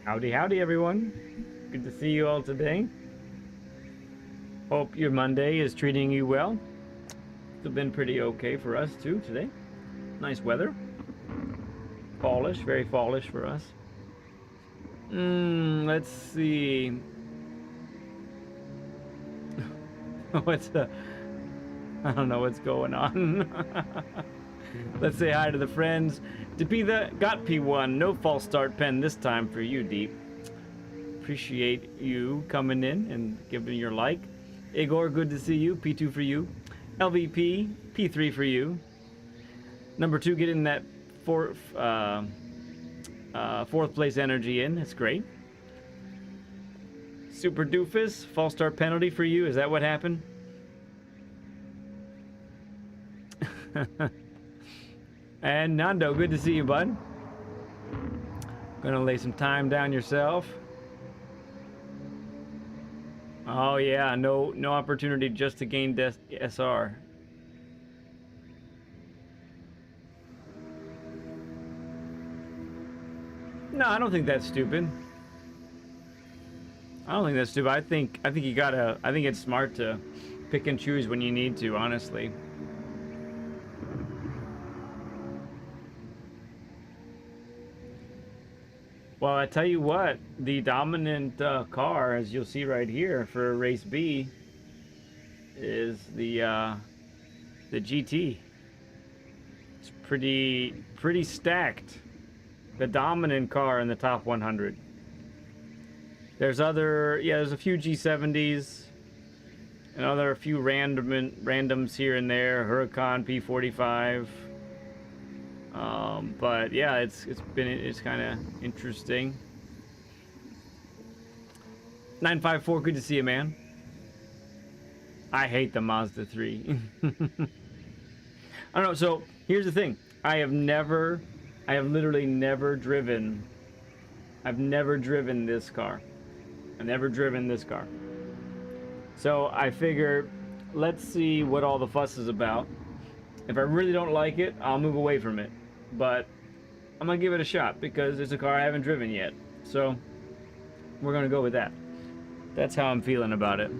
Howdy, howdy, everyone. Good to see you all today. Hope your Monday is treating you well. It's been pretty okay for us, too, today. Nice weather. Fallish, very fallish for us. Let's see. What's the... I don't know what's going on. Let's say hi to the friends. To be the got P1, no false start pen this time for you, Deep. Appreciate you coming in and giving your like. Igor, good to see you. P2 for you. LVP, P3 for you. Number 2, getting that fourth place energy in. That's great. Super Doofus, false start penalty for you. Is that what happened? And Nando, good to see you, bud. Gonna lay some time down yourself. Oh yeah, no opportunity just to gain SR. No, I don't think that's stupid. I don't think that's stupid. I think you gotta. I think it's smart to pick and choose when you need to. Honestly. Well, I tell you what, the dominant car, as you'll see right here for race B, is the GT. It's pretty stacked. The dominant car in the top 100. There's there's a few G70s, and a few randoms here and there. Huracan P45. But yeah, it's kind of interesting. 954, good to see you, man. I hate the Mazda 3. I don't know. So here's the thing: I have literally never driven. I've never driven this car. I've never driven this car. So I figure, let's see what all the fuss is about. If I really don't like it, I'll move away from it. But I'm gonna give it a shot because it's a car I haven't driven yet. So we're gonna go with that. That's how I'm feeling about it.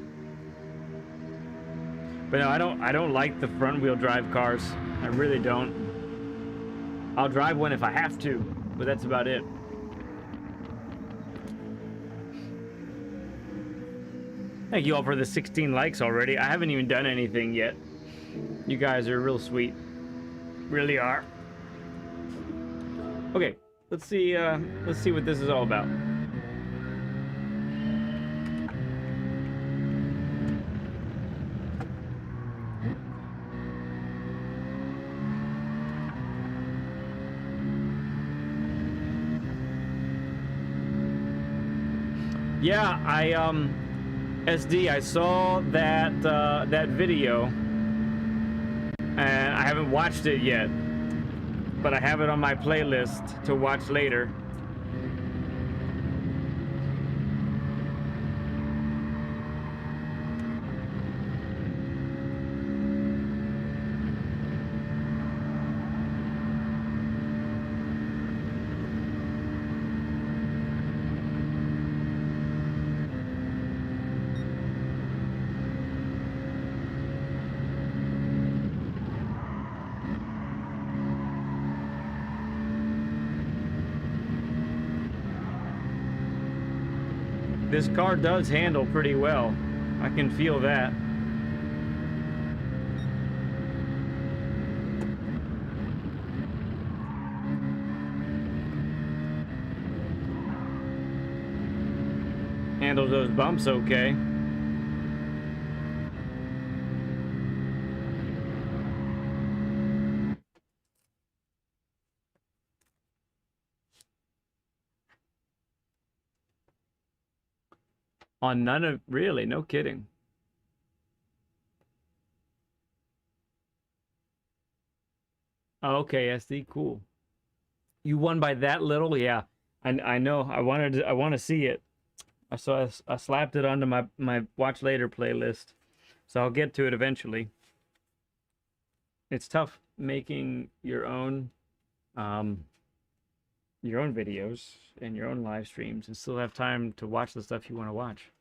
But no, I don't like the front wheel drive cars. I really don't. I'll drive one if I have to, but that's about it. Thank you all for the 16 likes already. I haven't even done anything yet. You guys are real sweet. Really are. Okay, let's see what this is all about. Yeah, SD, I saw that that video, and I haven't watched it yet, but I have it on my playlist to watch later. This car does handle pretty well. I can feel that. Handles those bumps okay. On none of, really, no kidding. Okay, SD, cool. You won by that little? Yeah. I know. I want to see it. So I slapped it onto my watch later playlist. So I'll get to it eventually. It's tough making your own your own videos and your own live streams and still have time to watch the stuff you want to watch.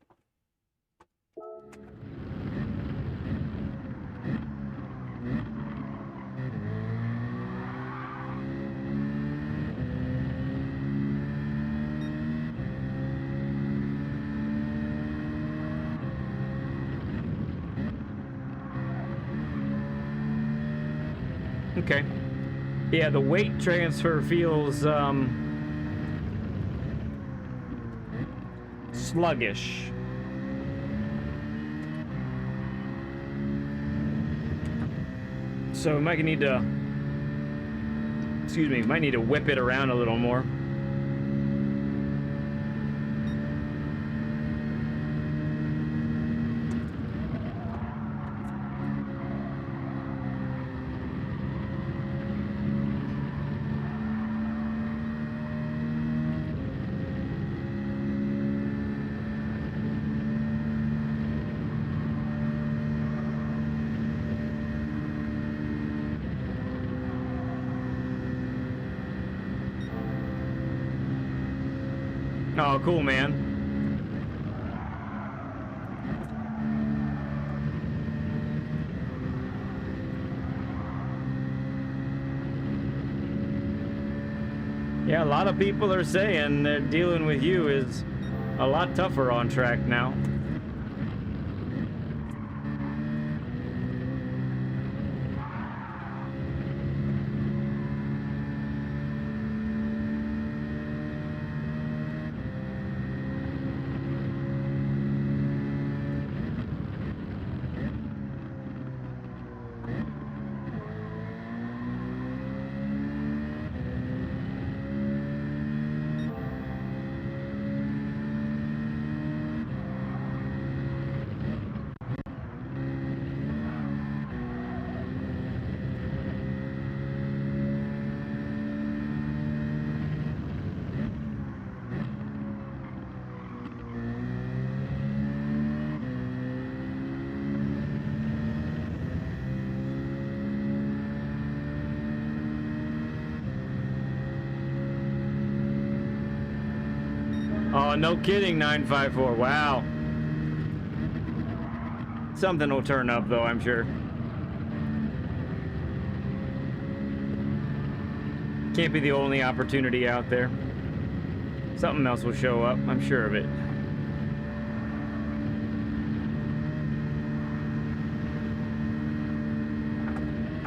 Okay. Yeah, the weight transfer feels sluggish. So we might need to, excuse me, might need to whip it around a little more. Oh, cool, man. Yeah, a lot of people are saying that dealing with you is a lot tougher on track now. Oh, no kidding, 954. Wow. Something will turn up, though, I'm sure. Can't be the only opportunity out there. Something else will show up, I'm sure of it.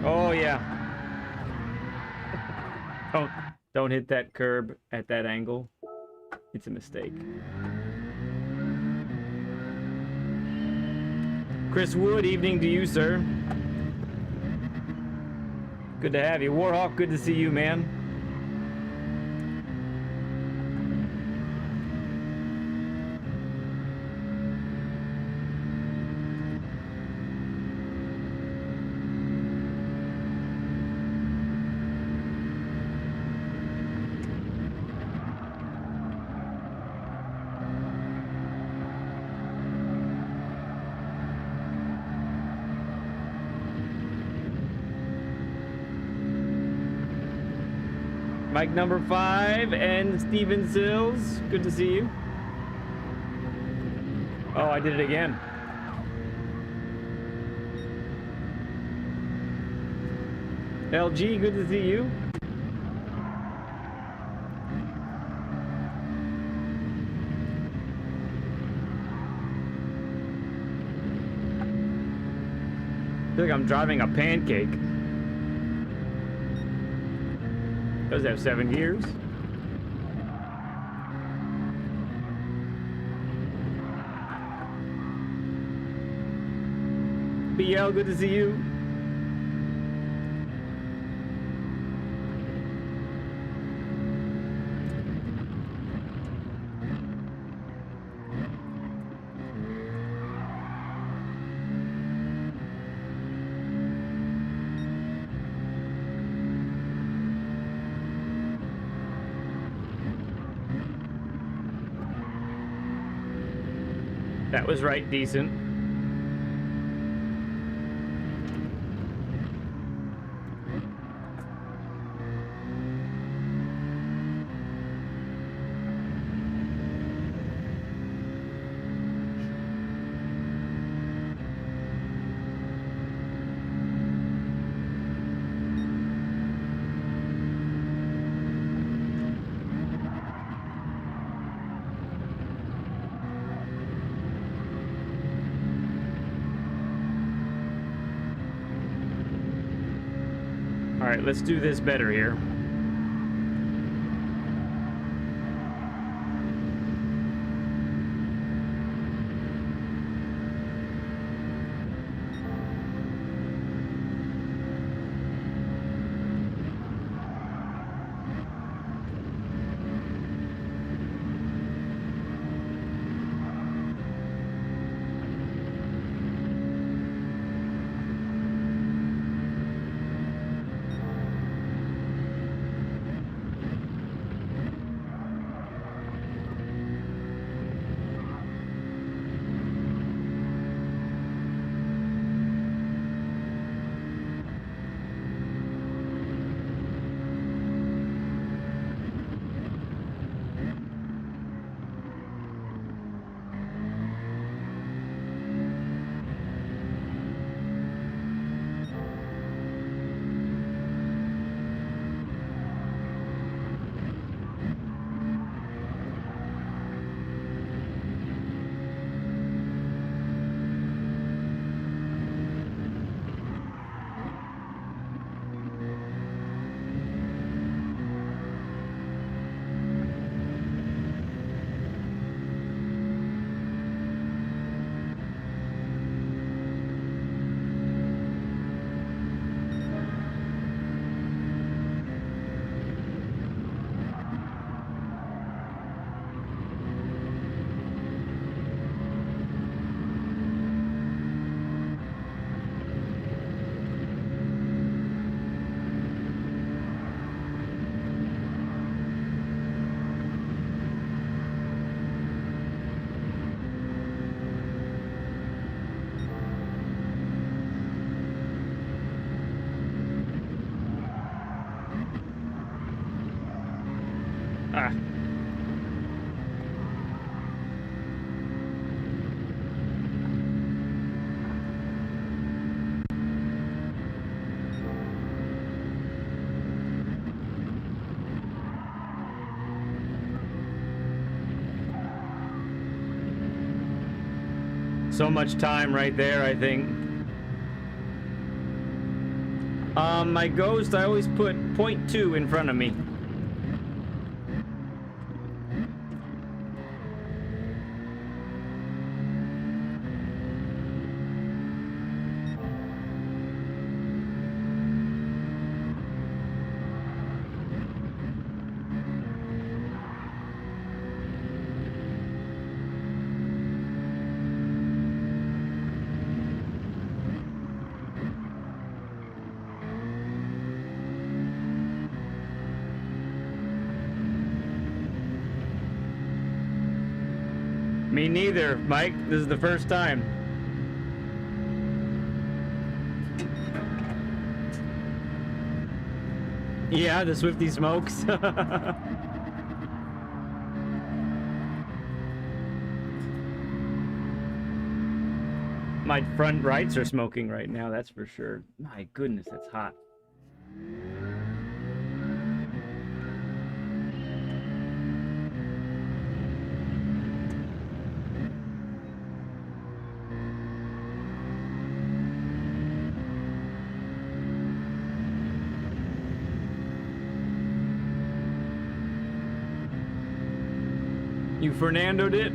Oh, yeah. Don't hit that curb at that angle. It's a mistake. Chris Wood, evening to you, sir. Good to have you. Warhawk, good to see you, man. Mike number 5 and Steven Sills, good to see you. Oh, I did it again. LG, good to see you. I feel like I'm driving a pancake. Does have 7 gears. BL, good to see you. That was right decent. All right, let's do this better here. Ah. So much time right there, I think. My ghost, I always put 0.2 in front of me. Me neither, Mike. This is the first time. Yeah, the Swifty smokes. My front rights are smoking right now, that's for sure. My goodness, that's hot. You Fernando'd it?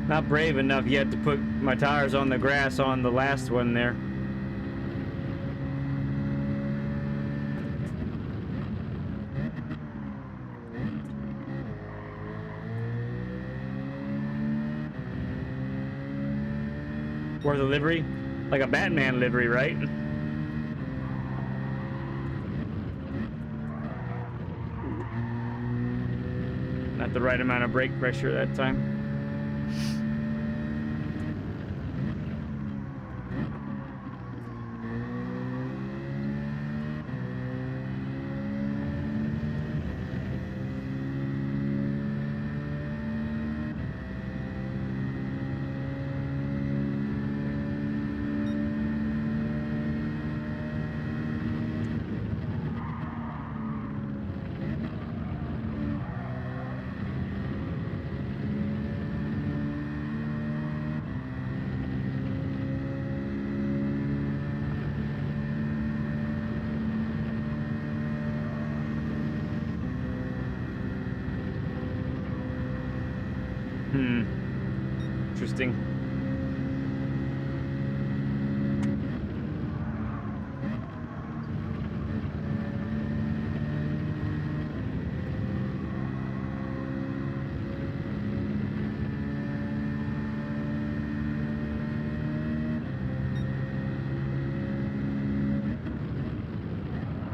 Not brave enough yet to put my tires on the grass on the last one there. Or the livery? Like a Batman livery, right? Not the right amount of brake pressure that time. Interesting.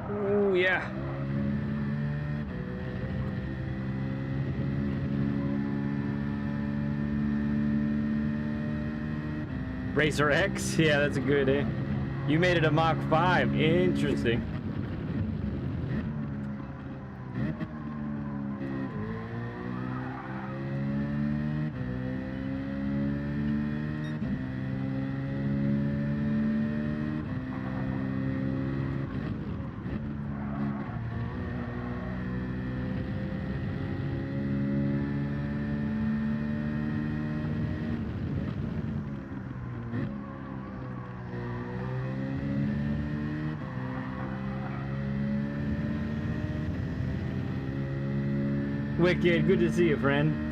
Oh, yeah. Racer X? Yeah, that's a good, eh? You made it a Mach 5. Interesting. Wicked, good to see you, friend.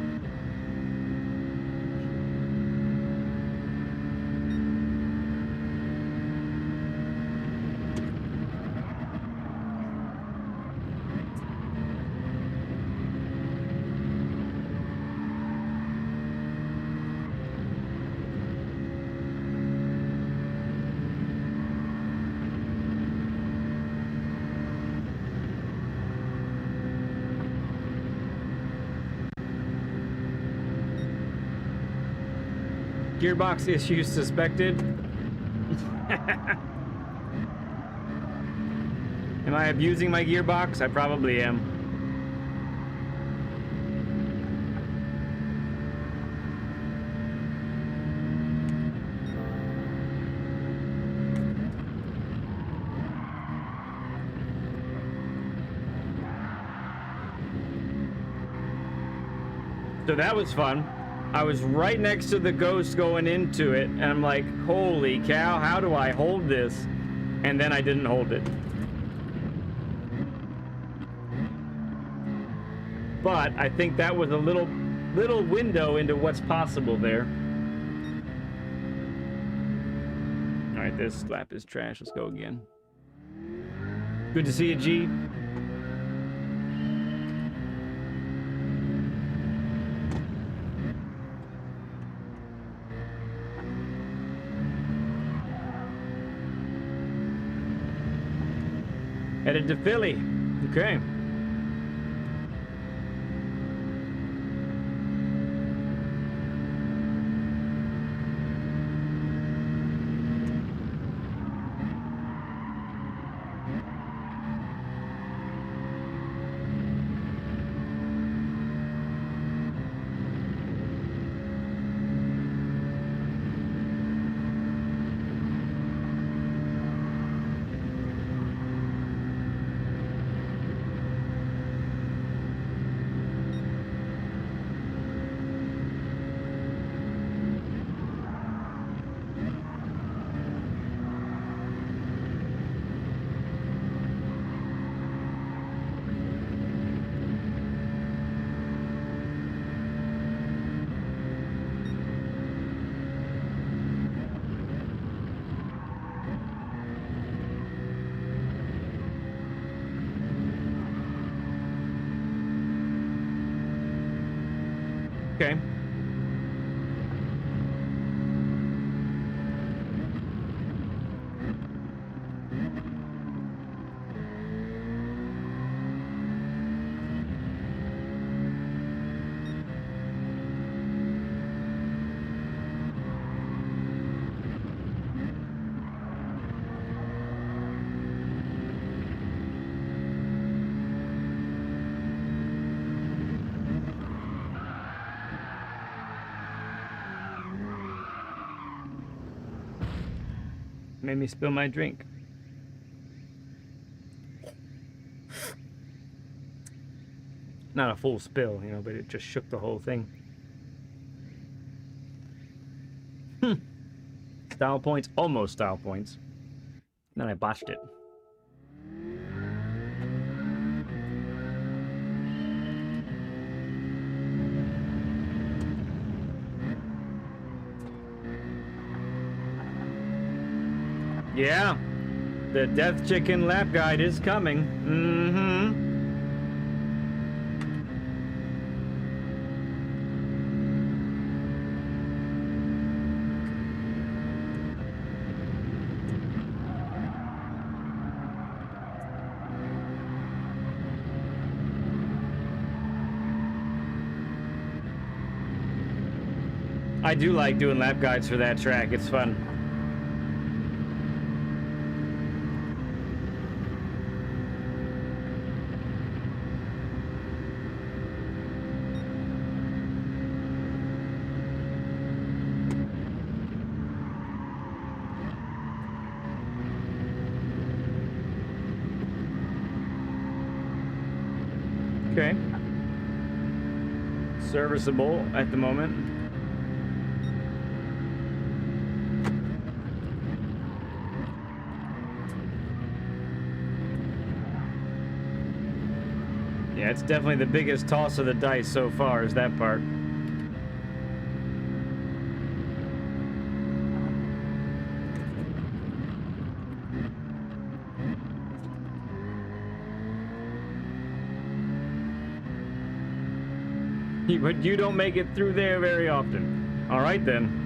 Gearbox issues suspected. Am I abusing my gearbox? I probably am. So that was fun. I was right next to the ghost going into it, and I'm like, holy cow, how do I hold this? And then I didn't hold it. But I think that was a little window into what's possible there. All right, this lap is trash. Let's go again. Good to see you, G. Headed to Philly. Okay. Okay. Made me spill my drink. Not a full spill, you know, but it just shook the whole thing. Style points, almost style points. Then I botched it. Yeah, the Death Chicken lap guide is coming. Mm-hmm. I do like doing lap guides for that track. It's fun. Okay. Serviceable at the moment. Yeah, it's definitely the biggest toss of the dice so far, is that part. But you don't make it through there very often. All right, then.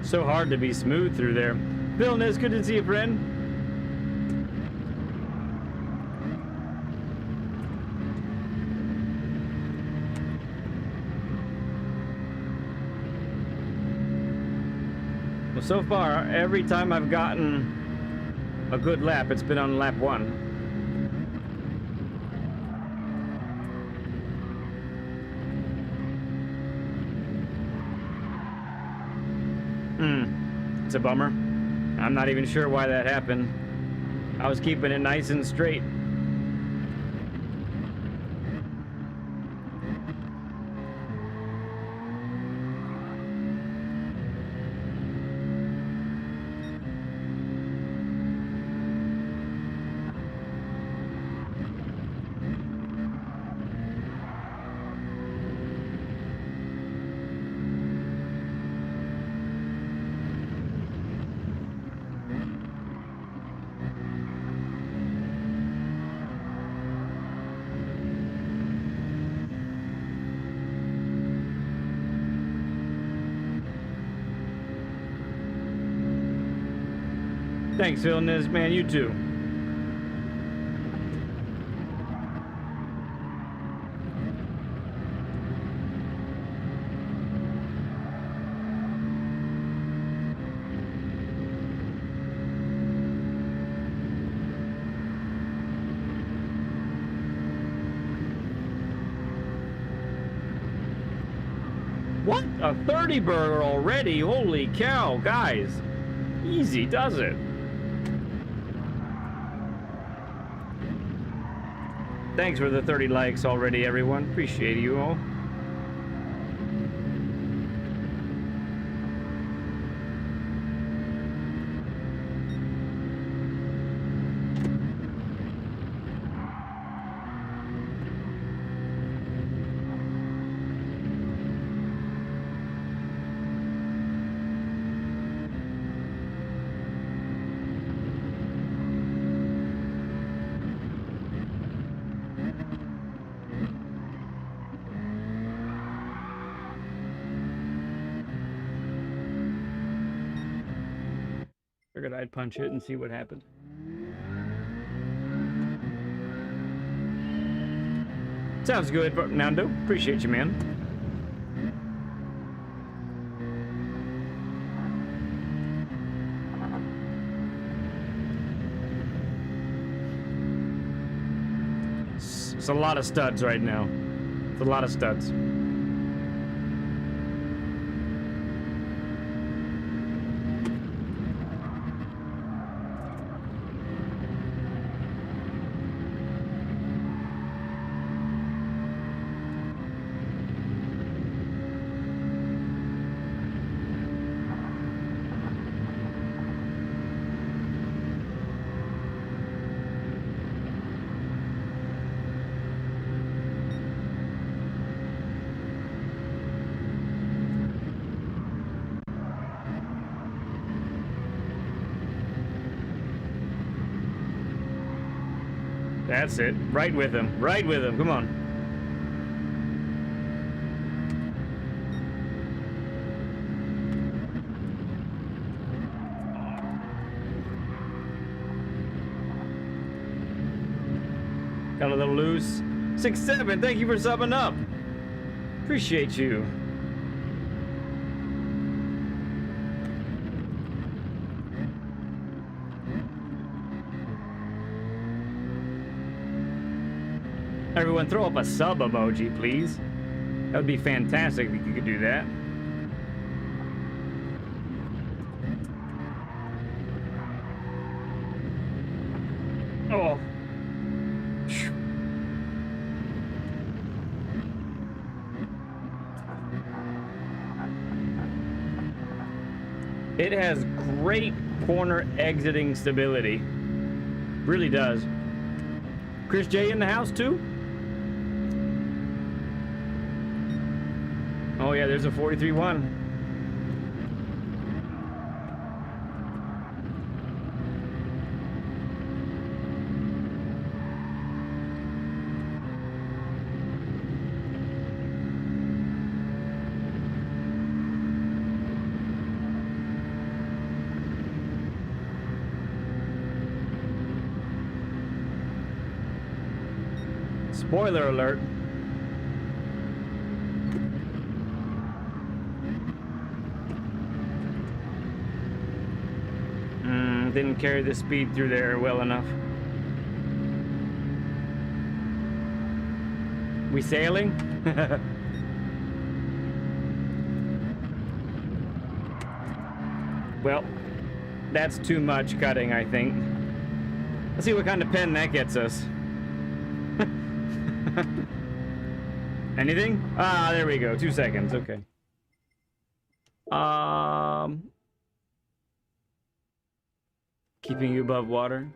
So hard to be smooth through there. Villainous, good to see you, friend. Well, so far, every time I've gotten a good lap, it's been on lap 1. It's a bummer. I'm not even sure why that happened. I was keeping it nice and straight. Thanks, Villainous, man, you too. What? A 30 burger already? Holy cow, guys. Easy does it. Thanks for the 30 likes already, everyone. Appreciate you all. Figured I'd punch it and see what happened. Sounds good, Nando. Appreciate you, man. It's a lot of studs right now. It's a lot of studs. That's it. Right with him. Right with him. Come on. Got a little loose. 6-7. Thank you for subbing up. Appreciate you. Everyone, throw up a sub emoji, please. That would be fantastic if you could do that. Oh. It has great corner exiting stability. Really does. Chris J in the house too? Oh yeah, there's a 43-1. Spoiler alert. Didn't carry the speed through there well enough. We sailing? Well, that's too much cutting, I think. Let's see what kind of pen that gets us. Anything? Ah, there we go. 2 seconds. Okay. Keeping you above water.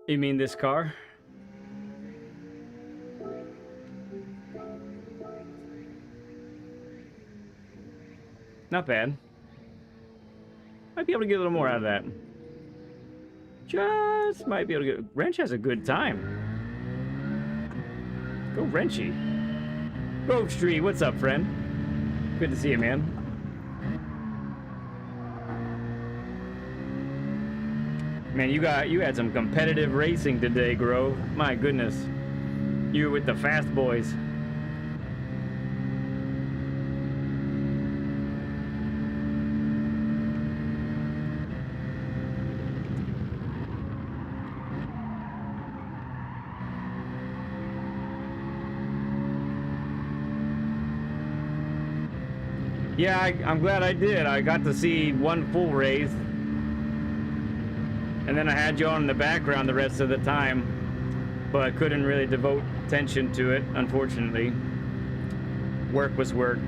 You mean this car? Not bad. Might be able to get a little more out of that. Just might be able to get... Wrench has a good time. Go Wrenchy. Grove Street, what's up, friend? Good to see you, man. Man, you had some competitive racing today, Grove. My goodness. You were with the fast boys. Yeah, I'm glad I did. I got to see one full race. And then I had you on in the background the rest of the time. But couldn't really devote attention to it, unfortunately. Work was work.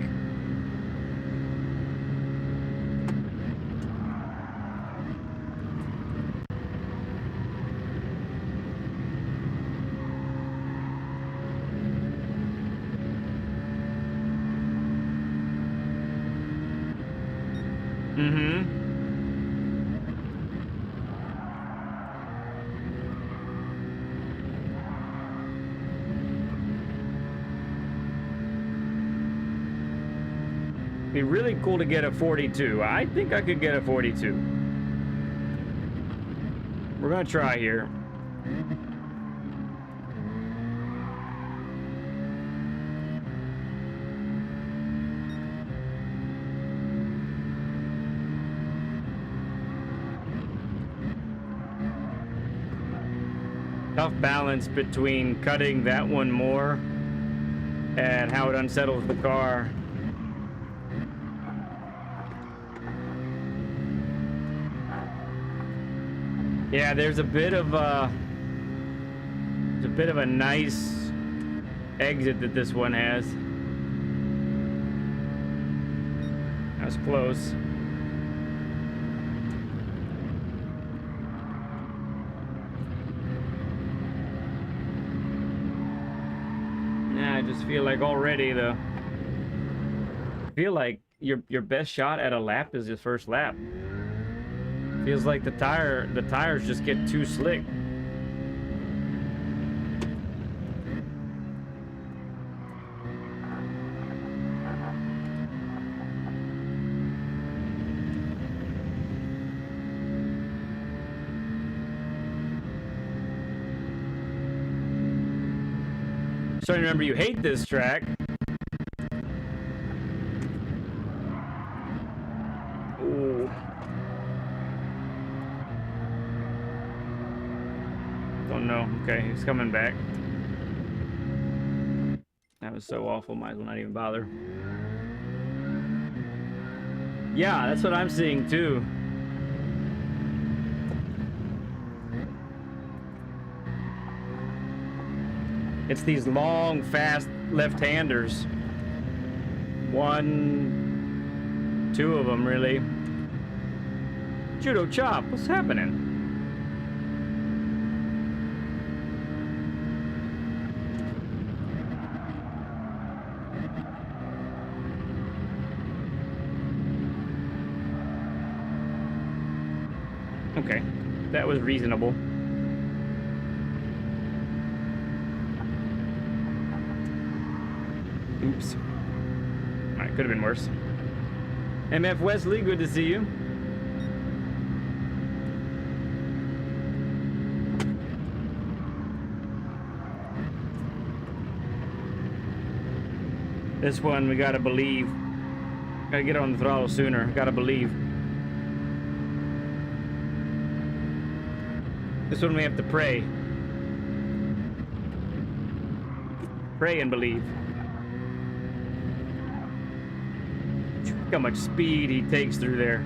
Be really cool to get a 42. I think I could get a 42. We're gonna try here. Tough balance between cutting that one more and how it unsettles the car. Yeah, there's a bit of a nice exit that this one has. That's close. I just feel like already feel like your best shot at a lap is your first lap. Feels like the tires just get too slick. Starting to remember you hate this track. Ooh. Don't know. Okay, he's coming back. That was so awful, might as well not even bother. Yeah, that's what I'm seeing too. It's these long, fast left-handers. One, two of them, really. Judo chop, what's happening? Okay, that was reasonable. Oops. Alright, could have been worse. MF Wesley, good to see you. This one, we gotta believe. Gotta get on the throttle sooner. Gotta believe. This one we have to pray. Pray and believe. Look how much speed he takes through there.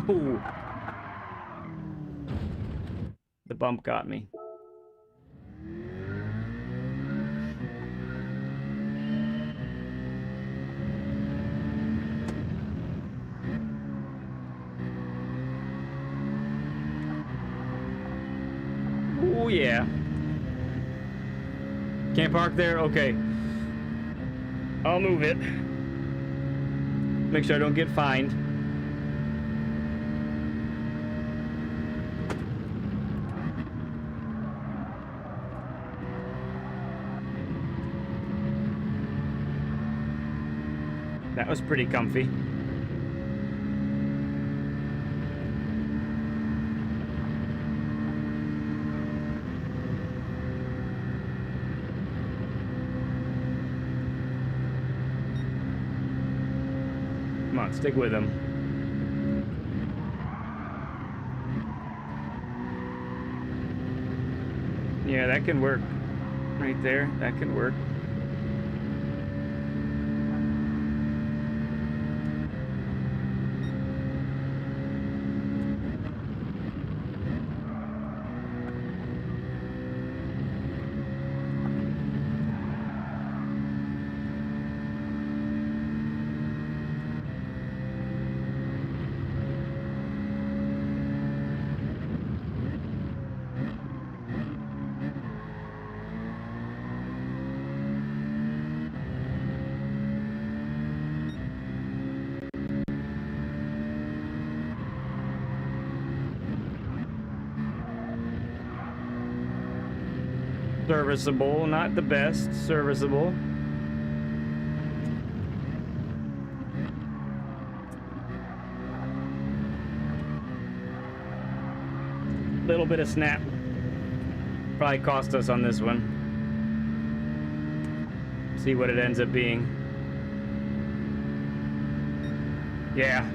Oh, the bump got me. Oh yeah. Can't park there? Okay. I'll move it. Make sure I don't get fined. That was pretty comfy. Come on, stick with him. Yeah, that can work. Right there, that can work. Serviceable, not the best. Serviceable. Little bit of snap. Probably cost us on this one. See what it ends up being. Yeah.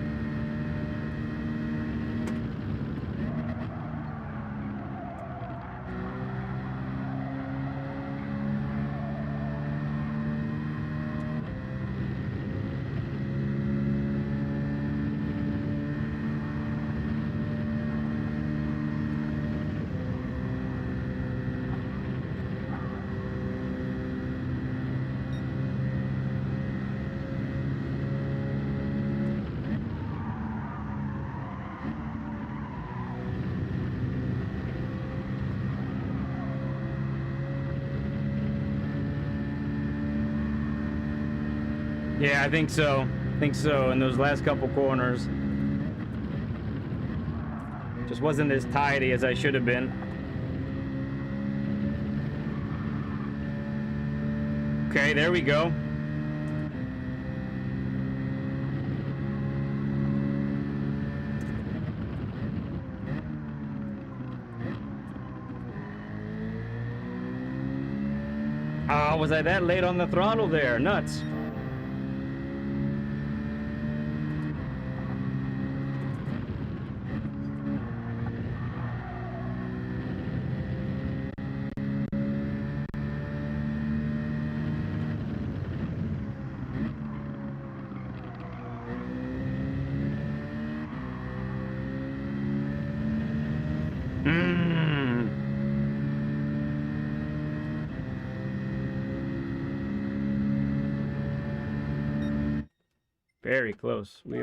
Yeah, I think so. In those last couple corners. Just wasn't as tidy as I should have been. Okay, there we go. Ah, was I that late on the throttle there? Nuts. Very close. We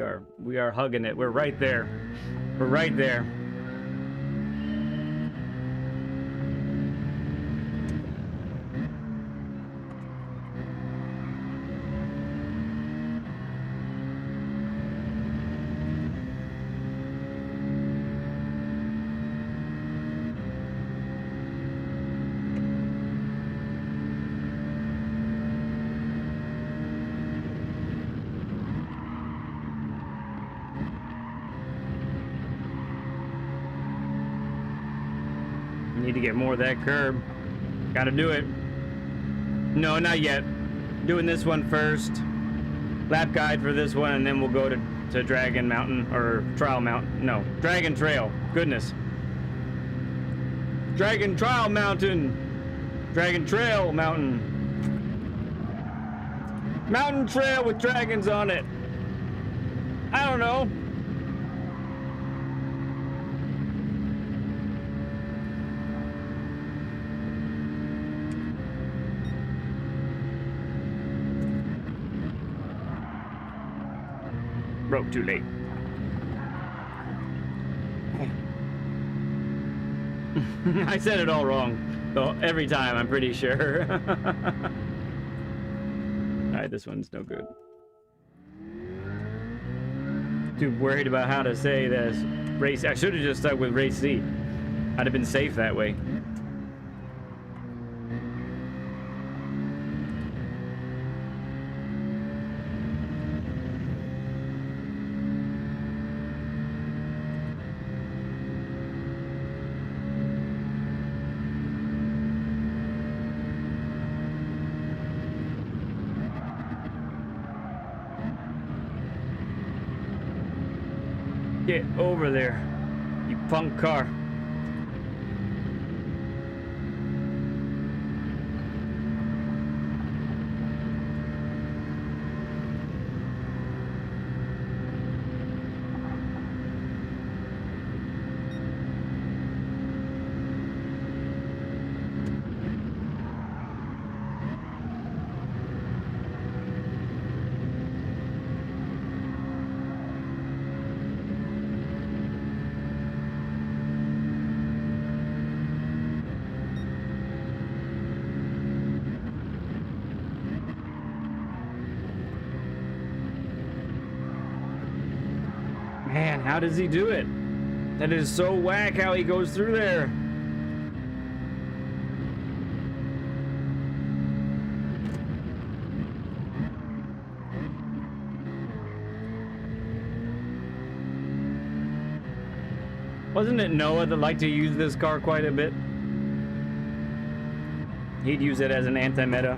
are hugging it. We're right there. We're right there. Need to get more of that curb. Gotta do it. No, not yet. Doing this one first. Lap guide for this one, and then we'll go to Dragon Mountain, or Trial Mountain. No, Dragon Trail. Goodness. Dragon Trial Mountain. Dragon Trail Mountain. Mountain trail with dragons on it. I don't know. Broke too late. I said it all wrong, though, every time, I'm pretty sure. Alright, this one's no good. Too worried about how to say this. Race. I should have just stuck with race C. I'd have been safe that way. Get over there, you punk car. Man, how does he do it? That is so whack how he goes through there. Wasn't it Noah that liked to use this car quite a bit? He'd use it as an anti-meta.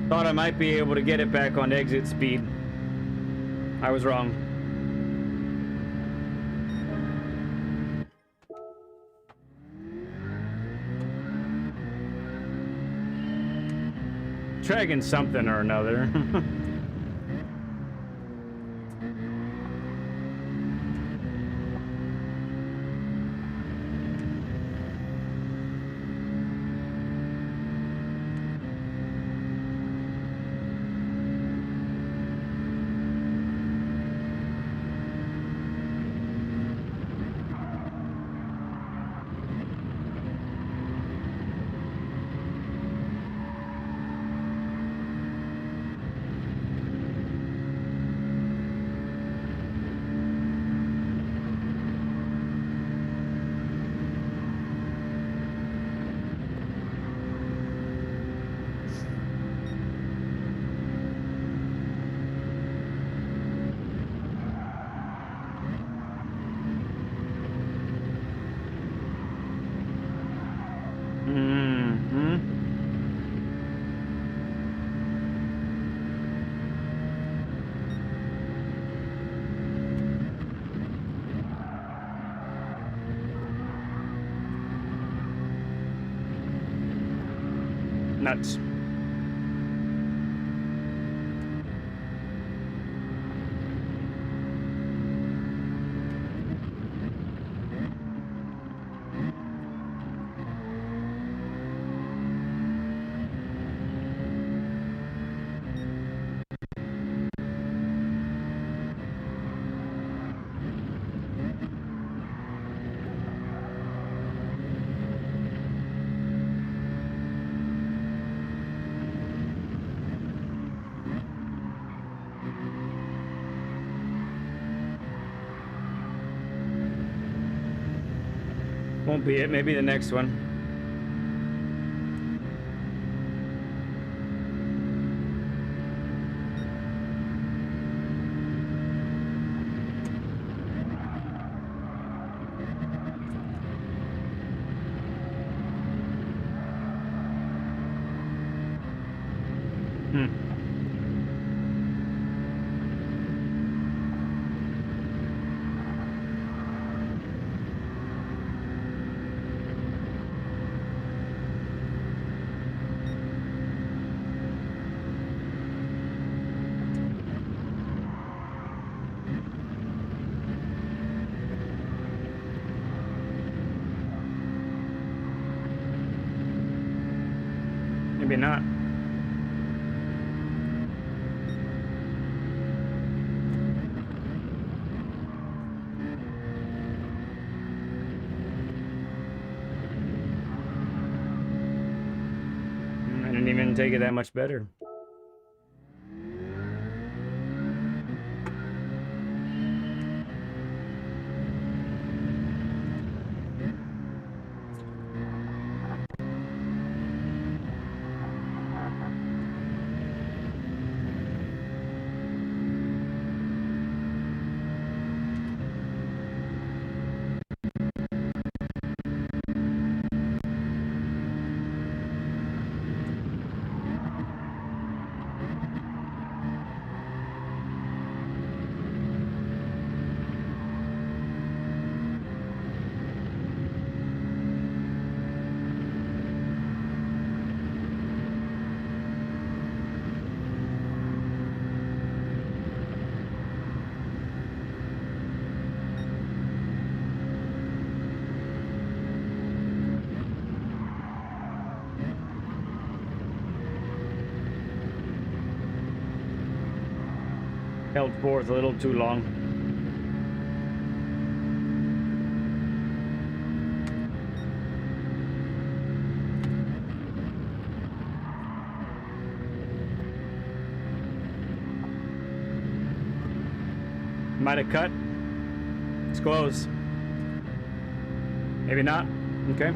Thought I might be able to get it back on exit speed. I was wrong. Dragging something or another. Nuts. Won't be it. Maybe the next one. Maybe not. I didn't even take it that much better. Held forth a little too long. Might have cut. It's close. Maybe not. Okay.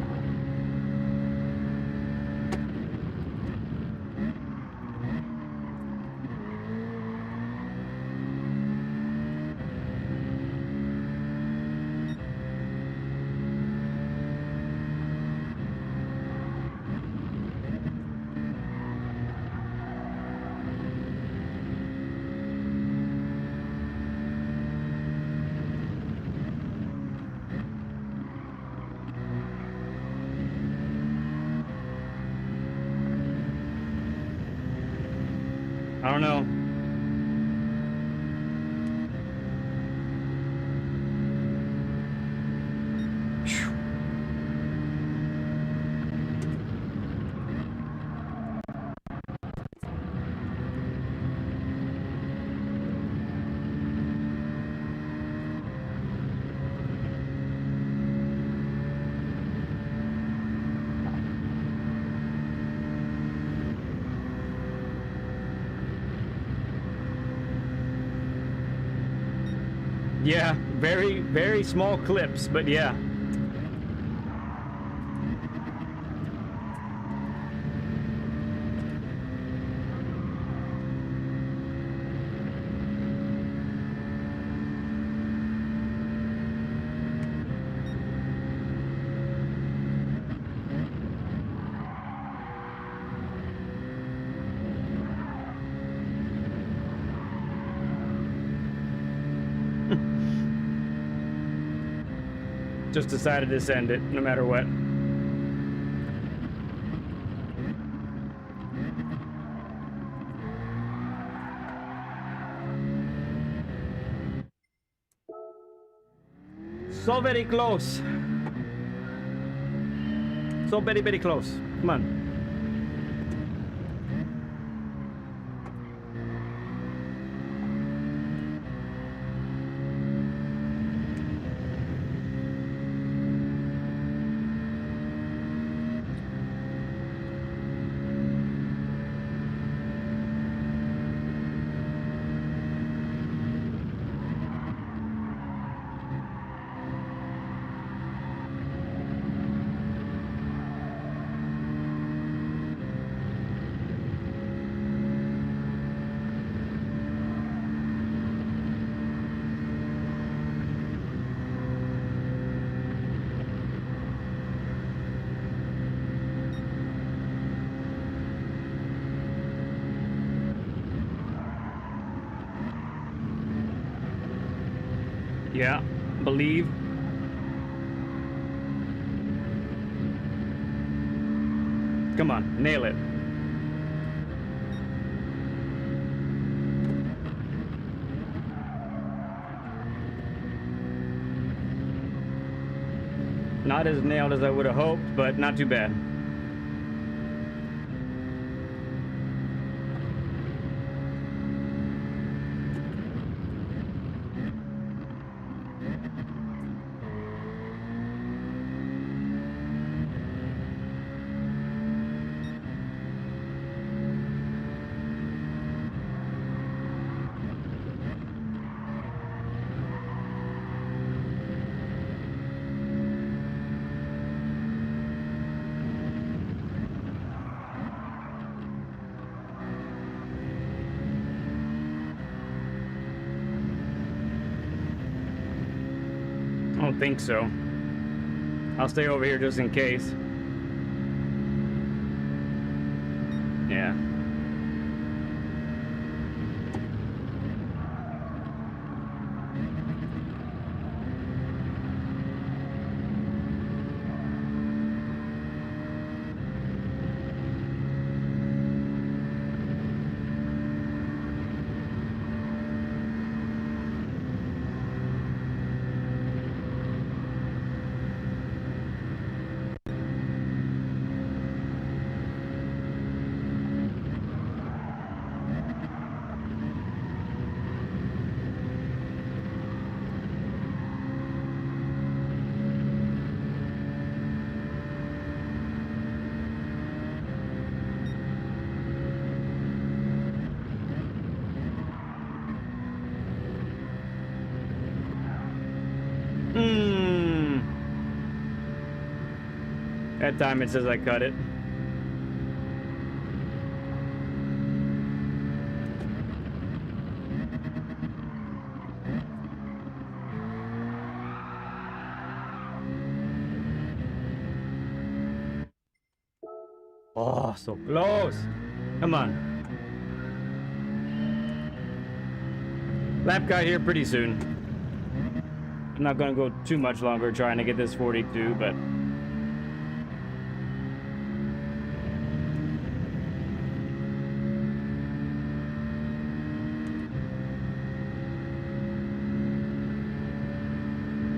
I don't know. Yeah, very, very small clips, but yeah. Just decided to send it, no matter what. So very close. So very, very close. Come on. Yeah, believe. Come on, nail it. Not as nailed as I would have hoped, but not too bad. I don't think so. I'll stay over here just in case. Yeah. That time it says I cut it. Oh, so close. Come on. Lap got here pretty soon. I'm not gonna go too much longer trying to get this 42, but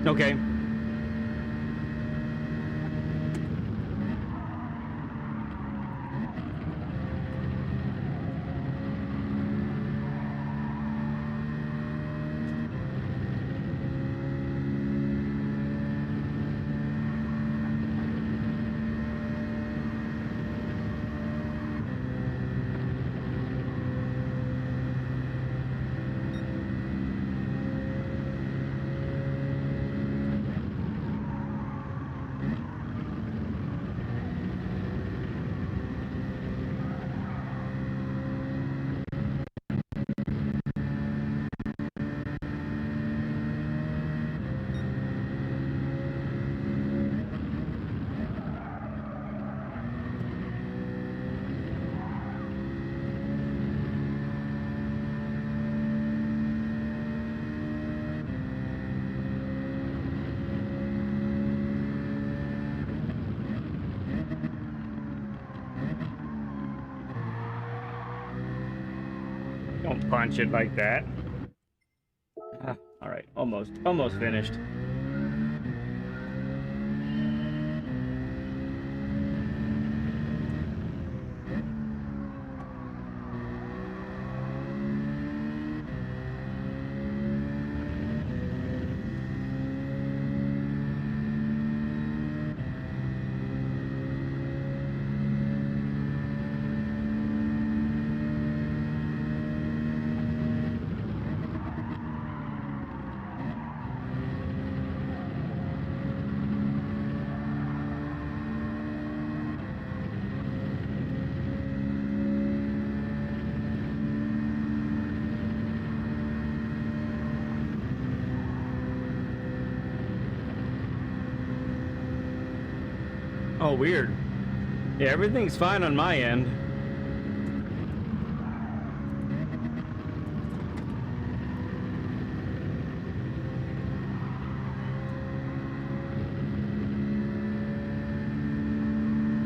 okay. Don't punch it like that. All right, almost finished. Oh, weird. Yeah, everything's fine on my end.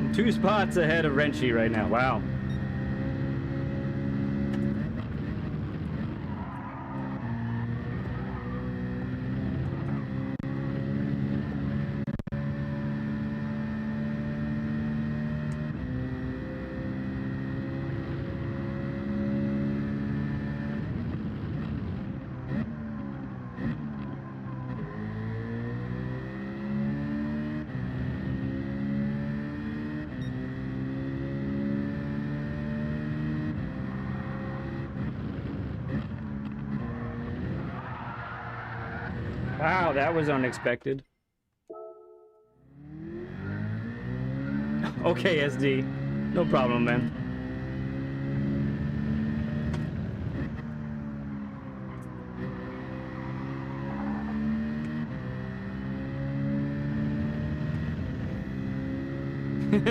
I'm 2 spots ahead of Renchi right now. Wow. Wow, that was unexpected. Okay, SD. No problem, man.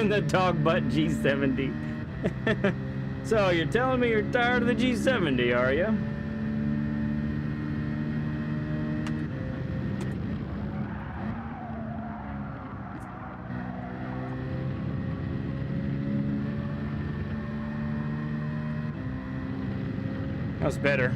The dog butt G70. So, you're telling me you're tired of the G70, are you? That's better.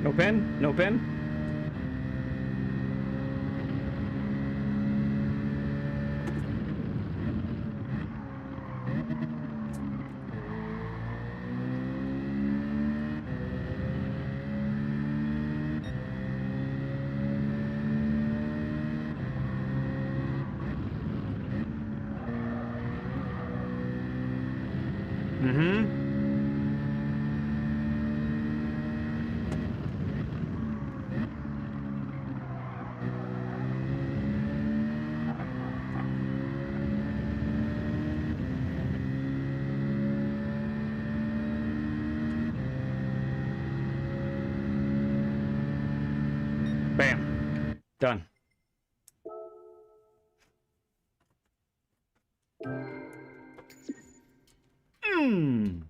No pen? No pen? Mm-hmm. Bam. Done. Mmm.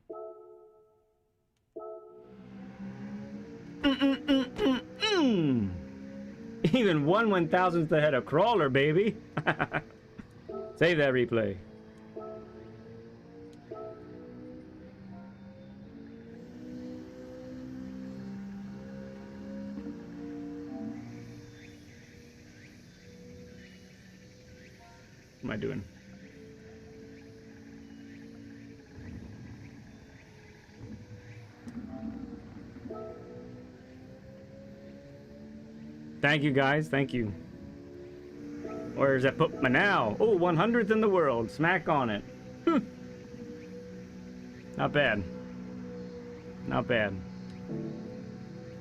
Even 1/1000th ahead of Crawler, baby. Save that replay. What am I doing? Thank you, guys. Thank you. Where does that put me now? Oh, 100th in the world. Smack on it. Not bad. Not bad.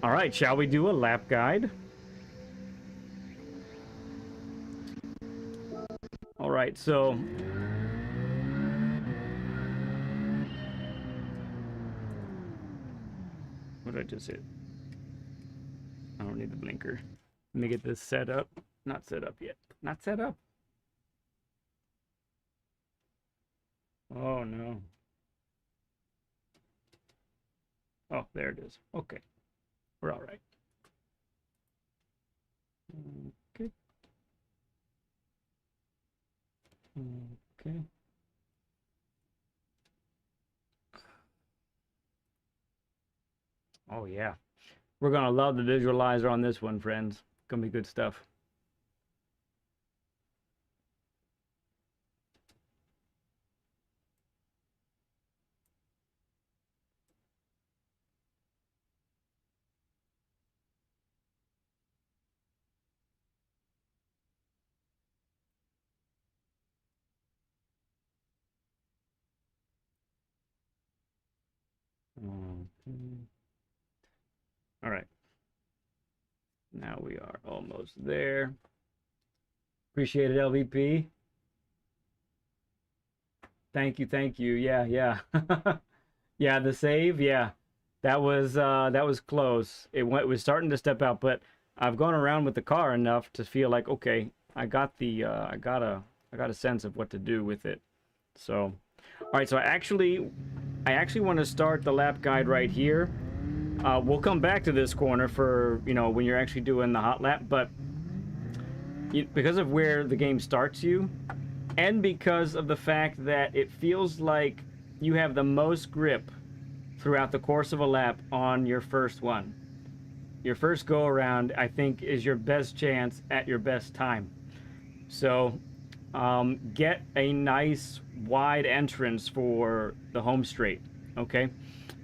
All right, shall we do a lap guide? All right, so... what did I just hit? I don't need the blinker. Let me get this set up. Not set up yet. Not set up. Oh, no. Oh, there it is. Okay. We're all right. Okay. Okay. Oh, yeah. We're going to love the visualizer on this one, friends. Gonna be good stuff. All right. Now we are almost there. Appreciate it, LVP. Thank you, thank you. Yeah, yeah. Yeah, the save, yeah. That was close. It was starting to step out, but I've gone around with the car enough to feel like, okay, I got a sense of what to do with it. So, all right, so I actually want to start the lap guide right here. We'll come back to this corner for, you know, when you're actually doing the hot lap, but because of where the game starts you, and because of the fact that it feels like you have the most grip throughout the course of a lap on your first one. Your first go around, I think, is your best chance at your best time. So get a nice wide entrance for the home straight, okay?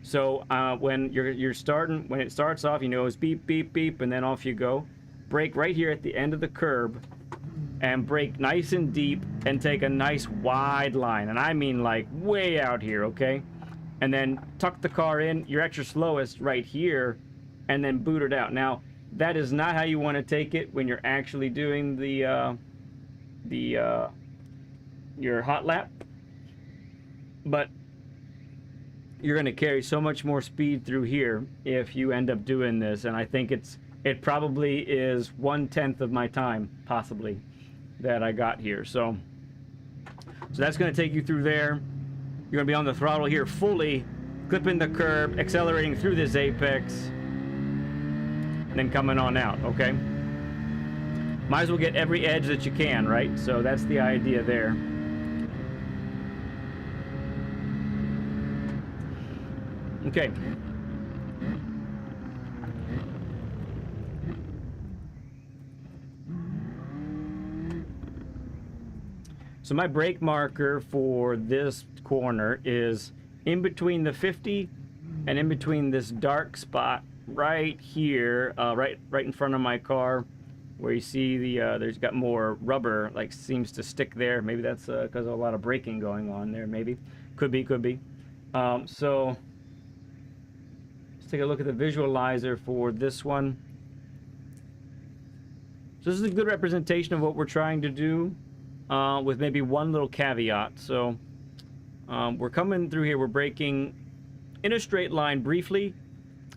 So when you're starting, when it starts off, you know, it's beep, beep, beep, and then off you go. Brake right here at the end of the curb, and brake nice and deep, and take a nice wide line, and I mean like way out here, okay? And then tuck the car in. You're at your slowest right here, and then boot it out. Now, that is not how you want to take it when you're actually doing your hot lap, but you're going to carry so much more speed through here if you end up doing this, and I think it probably is 1/10 of my time, possibly, that I got here. So that's going to take you through there. You're going to be on the throttle here fully, clipping the curb, accelerating through this apex, then coming on out, okay? Might as well get every edge that you can, right? So that's the idea there. Okay. So my brake marker for this corner is in between the 50 and in between this dark spot right here, right in front of my car, where you see the there's got more rubber, like seems to stick there. Maybe that's because of a lot of braking going on there. Maybe, could be. So let's take a look at the visualizer for this one. So this is a good representation of what we're trying to do, with maybe one little caveat. So we're coming through here, we're braking in a straight line briefly,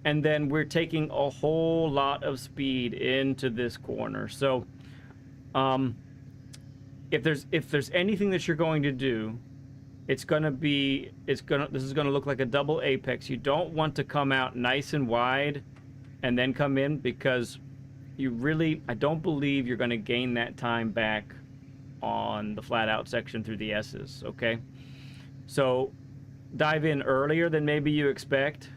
and then we're taking a whole lot of speed into this corner. So if there's anything that you're going to do, this is going to look like a double apex. You don't want to come out nice and wide and then come in, because I don't believe you're going to gain that time back on the flat out section through the S's, okay? So dive in earlier than maybe you expect.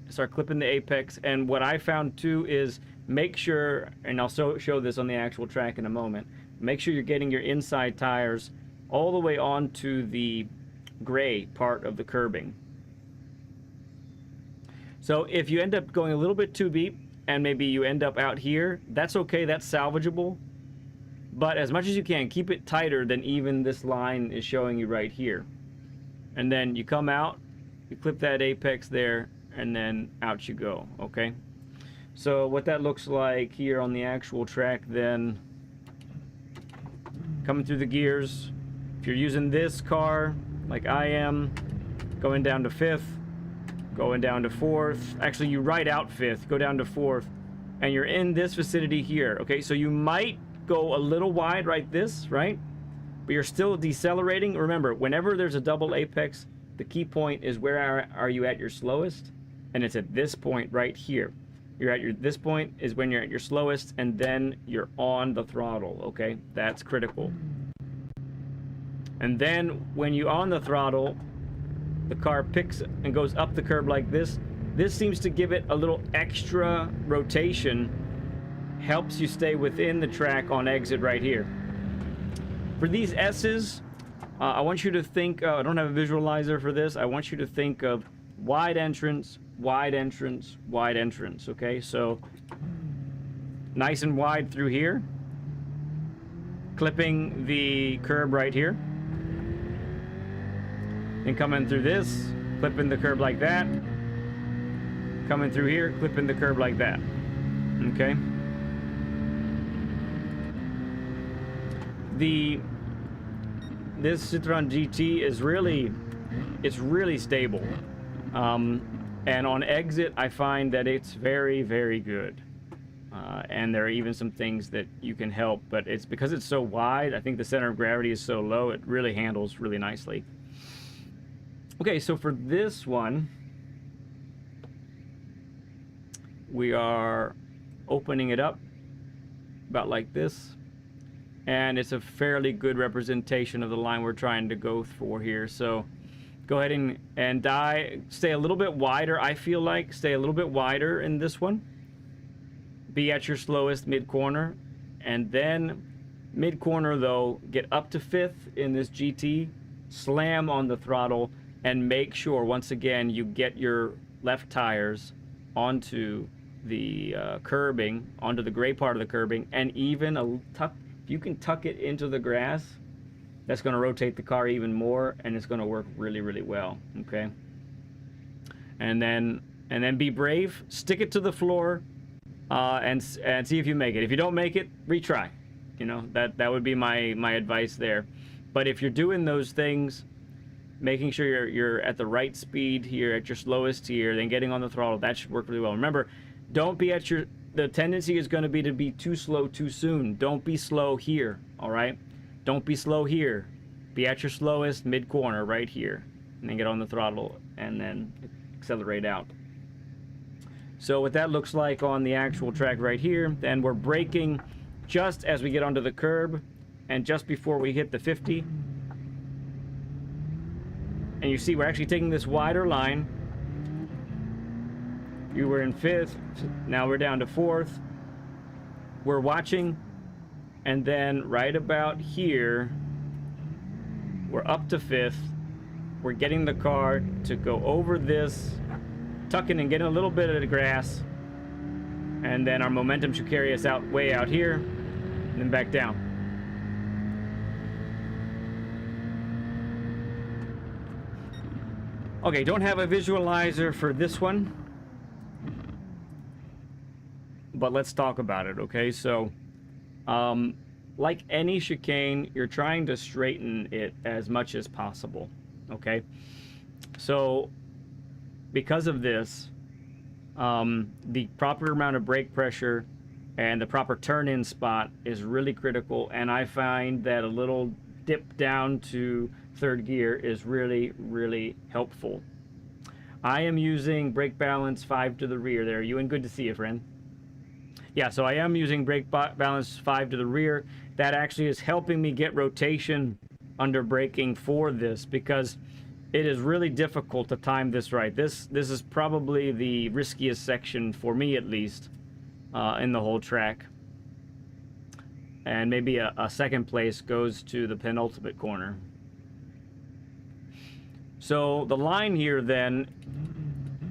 Start clipping the apex, and what I found too is make sure, and I'll show this on the actual track in a moment, make sure you're getting your inside tires all the way onto the gray part of the curbing. So if you end up going a little bit too deep and maybe you end up out here, that's okay, that's salvageable, but as much as you can, keep it tighter than even this line is showing you right here. And then you come out, you clip that apex there, and then out you go, okay? So what that looks like here on the actual track then, coming through the gears, if you're using this car like I am, going down to 5th, going down to 4th, actually you ride out 5th, go down to 4th, and you're in this vicinity here, okay? So you might go a little wide right right? But you're still decelerating. Remember, whenever there's a double apex, the key point is where are you at your slowest? And it's at this point right here. This point is when you're at your slowest, and then you're on the throttle, okay? That's critical. And then when you're on the throttle, the car picks and goes up the curb like this. This seems to give it a little extra rotation, helps you stay within the track on exit right here. For these S's, I want you to think, I don't have a visualizer for this, I want you to think of wide entrance, wide entrance, wide entrance, okay? So nice and wide through here, clipping the curb right here, then coming through this, clipping the curb like that, coming through here, clipping the curb like that, okay? This Citroen GT is really stable, and on exit I find that it's very, very good, and there are even some things that you can help, but it's because it's so wide, I think the center of gravity is so low, it really handles really nicely. Okay, so for this one, we are opening it up about like this. and it's a fairly good representation of the line we're trying to go for here. So go ahead and stay a little bit wider. I feel like stay a little bit wider in this one. Be at your slowest mid-corner, and then mid-corner though, get up to 5th in this GT, slam on the throttle, and make sure once again you get your left tires onto the curbing, onto the gray part of the curbing, and even if you can tuck it into the grass, that's going to rotate the car even more, and it's going to work really, really well. Okay, and then be brave, stick it to the floor, and see if you make it. If you don't make it, retry. You know, that would be my advice there. But if you're doing those things, making sure you're at the right speed here, at your slowest here, then getting on the throttle, that should work really well. Remember, don't be at the tendency is going to be too slow too soon. Don't be slow here, all right? Don't be slow here. Be at your slowest mid-corner right here, and then get on the throttle and then accelerate out. So what that looks like on the actual track right here, then we're braking just as we get onto the curb and just before we hit the 50. And you see we're actually taking this wider line. You were in 5th, now we're down to 4th. We're watching, and then right about here, we're up to 5th. We're getting the car to go over this, tucking and getting a little bit of the grass, and then our momentum should carry us out way out here, and then back down. Okay, don't have a visualizer for this one, but let's talk about it, okay? So, like any chicane, you're trying to straighten it as much as possible, okay? So, because of this, the proper amount of brake pressure and the proper turn-in spot is really critical, and I find that a little dip down to 3rd gear is really, really helpful. I am using brake balance 5 to the rear there. Ewan, good to see you, friend. Yeah, so I am using brake balance 5 to the rear. That actually is helping me get rotation under braking for this, because it is really difficult to time this right. This is probably the riskiest section, for me at least, in the whole track. And maybe a 2nd place goes to the penultimate corner. So the line here then,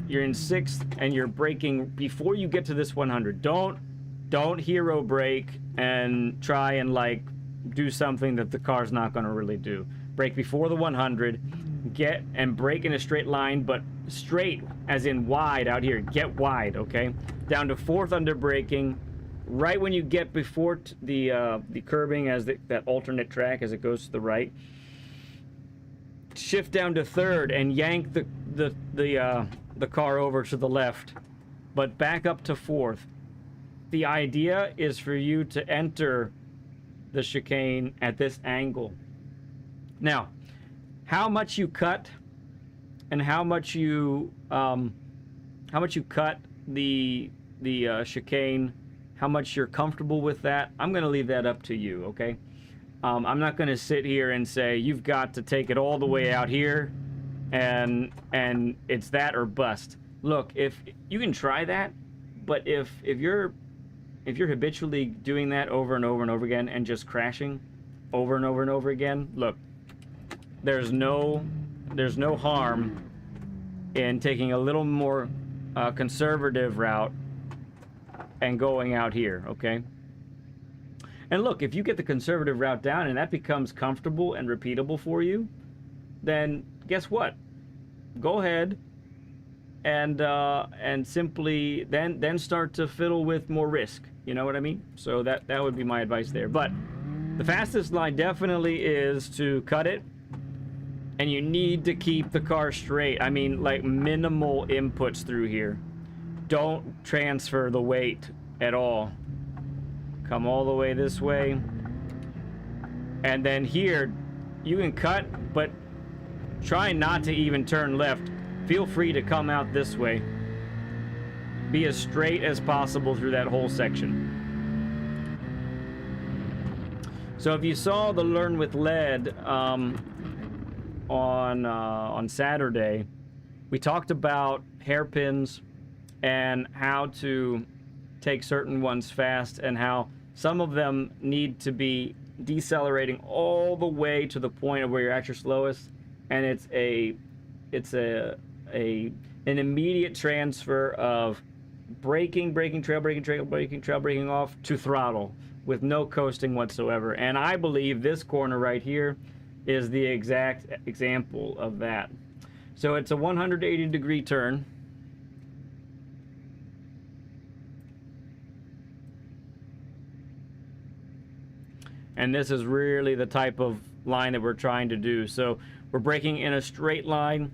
you're in 6th and you're braking before you get to this 100. Don't hero brake and try and like do something that the car's not going to really do. Brake before the 100, get and brake in a straight line, but straight as in wide out here. Get wide, okay? Down to 4th under braking. Right when you get before the curbing as that alternate track as it goes to the right, shift down to 3rd and yank the car over to the left, but back up to 4th. The idea is for you to enter the chicane at this angle. Now, how much you cut and how much you cut the chicane, how much you're comfortable with that, I'm going to leave that up to you, okay? I'm not going to sit here and say you've got to take it all the way out here and it's that or bust. Look, if you can try that, but if you're habitually doing that over and over and over again and just crashing over and over and over again, look, there's no harm in taking a little more conservative route and going out here, okay? And look, if you get the conservative route down and that becomes comfortable and repeatable for you, then guess what? Go ahead and simply then start to fiddle with more risk. You know what I mean? So that would be my advice there. But the fastest line definitely is to cut it, and you need to keep the car straight. I mean, like minimal inputs through here. Don't transfer the weight at all. Come all the way this way. And then here, you can cut, but try not to even turn left. Feel free to come out this way. Be as straight as possible through that whole section. So if you saw the Learn with Lead on Saturday, we talked about hairpins and how to take certain ones fast, and how some of them need to be decelerating all the way to the point of where you're at your slowest, and it's an immediate transfer of braking, trail braking off to throttle with no coasting whatsoever. And I believe this corner right here is the exact example of that. So it's a 180-degree turn. And this is really the type of line that we're trying to do. So we're braking in a straight line.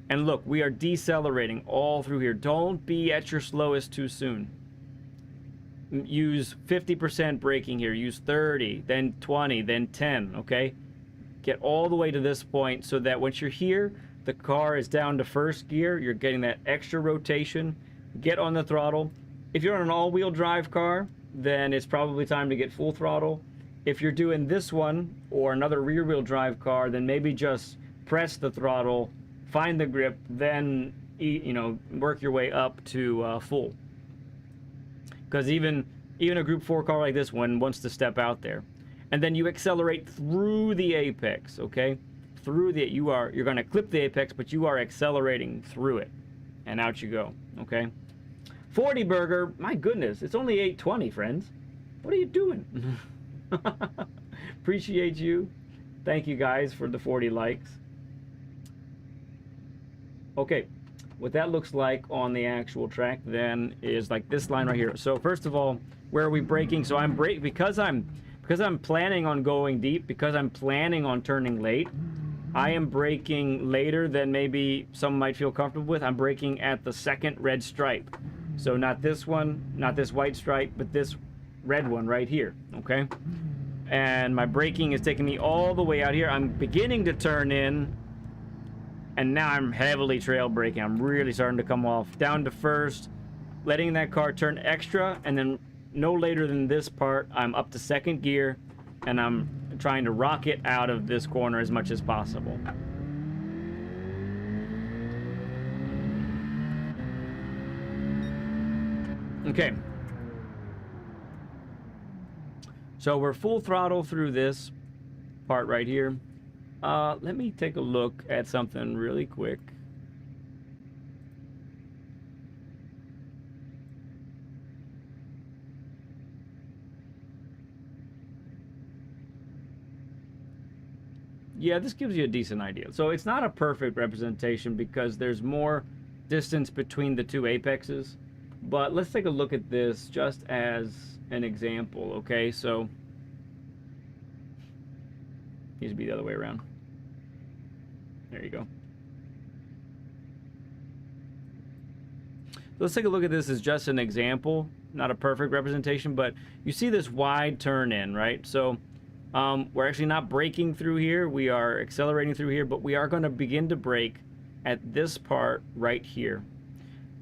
And look, we are decelerating all through here. Don't be at your slowest too soon. Use 50% braking here. Use 30, then 20, then 10, okay? Get all the way to this point so that once you're here, the car is down to first gear. You're getting that extra rotation. Get on the throttle. If you're on an all-wheel drive car, then it's probably time to get full throttle. If you're doing this one or another rear-wheel drive car, then maybe just press the throttle, find the grip, then work your way up to full. Because even a Group 4 car like this one wants to step out there, and then you accelerate through the apex. Okay, through the you're going to clip the apex, but you are accelerating through it, and out you go. Okay, 40 burger. My goodness, it's only 8:20, friends. What are you doing? Appreciate you. Thank you guys for the 40 likes. Okay, what that looks like on the actual track then is like this line right here. So first of all, where are we braking? So I'm because I'm planning on going deep, because I'm planning on turning late, I am braking later than maybe some might feel comfortable with. I'm braking at the second red stripe. So not this one, not this white stripe, but this red one right here, okay? And my braking is taking me all the way out here. I'm beginning to turn in, and now I'm heavily trail braking. I'm really starting to come off. Down to first, letting that car turn extra, and then no later than this part, I'm up to second gear, and I'm trying to rocket out of this corner as much as possible. Okay. So we're full throttle through this part right here. Let me take a look at something really quick. Yeah, this gives you a decent idea. So it's not a perfect representation because there's more distance between the two apexes. But let's take a look at this just as an example, okay? So needs to be the other way around. There you go. Let's take a look at this as just an example, not a perfect representation, but you see this wide turn in, right? So we're actually not braking through here. We are accelerating through here, but we are going to begin to brake at this part right here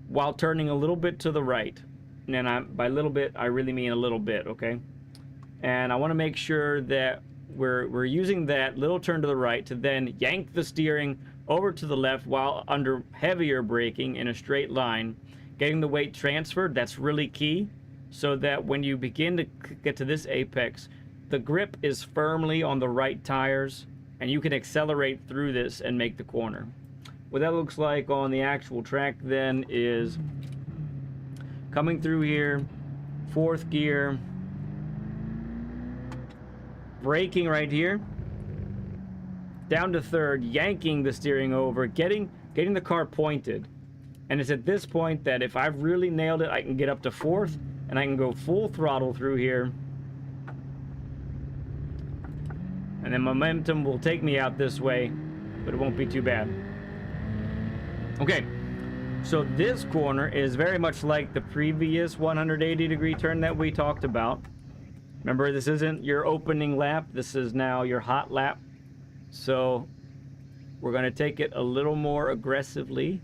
while turning a little bit to the right. And by little bit, I really mean a little bit, okay? And I want to make sure that we're using that little turn to the right to then yank the steering over to the left while under heavier braking in a straight line, getting the weight transferred. That's really key, so that when you begin to get to this apex, the grip is firmly on the right tires and you can accelerate through this and make the corner. What that looks like on the actual track then is coming through here, fourth gear, braking right here, down to third, yanking the steering over, getting the car pointed. And it's at this point that if I've really nailed it, I can get up to fourth and I can go full throttle through here. And then momentum will take me out this way, but it won't be too bad. Okay, so this corner is very much like the previous 180-degree turn that we talked about. Remember, this isn't your opening lap. This is now your hot lap. So we're going to take it a little more aggressively.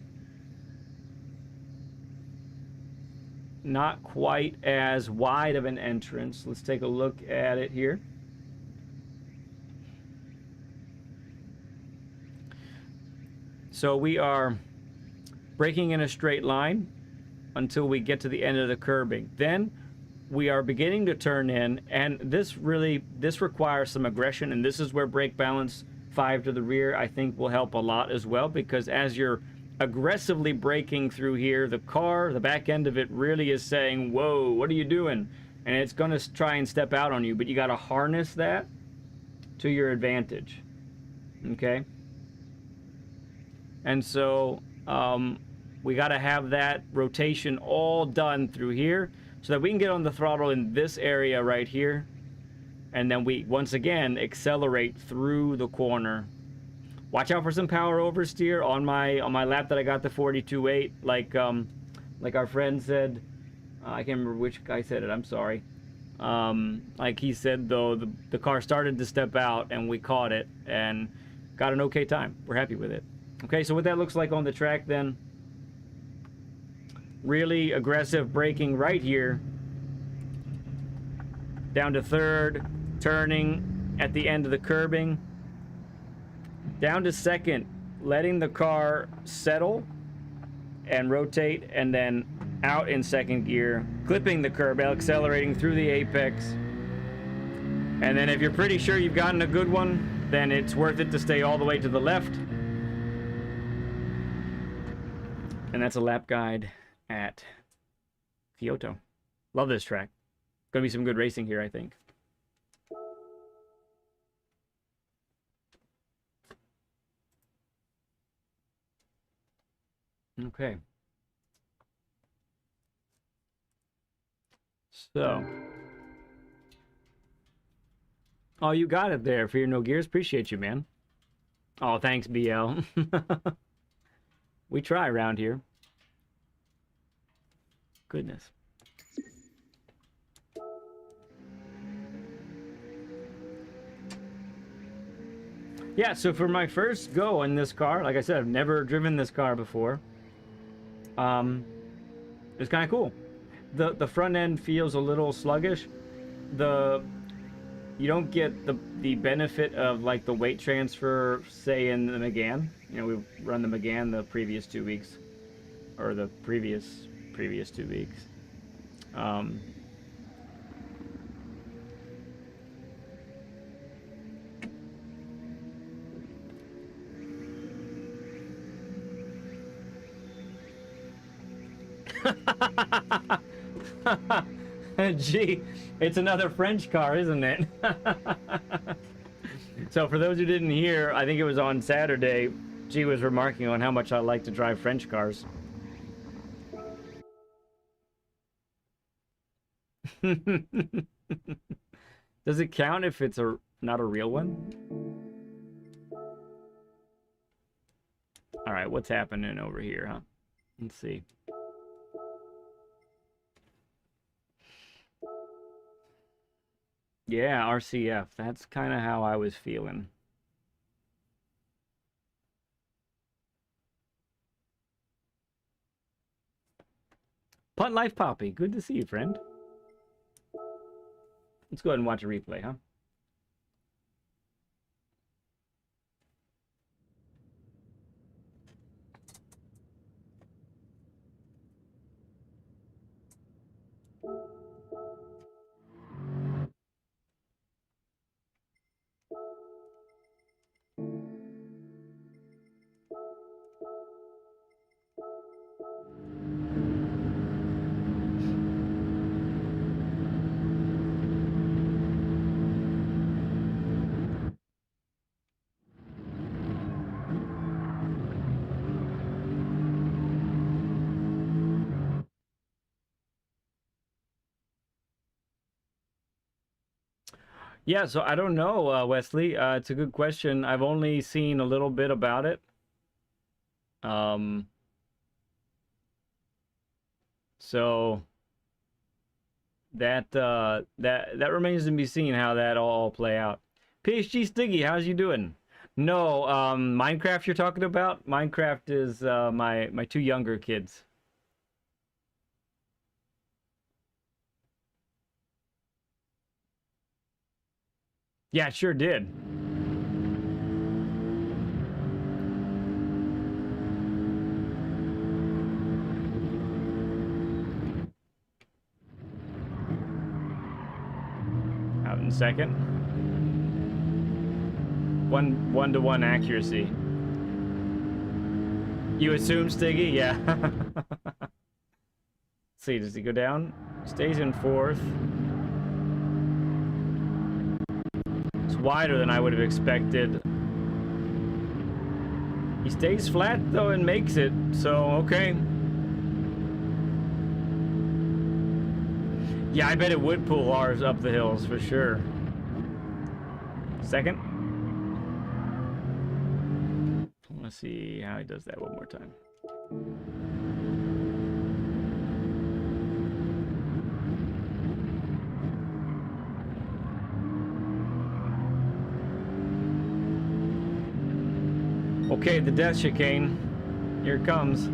Not quite as wide of an entrance. Let's take a look at it here. So we are braking in a straight line until we get to the end of the curbing. Then we are beginning to turn in, and this requires some aggression, and this is where brake balance 5 to the rear I think will help a lot as well, because as you're aggressively braking through here, the car, the back end of it really is saying, whoa, what are you doing? And it's going to try and step out on you, but you got to harness that to your advantage. Okay? And so we got to have that rotation all done through here so that we can get on the throttle in this area right here, and then we once again accelerate through the corner. Watch out for some power oversteer on my lap that I got the 42.8, like our friend said. I can't remember which guy said it, I'm sorry. Like he said, though, the car started to step out and we caught it and got an okay time. We're happy with it. Okay, so what that looks like on the track then, really aggressive braking right here, down to third, turning at the end of the curbing, down to second, letting the car settle and rotate, and then out in second gear, clipping the curb, accelerating through the apex. And then if you're pretty sure you've gotten a good one, then it's worth it to stay all the way to the left. And that's a lap guide at Kyoto. Love this track. Gonna be some good racing here, I think. Okay. So. Oh, you got it there for your no gears. Appreciate you, man. Oh, thanks, BL. We try around here. Goodness. Yeah, so for my first go in this car, like I said, I've never driven this car before. It's kind of cool. The front end feels a little sluggish. You don't get the benefit of like the weight transfer, say in the Megane. You know, we've run the Megane the previous 2 weeks, or the previous 2 weeks. Gee, it's another French car, isn't it? So for those who didn't hear, I think it was on Saturday, G was remarking on how much I like to drive French cars. Does it count if it's not a real one? All right, what's happening over here, huh? Let's see. Yeah, RCF. That's kind of how I was feeling. Punt Life Poppy. Good to see you, friend. Let's go ahead and watch a replay, huh? Yeah, so I don't know, Wesley. It's a good question. I've only seen a little bit about it. So that remains to be seen how that all play out. PhD Stiggy, how's you doing? No, Minecraft you're talking about? Minecraft is my two younger kids. Yeah, it sure did. second. 1-to-1 accuracy. You assume Stiggy? Yeah. Let's see, does he go down? Stays in fourth. It's wider than I would have expected. He stays flat though and makes it, so okay. Yeah, I bet it would pull ours up the hills for sure. Second. Let's see how he does that one more time. Okay, the death chicane. Here it comes.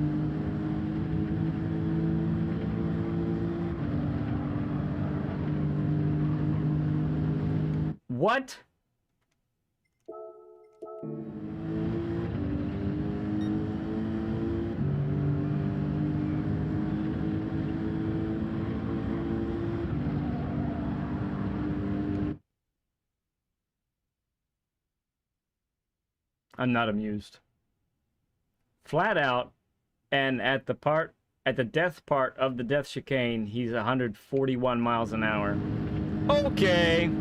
What? I'm not amused. Flat out, and at the death part of the death chicane, he's 141 miles an hour. Okay.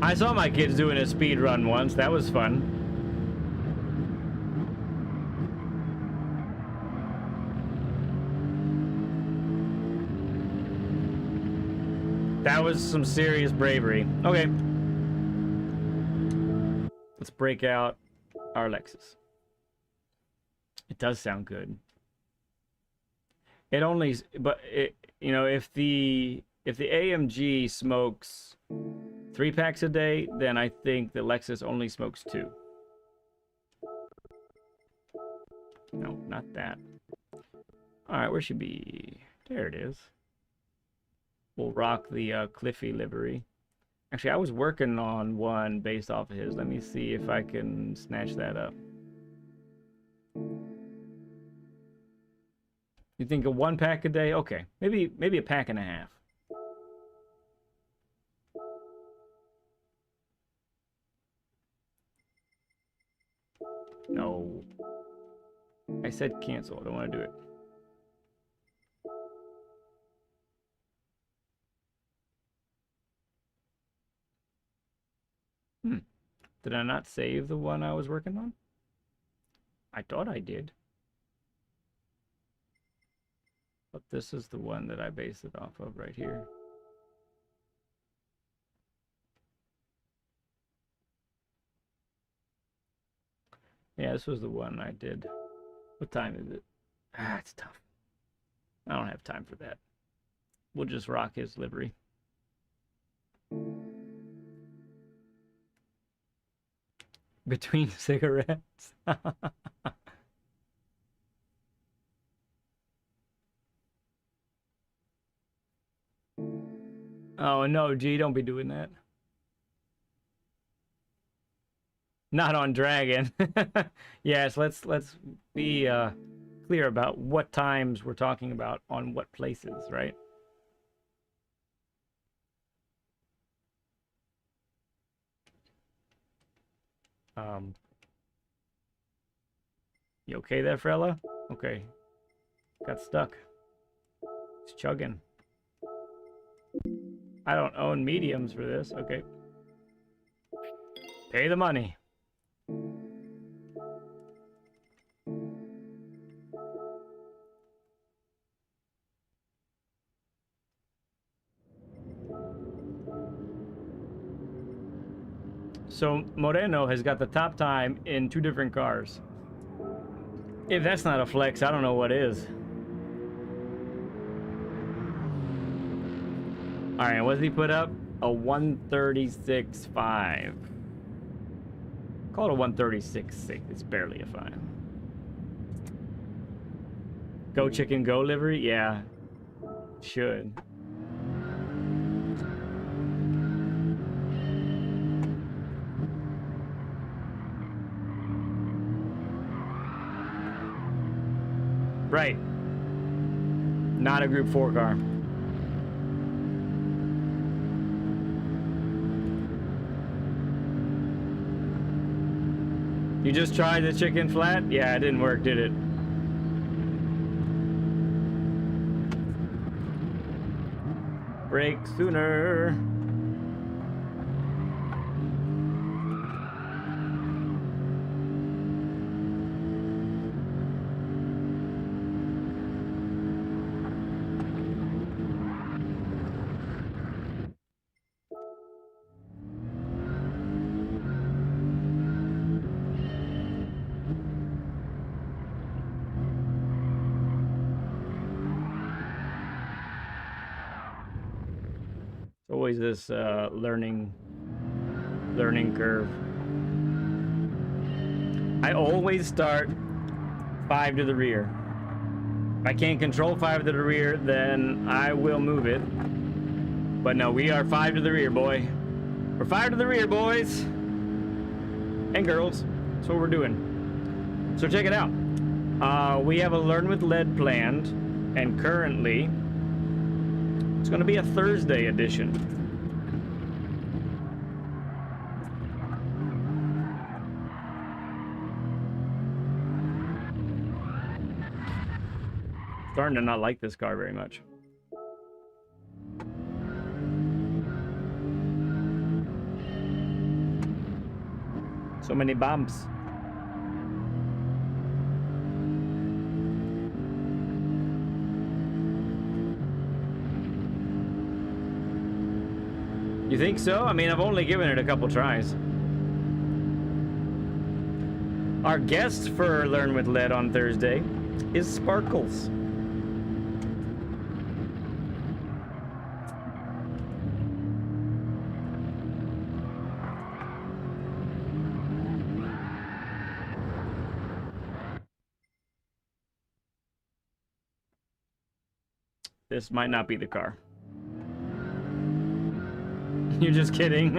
I saw my kids doing a speed run once. That was fun. That was some serious bravery. Okay. Let's break out our Lexus. It does sound good. It only, but it, you know, if the AMG smokes 3 packs a day, then I think the Lexus only smokes 2. No, not that. All right, where should be? There it is. We'll rock the Cliffy livery. Actually, I was working on one based off of his. Let me see if I can snatch that up. You think a 1 pack a day? Okay, maybe a pack and a half. No. I said cancel. I don't want to do it. Did I not save the one I was working on? I thought I did. But this is the one that I based it off of right here. Yeah, this was the one I did. What time is it? Ah, it's tough. I don't have time for that. We'll just rock his livery. Between cigarettes. Oh no, G, don't be doing that. Not on Dragon. Yes, let's be clear about what times we're talking about on what places, right? You okay there, fella? Okay. Got stuck. It's chugging. I don't own mediums for this. Okay. Pay the money. So Moreno has got the top time in 2 different cars. If that's not a flex, I don't know what is. All right, what did he put up? A 136.5. Call it a 136.6. It's barely a 5. Go chicken, go livery? Yeah, should. Right. Not a Group 4 car. You just tried the chicken flat? Yeah, it didn't work, did it? Brake sooner. Always this learning curve. I always start 5 to the rear. If I can't control 5 to the rear, then I will move it. But no, we are 5 to the rear, boy. We're 5 to the rear, boys and girls. That's what we're doing. So check it out. We have a Learn with Lead planned, and currently it's going to be a Thursday edition. Starting to not like this car very much. So many bumps. You think so? I mean, I've only given it a couple tries. Our guest for Learn with Lead on Thursday is Sparkles. This might not be the car. You're just kidding.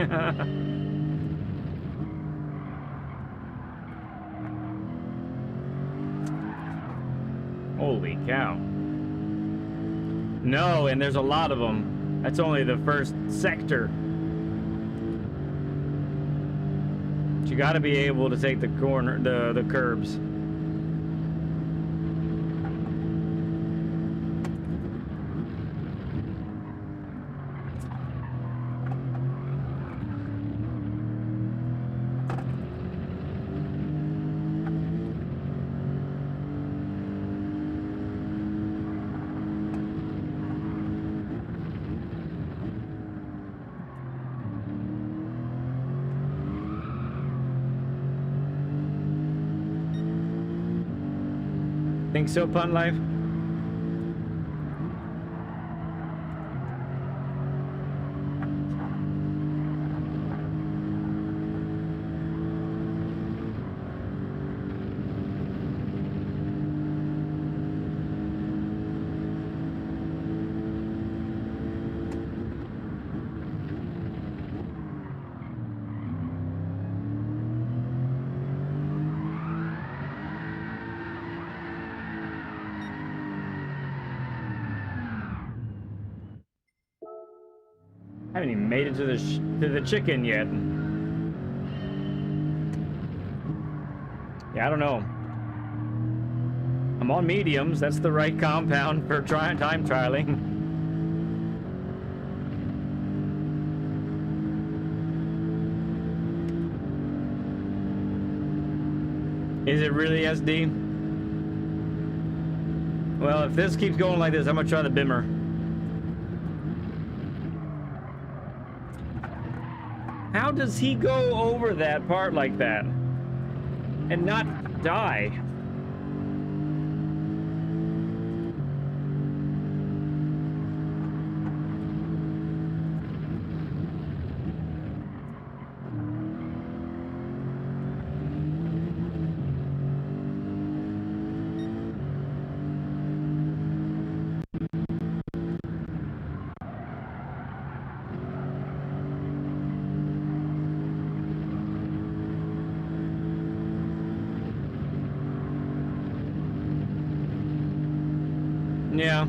Holy cow. No, and there's a lot of them. That's only the first sector. But you gotta be able to take the corner, the curbs. Think so, Pun Life? I haven't even made it to the chicken yet. Yeah, I don't know. I'm on mediums. That's the right compound for time trialing. Is it really SD? Well, if this keeps going like this, I'm gonna try the Bimmer. How does he go over that part like that and not die? Yeah.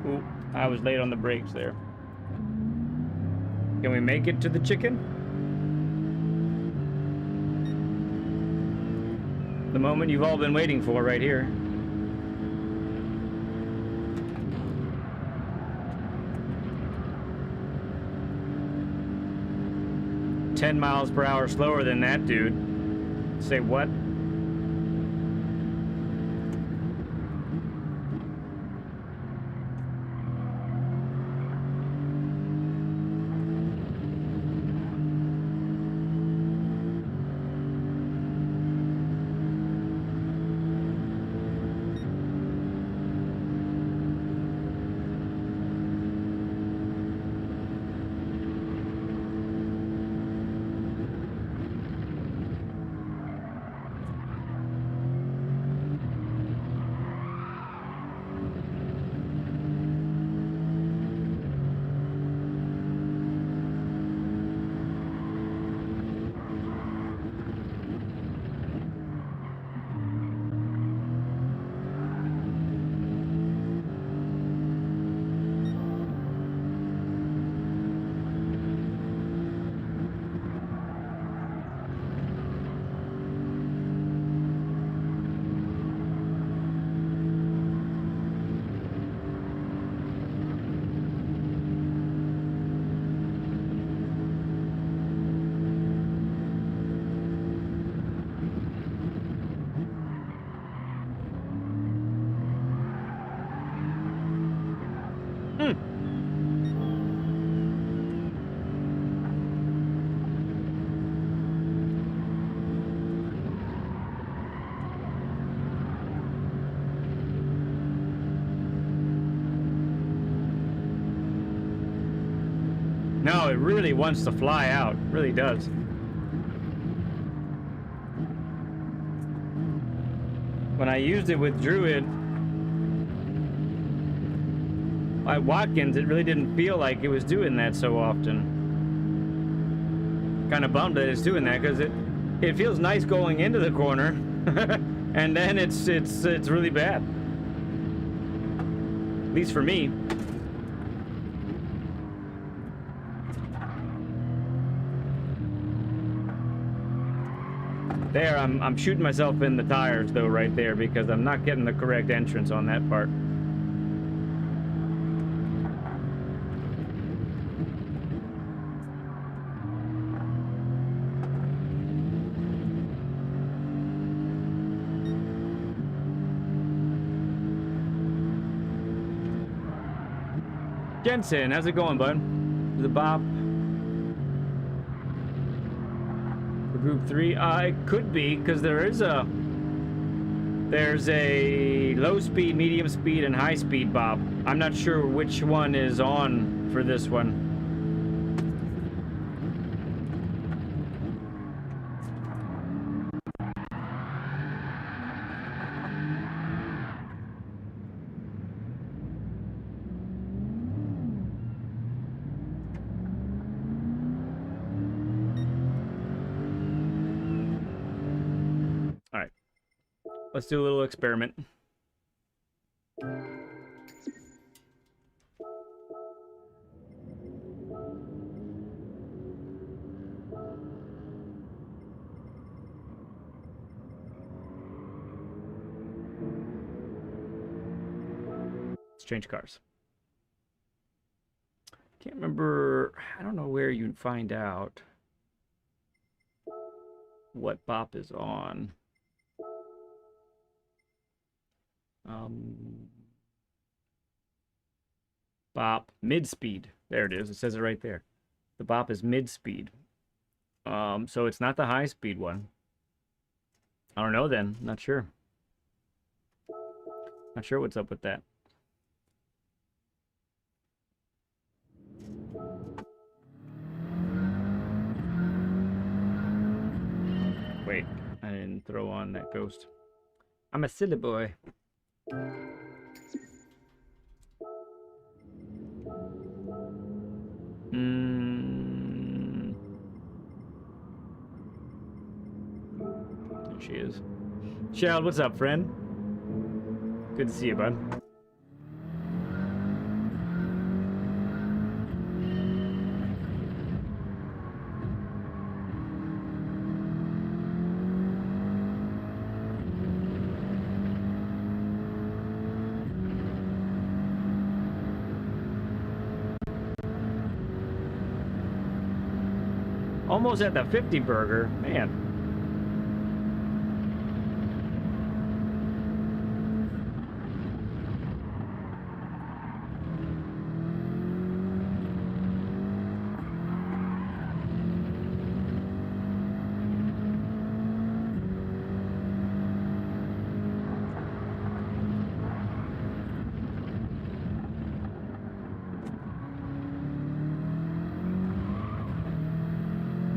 Ooh, I was late on the brakes there. Can we make it to the chicken? The moment you've all been waiting for right here. "10 miles per hour slower than that dude." Say what? No, it really wants to fly out. It really does. When I used it with Druid at Watkins, it really didn't feel like it was doing that so often. Kind of bummed that it's doing that, because it feels nice going into the corner, and then it's really bad. At least for me. There, I'm shooting myself in the tires though right there, because I'm not getting the correct entrance on that part. Jensen, how's it going, bud? The Bob. Group 3, it could be, because there's a low speed, medium speed, and high speed Bob. I'm not sure which one is on for this one. Let's do a little experiment. Let's change cars. Can't remember. I don't know where you find out what bop is on. Bop mid-speed. There it is. It says it right there. The bop is mid-speed. So it's not the high-speed one. I don't know then. Not sure. Not sure what's up with that. Wait, I didn't throw on that ghost. I'm a silly boy. There she is. Shell, what's up, friend? Good to see you, bud. Almost at the 50 burger, man.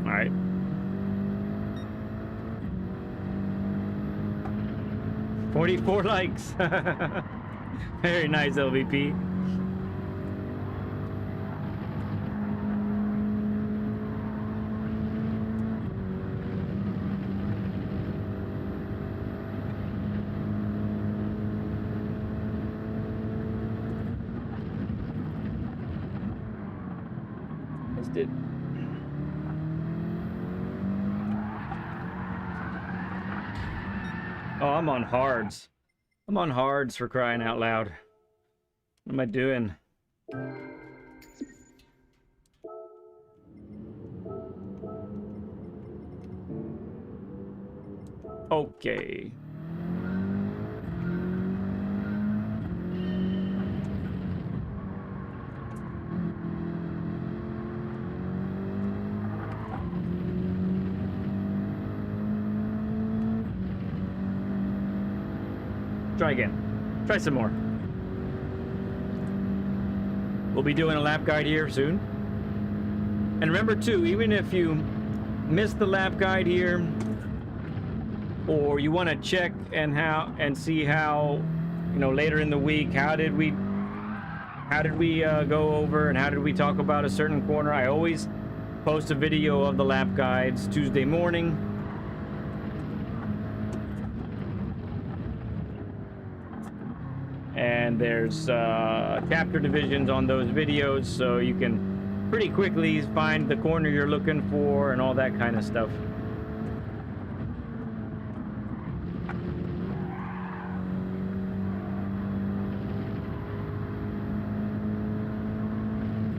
All right. $44 likes. Very nice, LVP. Missed it. Oh, I'm on hards. I'm on hards for crying out loud. What am I doing? Okay. Try again. Try some more. We'll be doing a lap guide here soon. And remember too, even if you missed the lap guide here, or you want to check and see how, you know, later in the week, how did we go over and how did we talk about a certain corner, I always post a video of the lap guides Tuesday morning. And there's chapter divisions on those videos, so you can pretty quickly find the corner you're looking for and all that kind of stuff.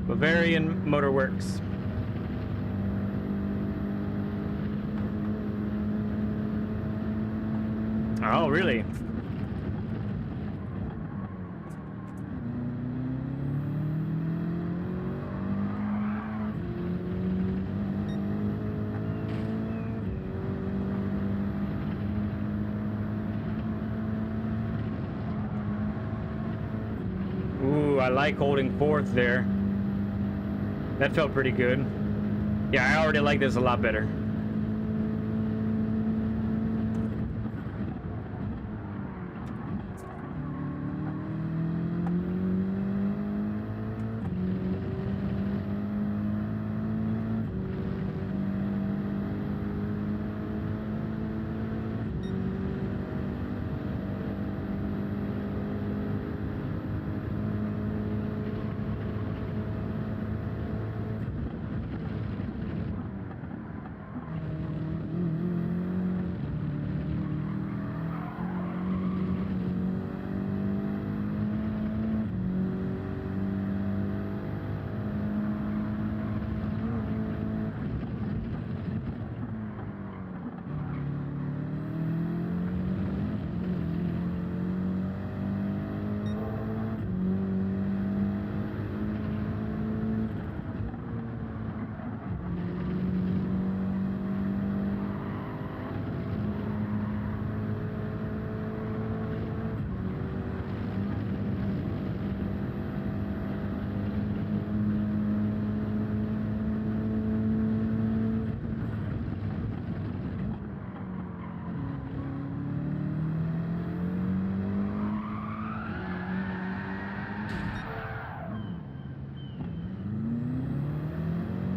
Bavarian Motorworks. Oh, really? Ooh, I like holding fourth there. That felt pretty good. Yeah, I already like this a lot better.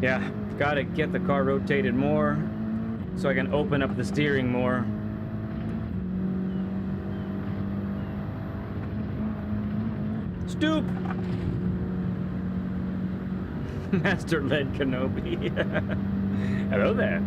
Yeah, gotta get the car rotated more so I can open up the steering more. Stoop! Master Led Kenobi. Hello there.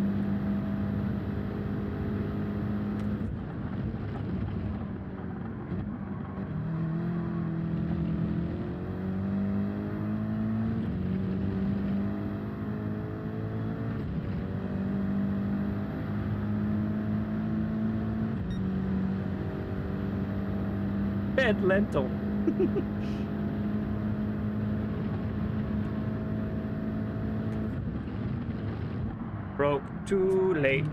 Red lentil. Broke too late,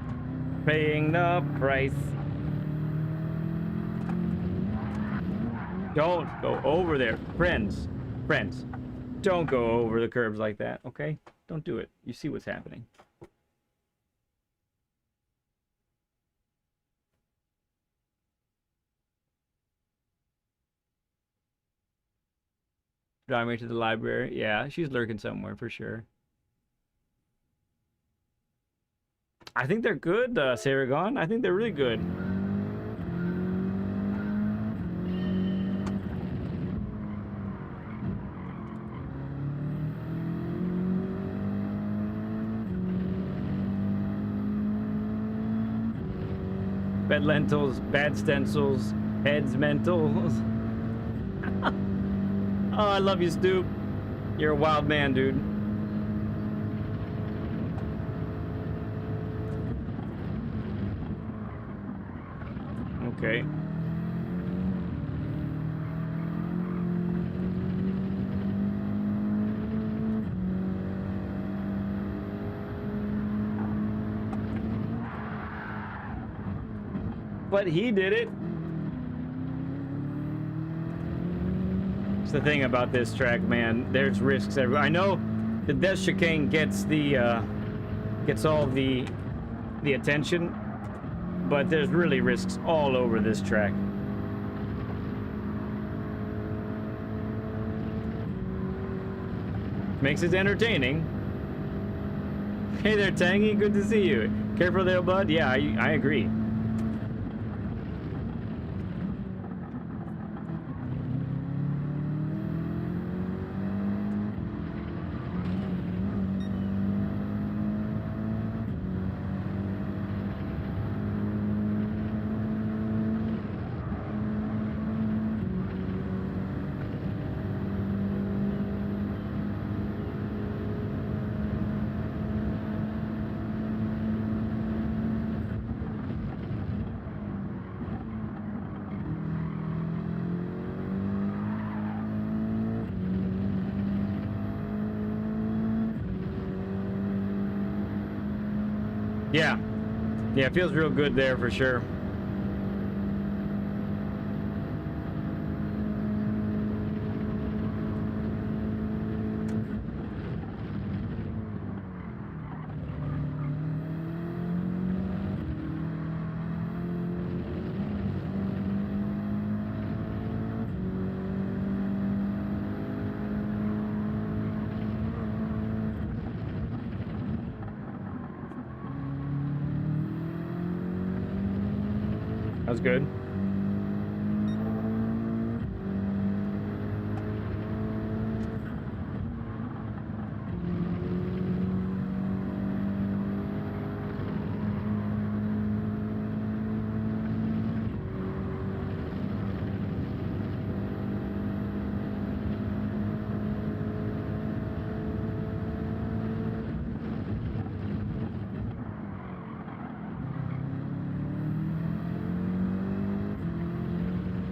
paying the price. Don't go over there, friends. Friends, don't go over the curbs like that, okay? Don't do it. You see what's happening. Drive me to the library. Yeah, she's lurking somewhere for sure. I think they're good, Saragon. I think they're really good. Bad lentils, bad stencils, heads mentals. Oh, I love you, Stoop. You're a wild man, dude. Okay. But he did it. It's the thing about this track, man. There's risks everywhere. I know the Death Chicane gets the gets all the attention, but there's really risks all over this track. Makes it entertaining. Hey there, Tangy. Good to see you. Careful there, bud. Yeah, I agree. Yeah. Yeah, it feels real good there for sure. That was good.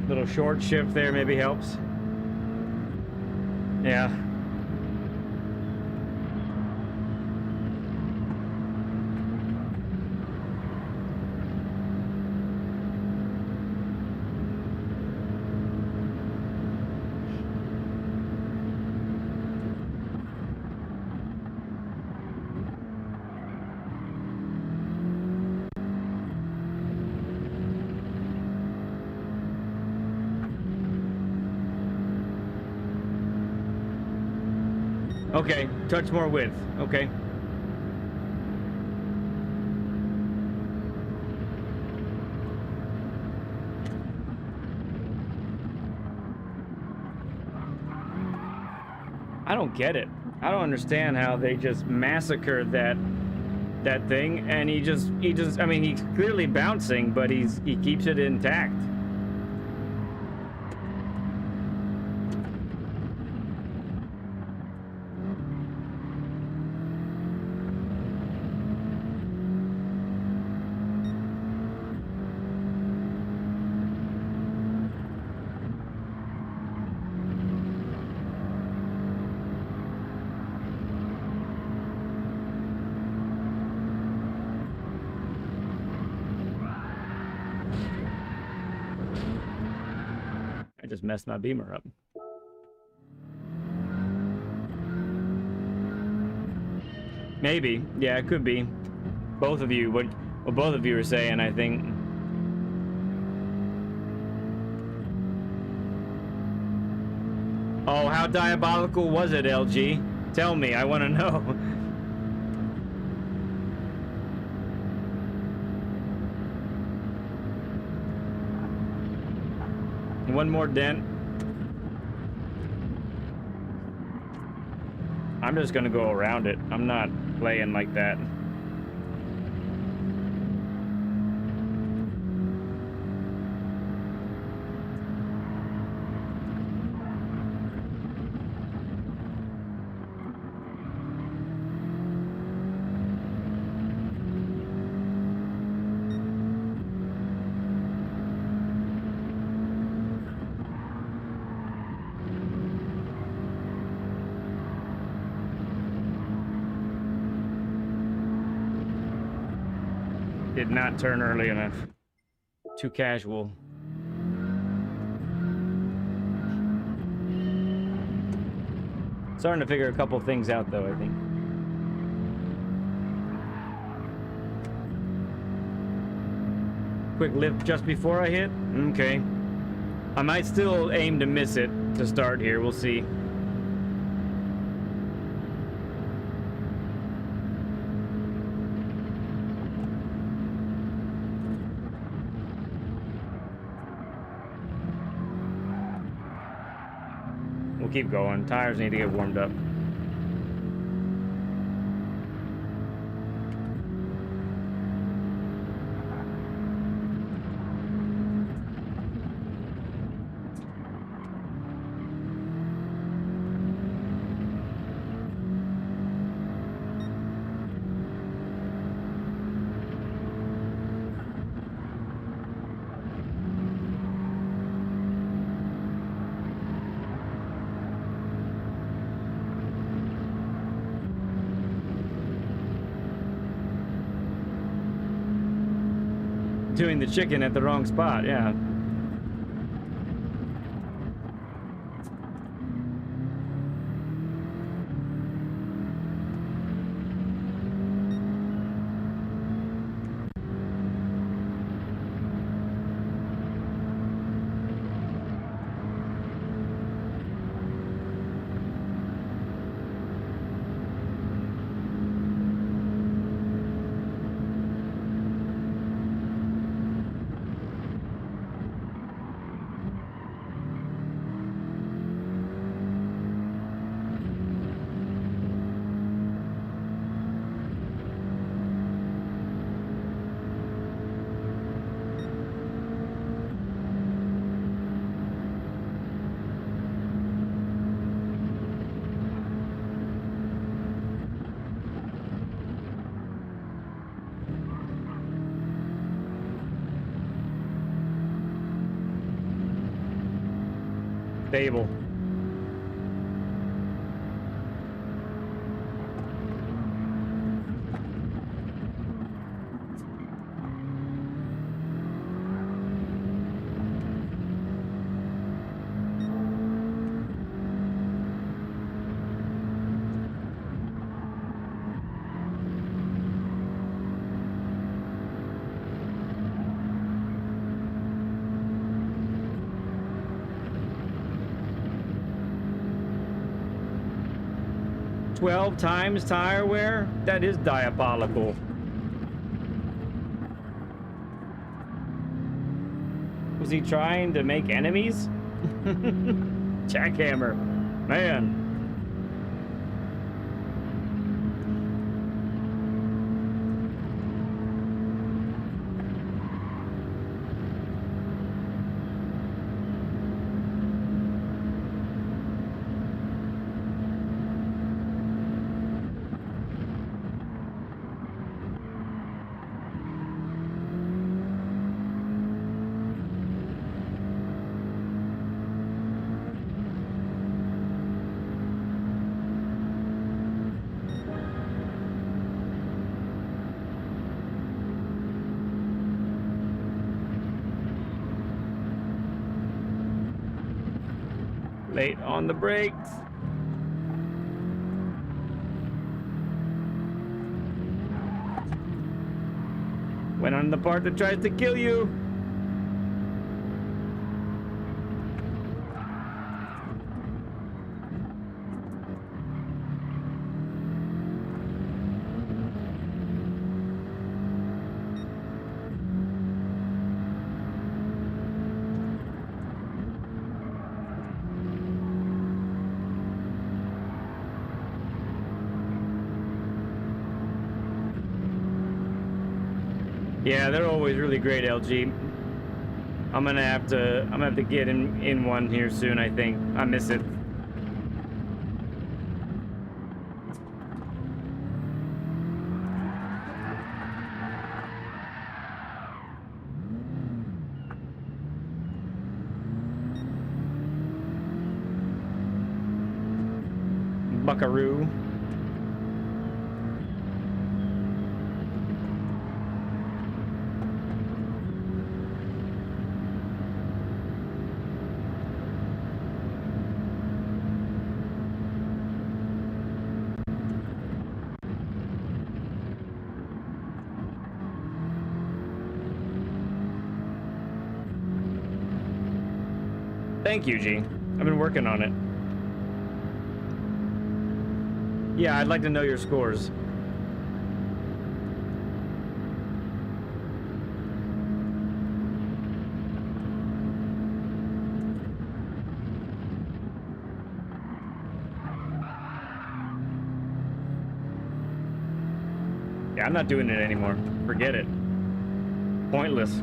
Little short shift there maybe helps. Yeah. Okay, touch more width. Okay. I don't get it. I don't understand how they just massacred that thing, and he just I mean, he's clearly bouncing, but he keeps it intact. just messed my beamer up. Maybe. Yeah, it could be. Both of you, what both of you were saying, I think. Oh, how diabolical was it, LG? Tell me, I want to know. One more dent. I'm just gonna go around it. I'm not playing like that. Did not turn early enough. Too casual. Starting to figure a couple things out though, I think. Quick lift just before I hit? Okay. I might still aim to miss it to start here, we'll see. Keep going. Tires need to get warmed up. Doing the chicken at the wrong spot, yeah. Stable. $12 times tire wear? That is diabolical. Was he trying to make enemies? Jackhammer. Man. Late on the brakes. Went on the part that tries to kill you. Yeah, they're always really great, LG. I'm gonna have to get in one here soon, I think. I miss it. Buckaroo. Thank you, G. I've been working on it. Yeah, I'd like to know your scores. Yeah, I'm not doing it anymore. Forget it. Pointless.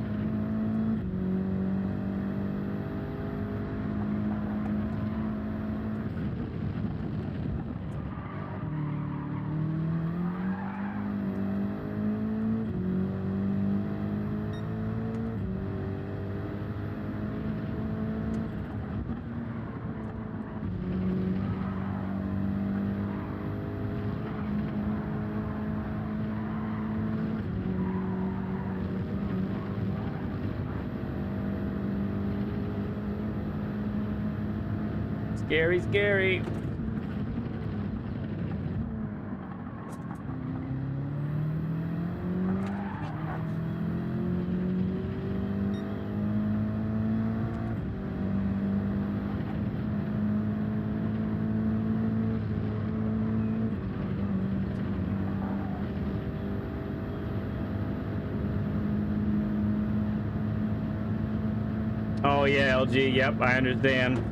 Scary, scary. Oh yeah, LG, yep, I understand.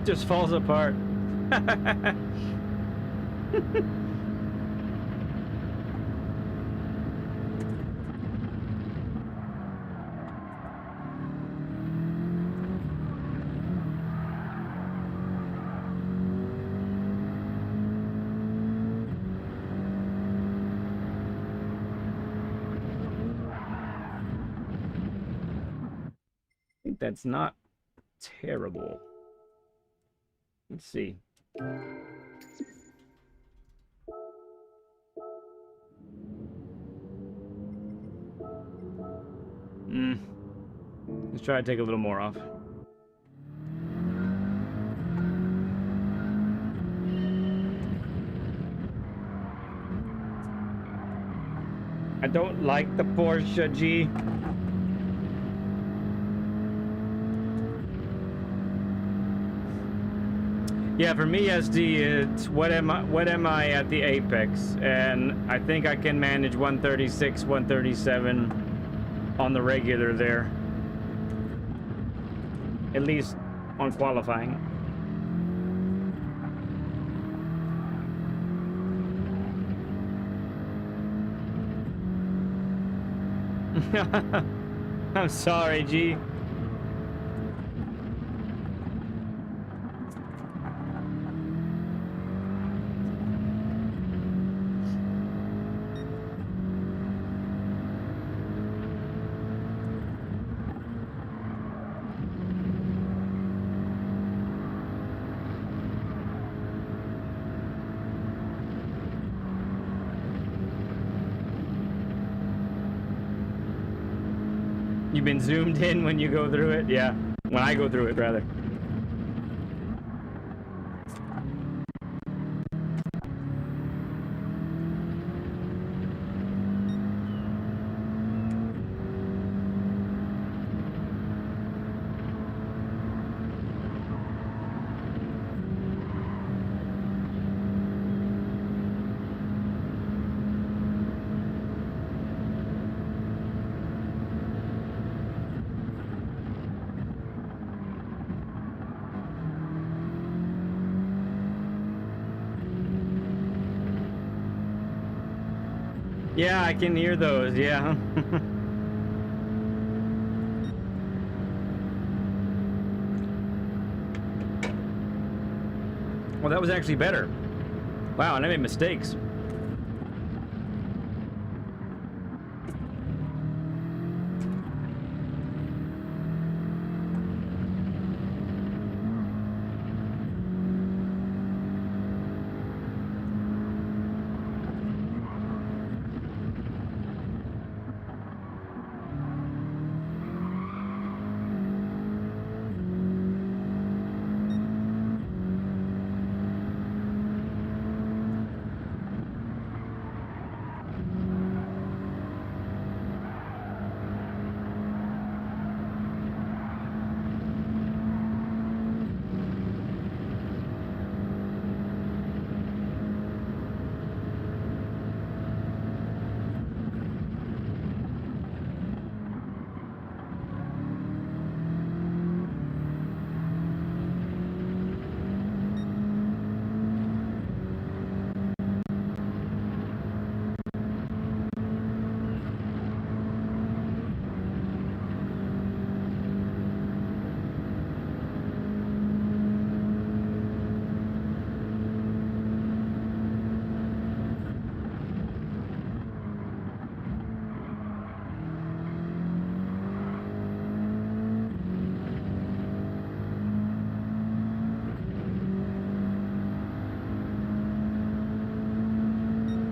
Just falls apart. think that's not terrible. Let's see. Let's try to take a little more off. I don't like the Porsche G. Yeah, for me, SD, it's what am I at the apex, and I think I can manage 136, 137 on the regular there, at least on qualifying. I'm sorry, G. You've been zoomed in when you go through it? Yeah, when I go through it, rather. Yeah, I can hear those, yeah. Well, that was actually better. Wow, and I made mistakes.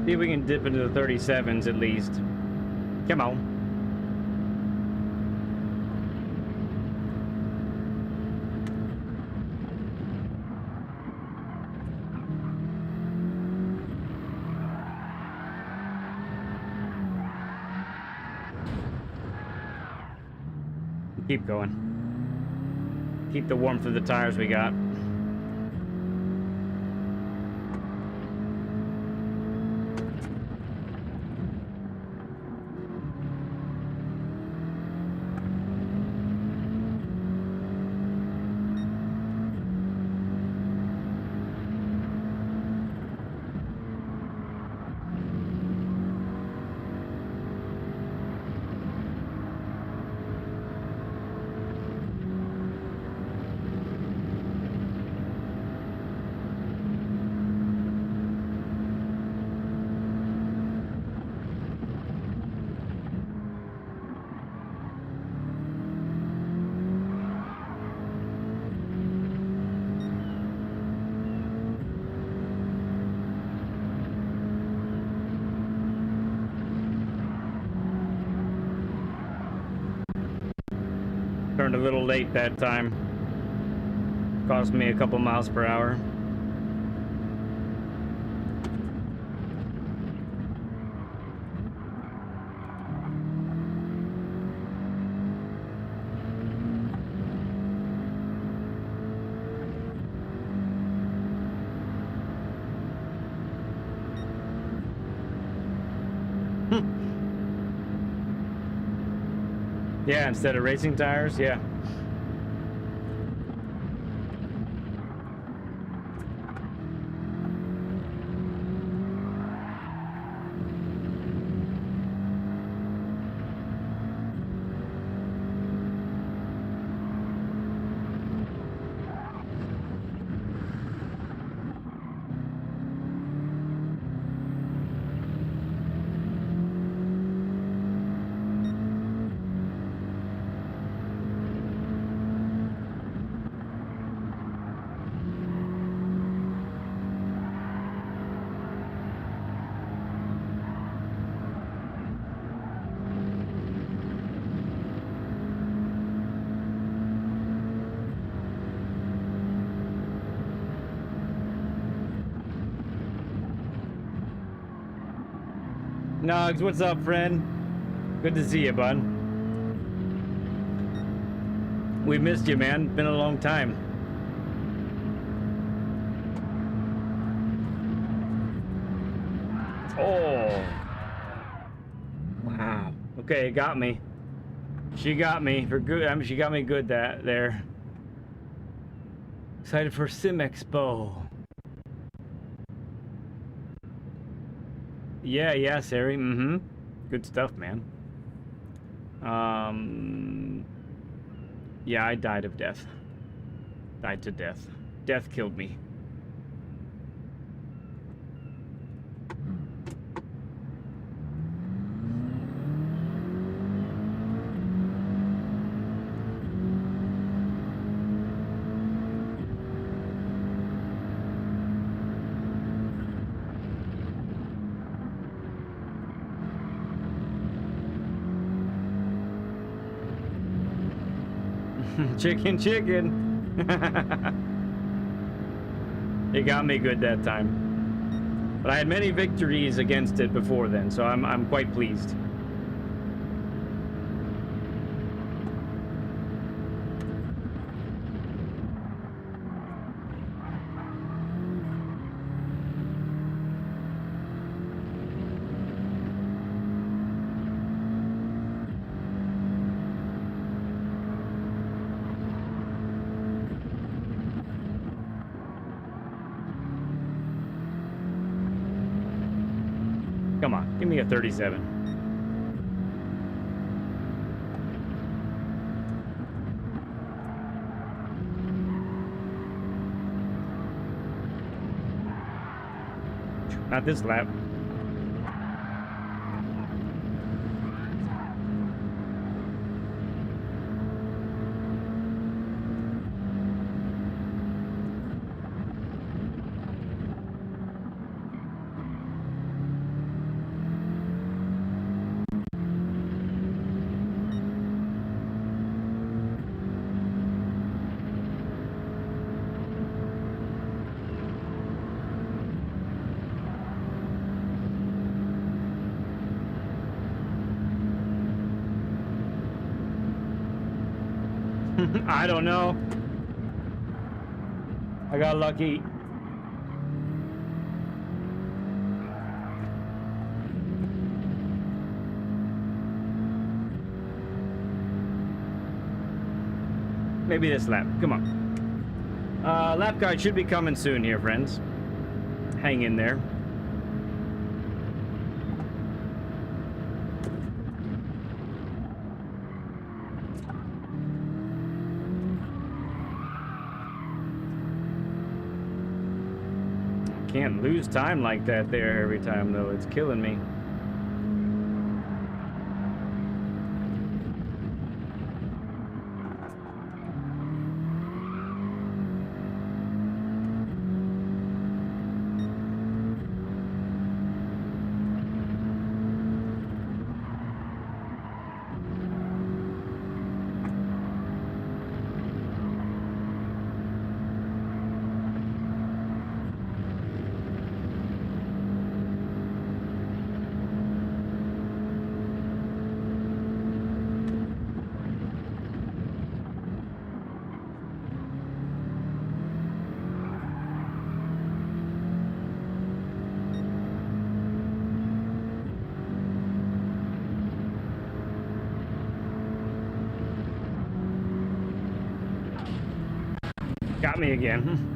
See if we can dip into the 37s at least. Come on. Keep going. Keep the warmth of the tires we got. Turned a little late that time. Cost me a couple miles per hour. Yeah, instead of racing tires, yeah. Nugs, what's up, friend? Good to see you, bud. We missed you, man. Been a long time. Oh. Wow. Okay, got me. She got me for good. I mean, she got me good there. Excited for Sim Expo. Yeah, Sari. Mm-hmm. Good stuff, man. Yeah, I died of death. Died to death. Death killed me. Chicken. It got me good that time. But I had many victories against it before then, so I'm quite pleased. Come on, give me a 37. Not this lap. I don't know. I got lucky. Maybe this lap. Come on. Lap guide should be coming soon here, friends. Hang in there. Can't lose time like that there every time, though. It's killing me. Got me again.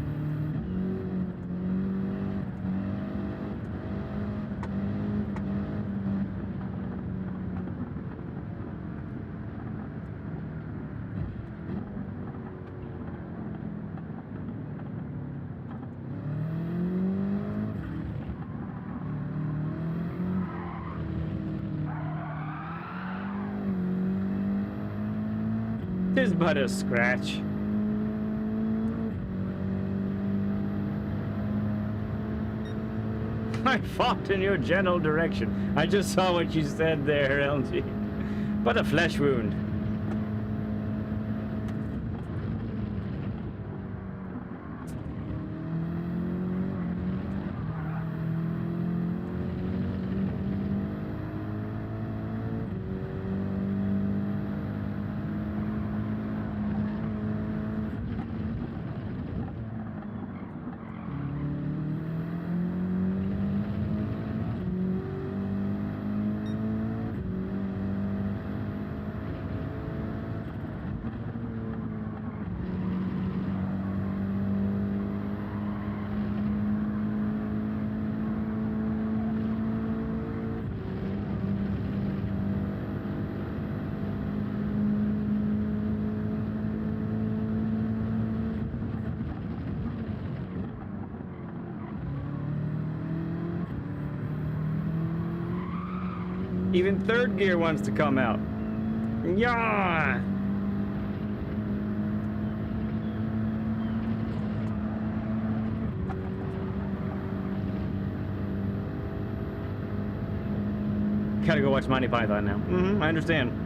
Tis but a scratch. I fought in your general direction. I just saw what you said there, LG. But a flesh wound. Even third gear wants to come out. Yeah. Gotta go watch Monty Python now. I understand.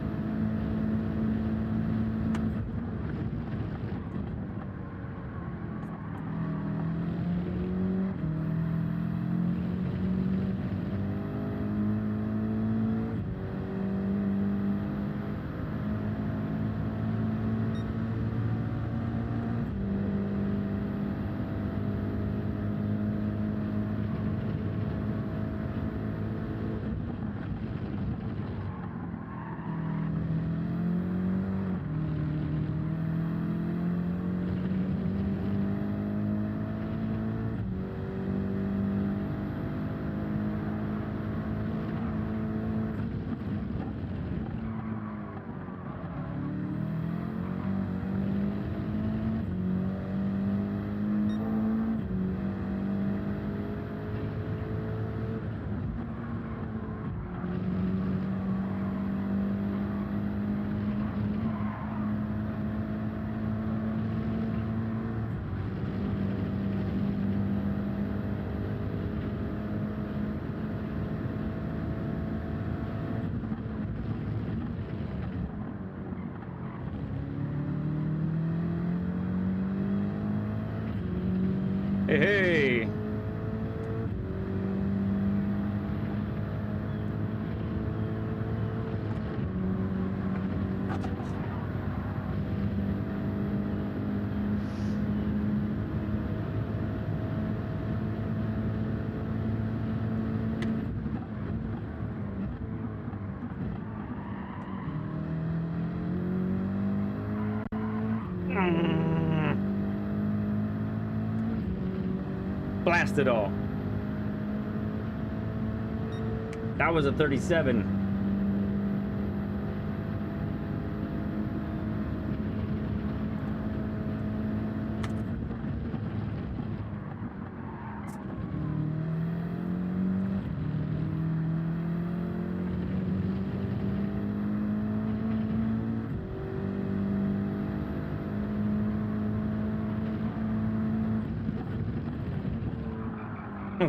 Hey, hey. Blast it all. That was a 37.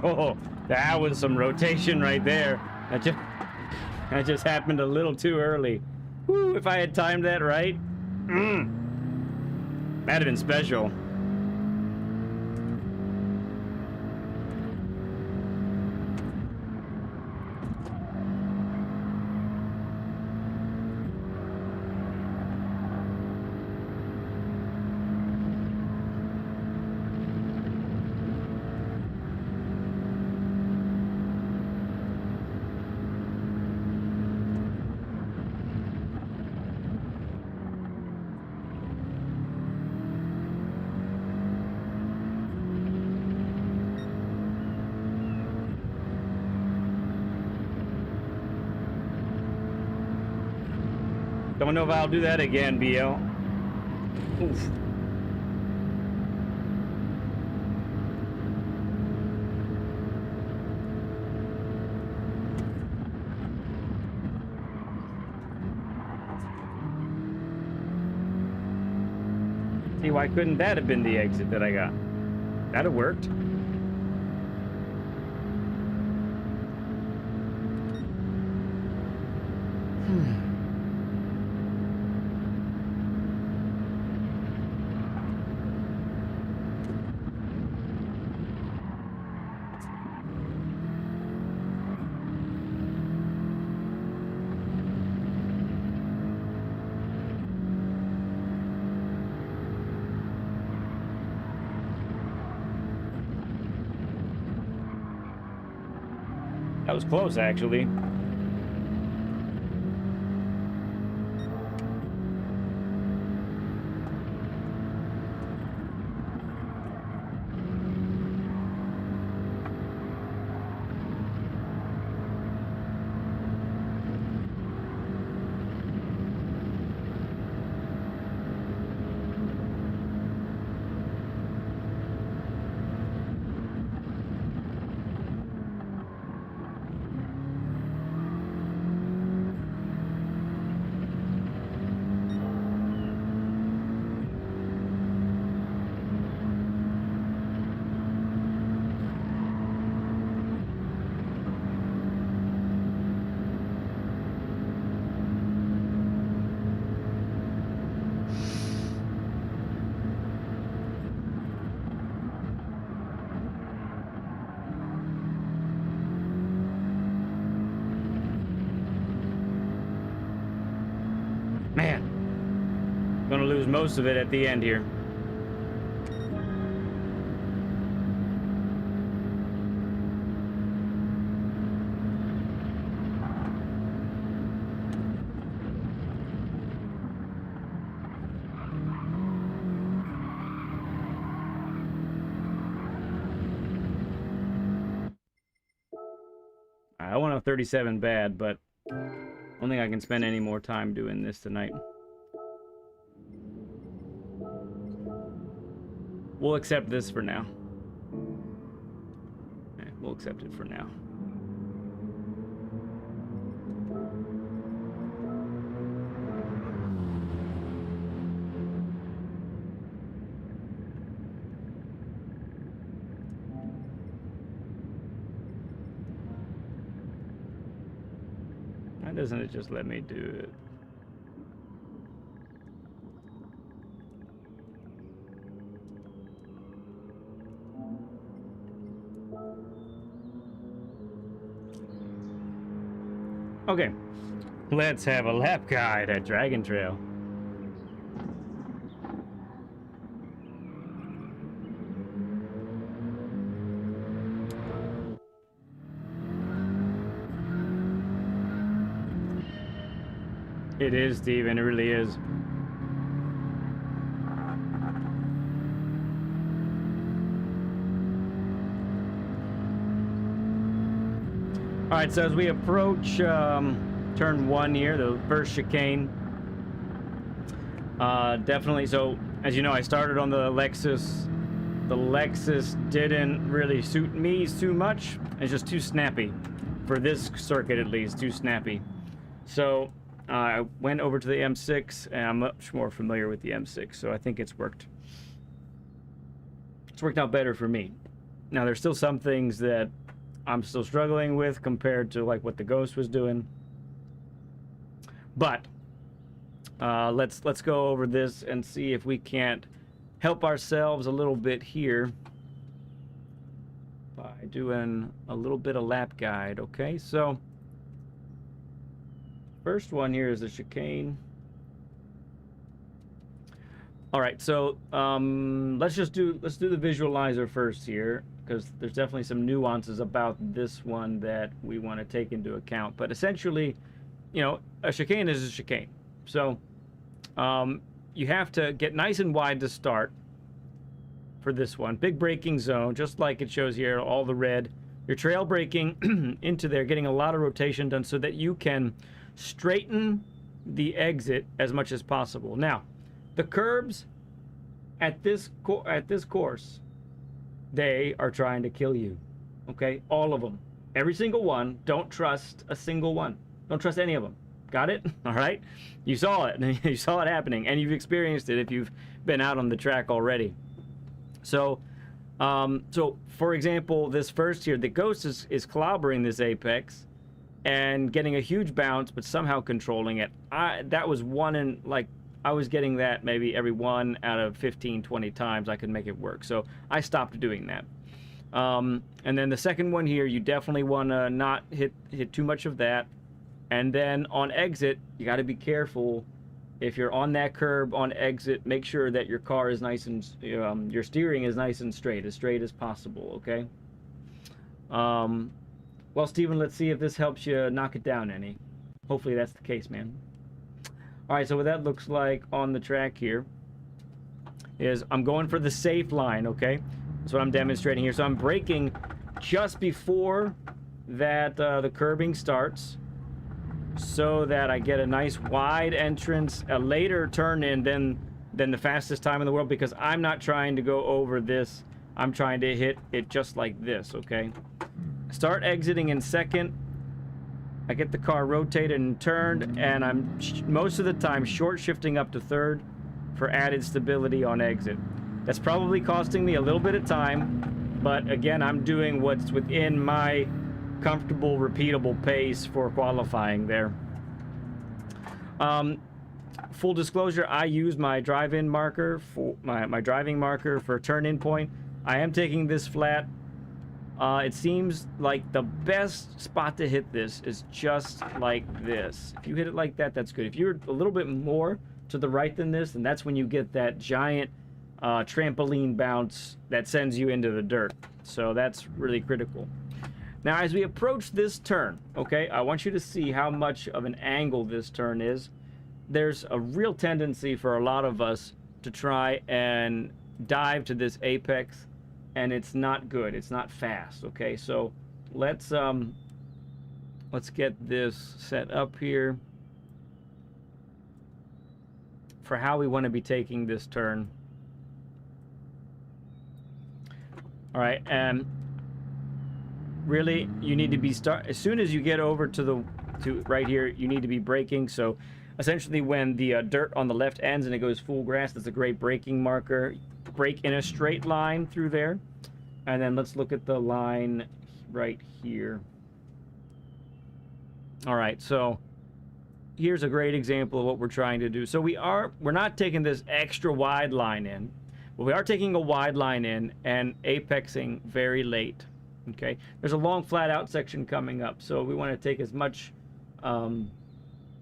Oh, that was some rotation right there. That just happened a little too early. Woo, if I had timed that right, that'd have been special. Don't know if I'll do that again, BL. Oof. See, why couldn't that have been the exit that I got? That'd have worked. That was close, actually. Man, gonna lose most of it at the end here. I want a 37 bad, but I don't think I can spend any more time doing this tonight. We'll accept this for now. Okay, we'll accept it for now. Why doesn't it just let me do it? Okay, let's have a lap guide at Dragon Trail. It is, Steven, it really is. All right, so as we approach turn 1 here, the first chicane, definitely, so as you know, I started on the Lexus. The Lexus didn't really suit me too much. It's just too snappy. For this circuit, at least, too snappy. So I went over to the M6, and I'm much more familiar with the M6, so I think it's worked. It's worked out better for me. Now, there's still some things that I'm still struggling with compared to like what the Ghost was doing. But let's go over this and see if we can't help ourselves a little bit here by doing a little bit of lap guide. Okay, so first one here is the chicane. All right, so let's do the visualizer first here, because there's definitely some nuances about this one that we want to take into account. But essentially, you know, a chicane is a chicane. So you have to get nice and wide to start for this one. Big braking zone, just like it shows here, all the red. You're trail braking into there, getting a lot of rotation done so that you can straighten the exit as much as possible. Now, the curbs at this course, they are trying to kill you. Okay, all of them, every single one. Don't trust a single one. Don't trust any of them. Got it? All right. You saw it. You saw it happening, and you've experienced it if you've been out on the track already. So, for example, this first here, the Ghost is clobbering this apex and getting a huge bounce, but somehow controlling it. That was one in, like, I was getting that maybe every 1 out of 15, 20 times I could make it work. So I stopped doing that. And then the second one here, you definitely want to not hit too much of that. And then on exit, you got to be careful. If you're on that curb on exit, make sure that your car is nice and your steering is nice and straight as possible. Okay. Well, Steven, let's see if this helps you knock it down any. Hopefully that's the case, man. All right. So what that looks like on the track here is I'm going for the safe line. Okay. That's what I'm demonstrating here. So I'm braking just before that the curbing starts, so that I get a nice wide entrance, a later turn in than the fastest time in the world, because I'm not trying to go over this. I'm trying to hit it just like this, okay? Start exiting in second. I get the car rotated and turned, and I'm most of the time short shifting up to third for added stability on exit. That's probably costing me a little bit of time, but again, I'm doing what's within my comfortable, repeatable pace for qualifying there. Full disclosure, I use my drive-in marker for my driving marker for turn-in point. I am taking this flat. It seems like the best spot to hit this is just like this. If you hit it like that, that's good. If you're a little bit more to the right than this, then that's when you get that giant trampoline bounce that sends you into the dirt. So that's really critical. Now, as we approach this turn, okay, I want you to see how much of an angle this turn is. There's a real tendency for a lot of us to try and dive to this apex, and it's not good. It's not fast, okay? So let's get this set up here for how we want to be taking this turn. All right, and really, you need to be as soon as you get over to right here, you need to be braking. So essentially when the dirt on the left ends and it goes full grass, that's a great braking marker. Brake in a straight line through there. And then let's look at the line right here. All right, so here's a great example of what we're trying to do. So we're not taking this extra wide line in, but we are taking a wide line in and apexing very late. Okay, there's a long flat out section coming up, so we want to take as much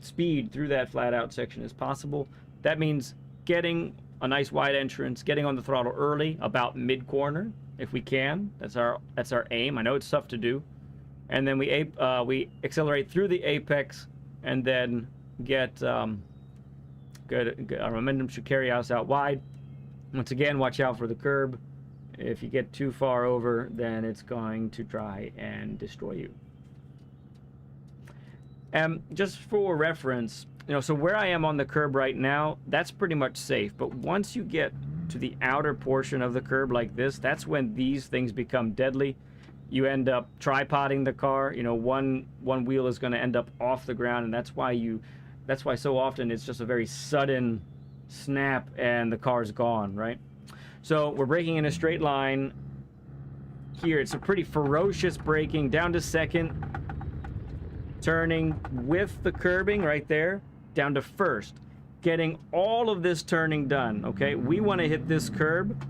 speed through that flat out section as possible. That means getting a nice wide entrance, getting on the throttle early, about mid corner if we can. That's our aim. I know it's tough to do, and then we accelerate through the apex, and then get good. Our momentum should carry us out wide. Once again, watch out for the curb. If you get too far over, then it's going to try and destroy you. Just for reference, so where I am on the curb right now, that's pretty much safe. But once you get to the outer portion of the curb like this, that's when these things become deadly. You end up tripoding the car. One wheel is going to end up off the ground, and that's why so often it's just a very sudden snap and the car's gone, right? So we're braking in a straight line here. It's a pretty ferocious braking down to second, turning with the curbing right there, down to first, getting all of this turning done, okay? We want to hit this curb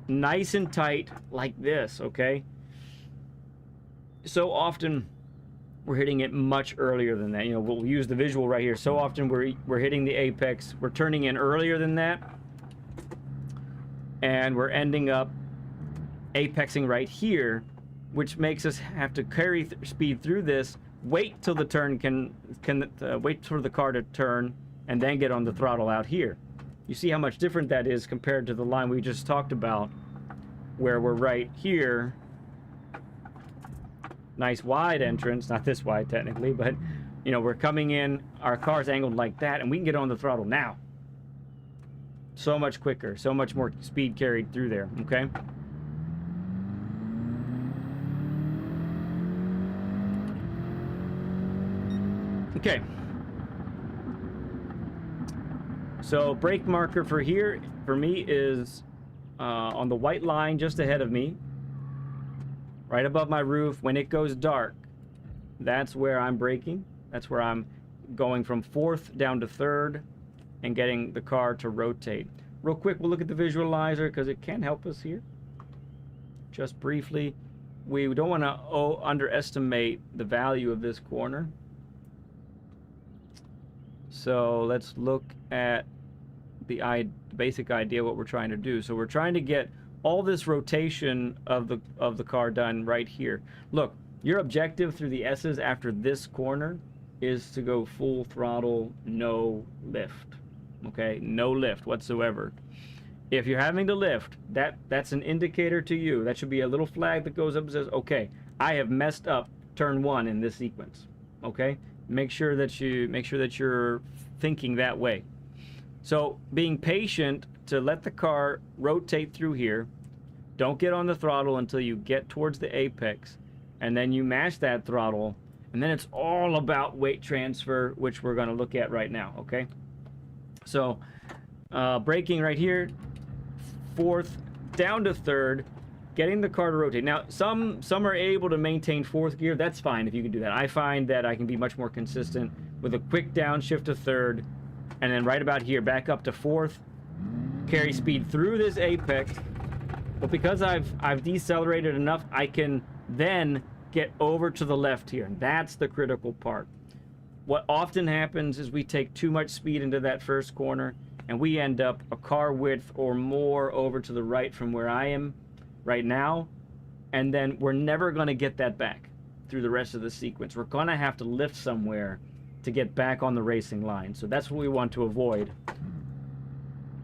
nice and tight like this, okay? So often we're hitting it much earlier than that. We'll use the visual right here. So often we're hitting the apex, we're turning in earlier than that, and we're ending up apexing right here, which makes us have to carry speed through this, wait till the turn wait for the car to turn, and then get on the throttle out here. You see how much different that is compared to the line we just talked about, where we're right here. Nice wide entrance, not this wide technically, but You know, we're coming in, our car's angled like that, and we can get on the throttle now. So much quicker, so much more speed carried through there, okay? Okay. So brake marker for here, for me, is on the white line just ahead of me. Right above my roof. When it goes dark, that's where I'm braking. That's where I'm going from 4th down to 3rd and getting the car to rotate. Real quick, we'll look at the visualizer because it can help us here. Just briefly, we don't want to underestimate the value of this corner. So let's look at the basic idea of what we're trying to do. So we're trying to get all this rotation of the car done right here. Look, your objective through the S's after this corner is to go full throttle, no lift. Okay, no lift whatsoever. If you're having to lift, that's an indicator to you. That should be a little flag that goes up and says, okay, I have messed up turn 1 in this sequence. Okay, make sure that you're thinking that way. So being patient to let the car rotate through here. Don't get on the throttle until you get towards the apex, and then you mash that throttle, and then it's all about weight transfer, which we're going to look at right now. Okay, so braking right here, 4th down to 3rd, getting the car to rotate. Now some are able to maintain 4th gear. That's fine if you can do that. I find that I can be much more consistent with a quick downshift to 3rd, and then right about here back up to 4th, carry speed through this apex. But because I've decelerated enough, I can then get over to the left here. That's the critical part. What often happens is we take too much speed into that first corner, and we end up a car width or more over to the right from where I am right now, and then we're never going to get that back through the rest of the sequence. We're going to have to lift somewhere to get back on the racing line. So that's what we want to avoid.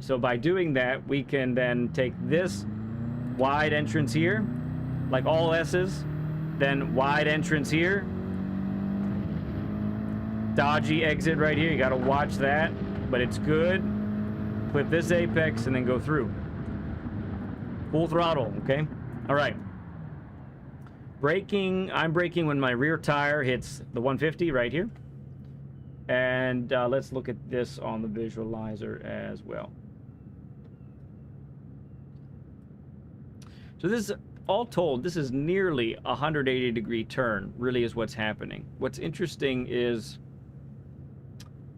So by doing that, we can then take this wide entrance here, like all S's, then wide entrance here, dodgy exit right here. You got to watch that, but it's good. Clip this apex and then go through. Full throttle, okay? All right. Braking, I'm braking when my rear tire hits the 150 right here. And let's look at this on the visualizer as well. So this is, all told, this is nearly a 180-degree turn, really is what's happening. What's interesting is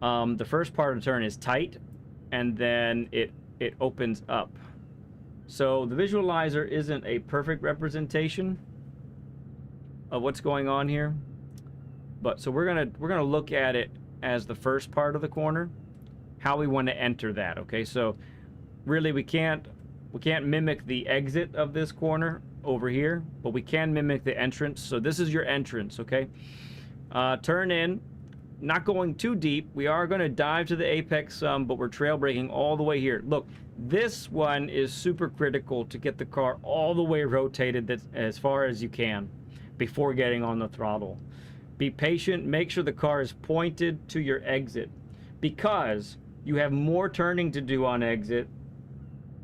the first part of the turn is tight, and then it opens up. So the visualizer isn't a perfect representation of what's going on here, but so we're gonna look at it as the first part of the corner, how we want to enter that. Okay, so really we can't mimic the exit of this corner over here, but we can mimic the entrance. So this is your entrance. Okay, turn in, not going too deep. We are going to dive to the apex some, but we're trail braking all the way here. Look, this one is super critical to get the car all the way rotated as far as you can before getting on the throttle. Be patient, make sure the car is pointed to your exit, because you have more turning to do on exit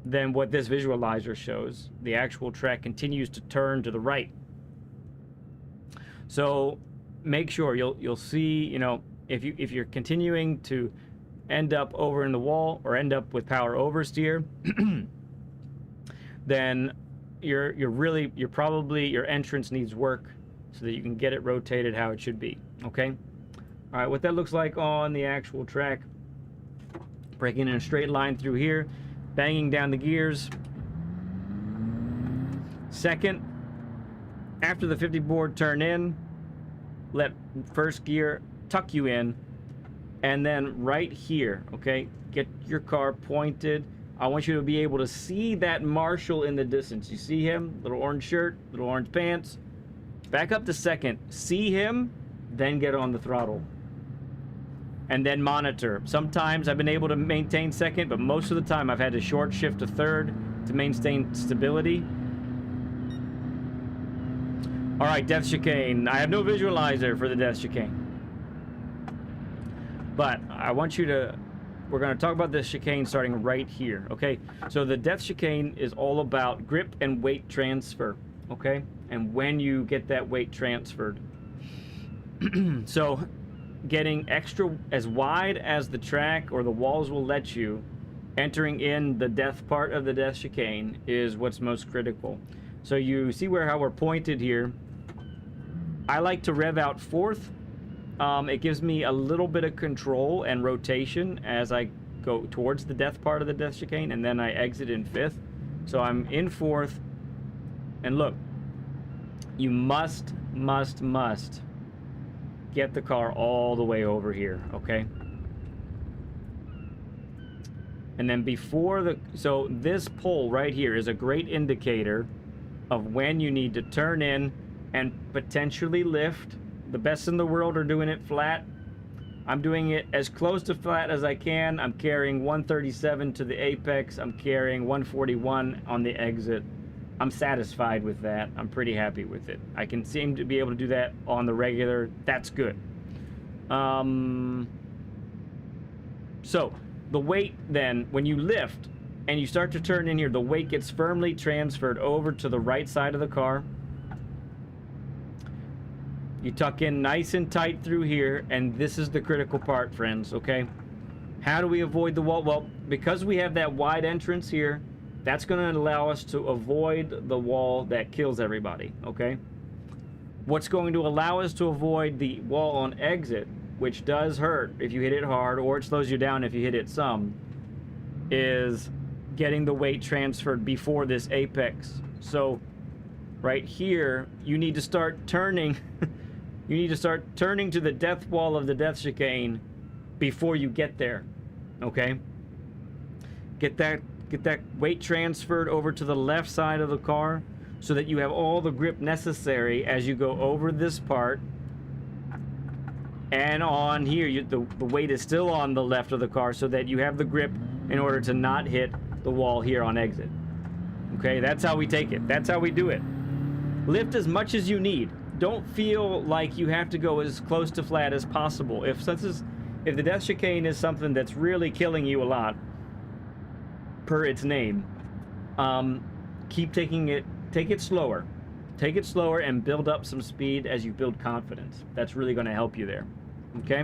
than what this visualizer shows. The actual track continues to turn to the right. So make sure you'll see, you know, if you're continuing to end up over in the wall or end up with power oversteer, then you're probably, your entrance needs work so that you can get it rotated how it should be. Okay, all right, what that looks like on the actual track, breaking in a straight line through here, banging down the gears. Second, after the 50 board, turn in, let first gear tuck you in, and then right here, okay, get your car pointed. I want you to be able to see that marshal in the distance. You see him? Little orange shirt, little orange pants. Back up to second, see him, then get on the throttle. And then monitor. Sometimes I've been able to maintain second, but most of the time I've had to short shift to third to maintain stability. All right, death chicane. I have no visualizer for the death chicane. But I want you to, we're going to talk about this chicane starting right here, okay? So the death chicane is all about grip and weight transfer, okay? And when you get that weight transferred. So getting extra, as wide as the track or the walls will let you, entering in the death part of the death chicane is what's most critical. So you see how we're pointed here. I like to rev out fourth. It gives me a little bit of control and rotation as I go towards the death part of the death chicane, and then I exit in fifth. So I'm in fourth, and look, you must get the car all the way over here, okay? And then before the, so this pole right here is a great indicator of when you need to turn in and potentially lift. The best in the world are doing it flat. I'm doing it as close to flat as I can. I'm carrying 137 to the apex. I'm carrying 141 on the exit. I'm satisfied with that. I'm pretty happy with it. I can seem to be able to do that on the regular. That's good. So the weight then, when you lift and you start to turn in here, the weight gets firmly transferred over to the right side of the car. You tuck in nice and tight through here, and this is the critical part, friends, okay? How do we avoid the wall? Well, because we have that wide entrance here, that's going to allow us to avoid the wall that kills everybody, okay? What's going to allow us to avoid the wall on exit, which does hurt if you hit it hard, or it slows you down if you hit it some, is getting the weight transferred before this apex. So right here, you need to start turning... You need to start turning to the death wall of the death chicane before you get there, okay? Get that weight transferred over to the left side of the car so that you have all the grip necessary as you go over this part. And on here, the weight is still on the left of the car so that you have the grip in order to not hit the wall here on exit. Okay, that's how we take it. That's how we do it. Lift as much as you need. Don't feel like you have to go as close to flat as possible. If the death chicane is something that's really killing you a lot, per its name, take it slower. Take it slower and build up some speed as you build confidence. That's really going to help you there. Okay?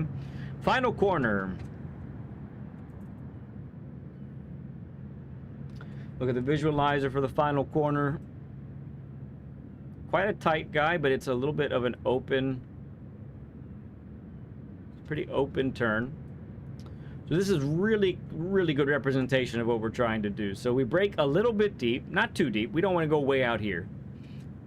Final corner. Look at the visualizer for the final corner. Quite a tight guy, but it's a little bit of an open, pretty open turn. So this is really good representation of what we're trying to do. So we brake a little bit deep, not too deep. We don't want to go way out here.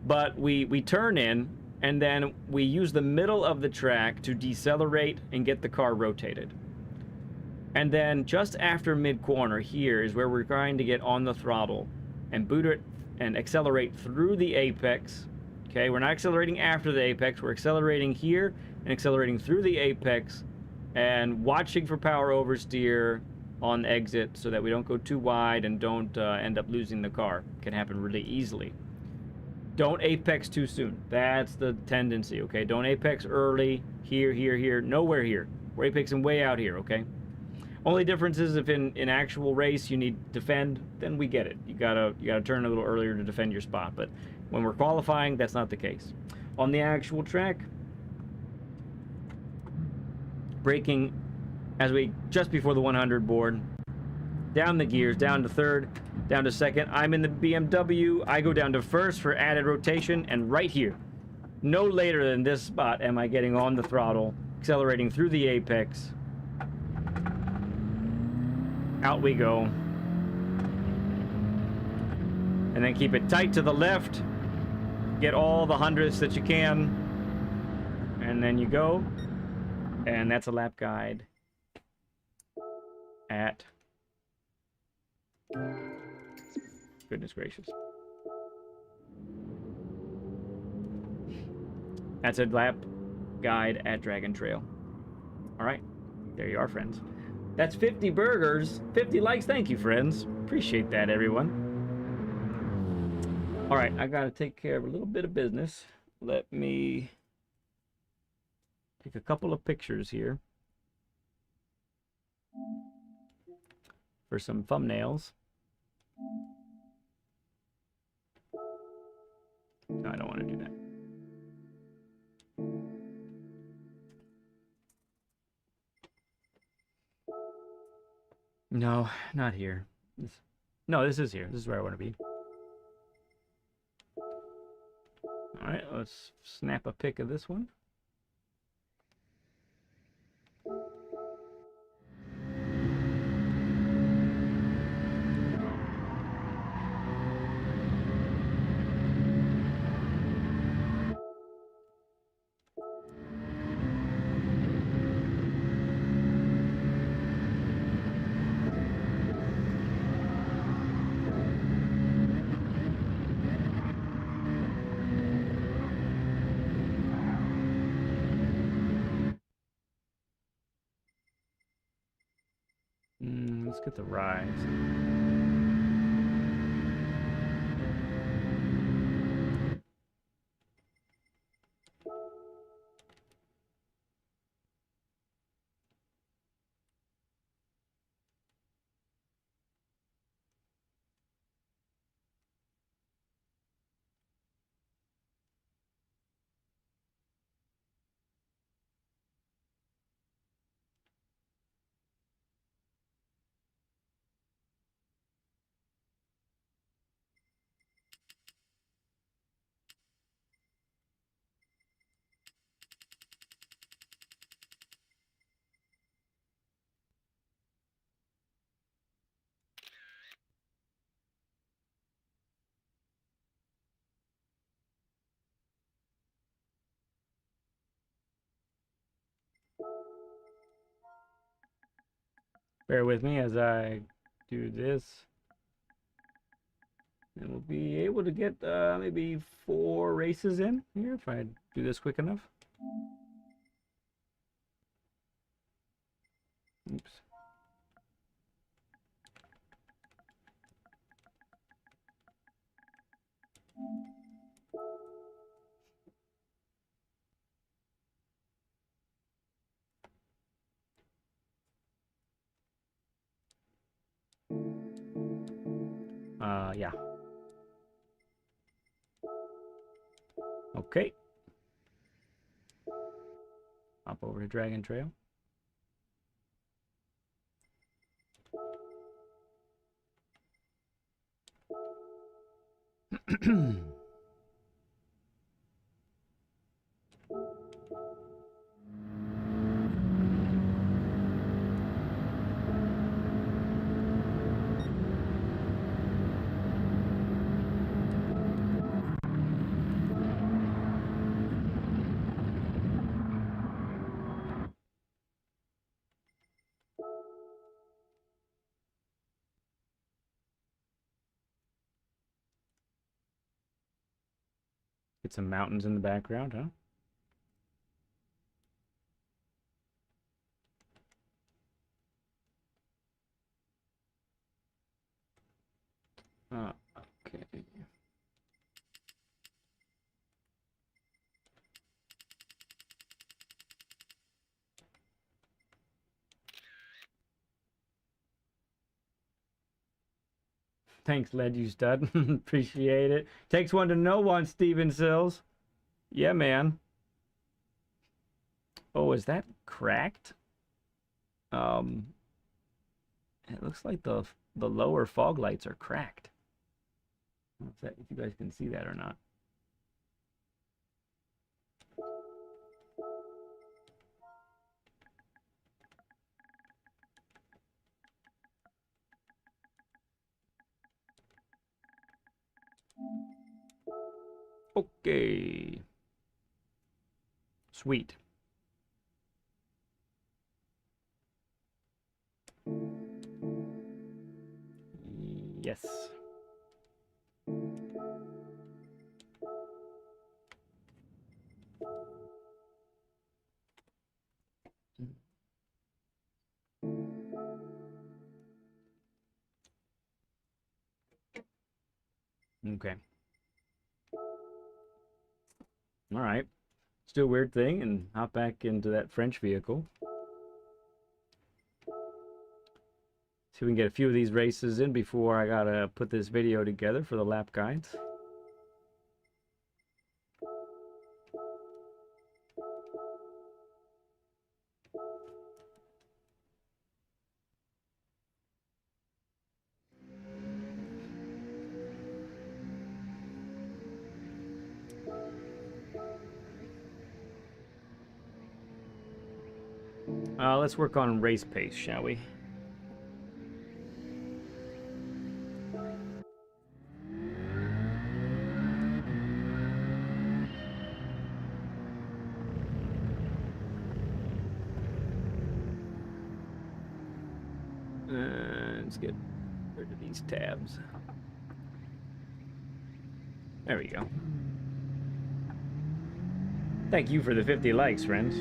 But we turn in, and then we use the middle of the track to decelerate and get the car rotated. And then just after mid-corner here is where we're trying to get on the throttle and boot it and accelerate through the apex. Okay, we're not accelerating after the apex. We're accelerating here and accelerating through the apex and watching for power oversteer on exit so that we don't go too wide and don't end up losing the car. It can happen really easily. Don't apex too soon. That's the tendency, okay? Don't apex early, here, nowhere here. We're apexing way out here, okay? Only difference is if in actual race you need defend, then we get it. You gotta turn a little earlier to defend your spot. But when we're qualifying, that's not the case. On the actual track, braking just before the 100 board, down the gears, down to third, down to second. I'm in the BMW. I go down to first for added rotation, and right here, no later than this spot am I getting on the throttle, accelerating through the apex. Out we go. And then keep it tight to the left. Get all the hundredths that you can. And then you go. And that's a lap guide at... Goodness gracious. That's a lap guide at Dragon Trail. All right. There you are, friends. That's 50 burgers, 50 likes. Thank you, friends. Appreciate that, everyone. All right, I got to take care of a little bit of business. Let me take a couple of pictures here. for some thumbnails. No, I don't want to do that. No, not here. No, this is here. This is where I want to be. All right, let's snap a pic of this one. Let's get the rise. Bear with me as I do this. And we'll be able to get maybe 4 races in here if I do this quick enough. Oops. Yeah. Okay. Hop over to Dragon Trail. Get some mountains in the background, huh? Okay. Thanks, Led You Stud. Appreciate it. Takes one to know one, Steven Sills. Yeah, man. Oh, is that cracked? It looks like the lower fog lights are cracked. I don't know if you guys can see that or not. Okay. Sweet. Yes. Okay. All right. Let's do a weird thing and hop back into that French vehicle. See if we can get a few of these races in before I gotta put this video together for the lap guides. Let's work on race pace, shall we? Let's get rid of these tabs. There we go. Thank you for the 50 likes, friends.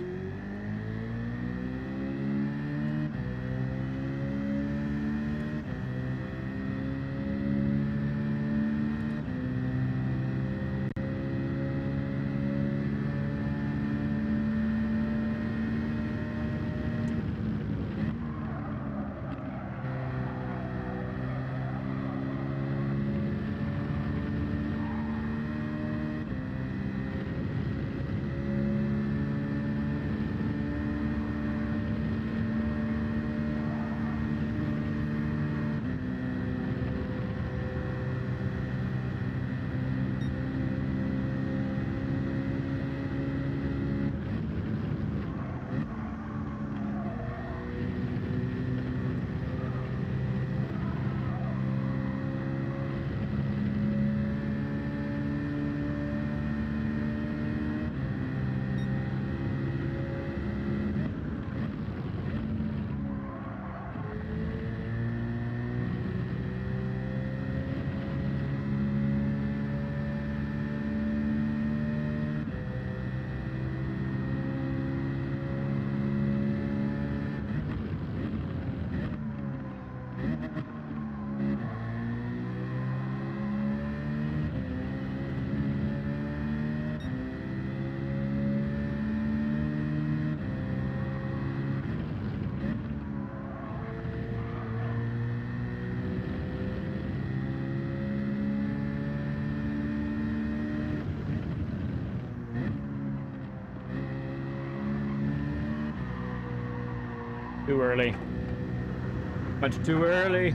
Too early. Much too early.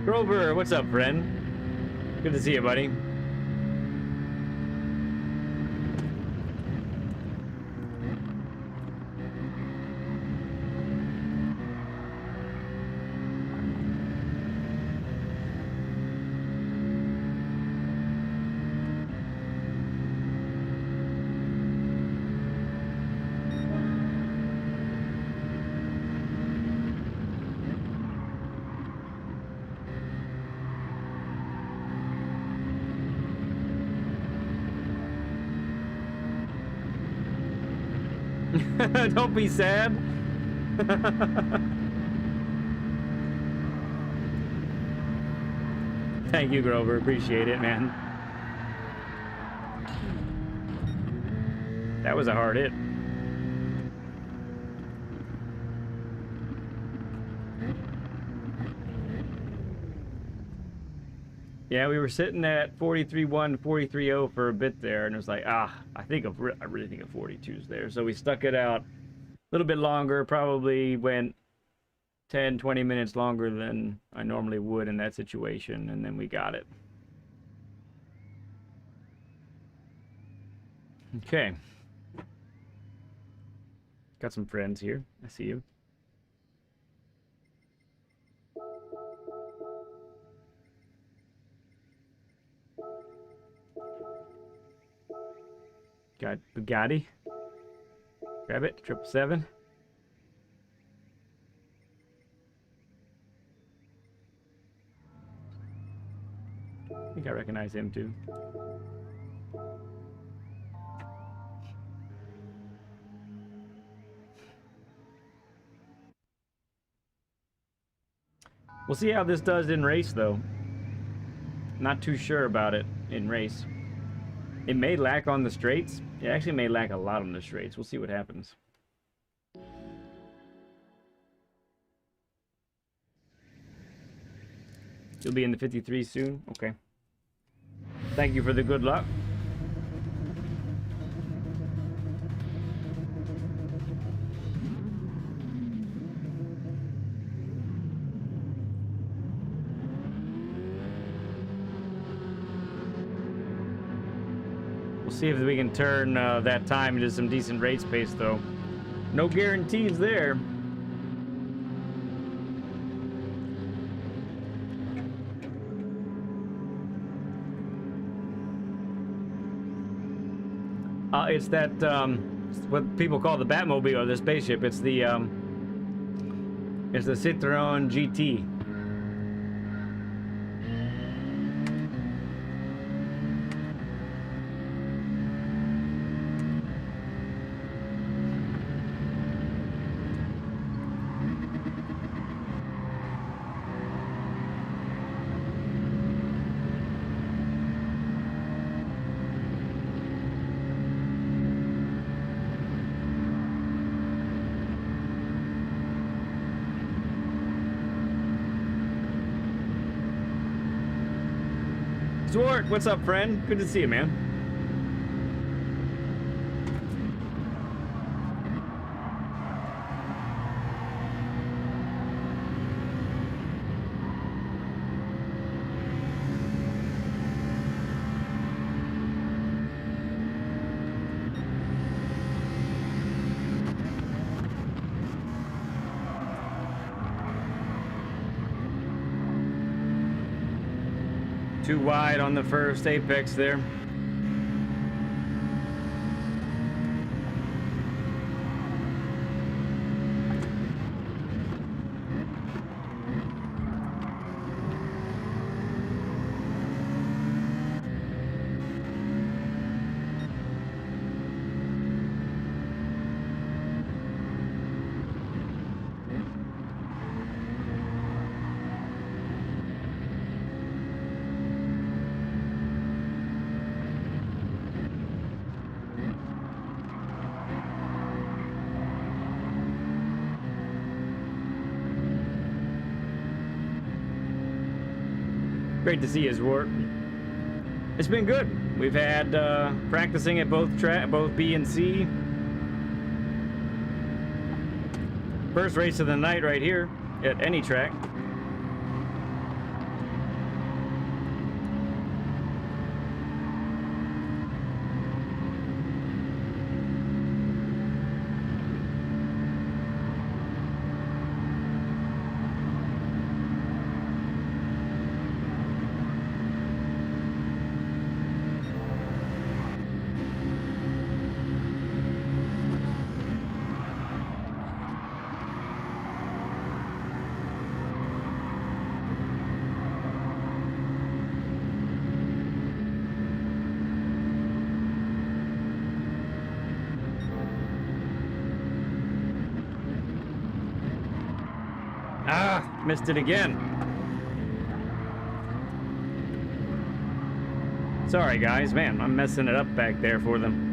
Grover, what's up, friend? Good to see you, buddy. Don't be sad. Thank you, Grover. Appreciate it, man. That was a hard hit. Yeah, we were sitting at 43.1, 43.0 for a bit there, and it was like, I really think of 42's there. So we stuck it out a little bit longer, probably went 10, 20 minutes longer than I normally would in that situation, and then we got it. Okay. Got some friends here. I see you. Got Bugatti. Grab it. 777. I think I recognize him too. We'll see how this does in race, though. Not too sure about it in race. It may lack on the straights. It actually may lack a lot on the straights. We'll see what happens. You'll be in the 53 soon? Okay. Thank you for the good luck. We'll see if we can turn that time into some decent race pace, though. No guarantees there. It's that, what people call the Batmobile, or the spaceship. It's the Citroen GT. Zwart, what's up, friend? Good to see you, man. Too wide on the first apex there. Great to see you, Zwart. It's been good. We've had practicing at both B and C. First race of the night right here at any track. Missed it again. Sorry, guys. Man, I'm messing it up back there for them.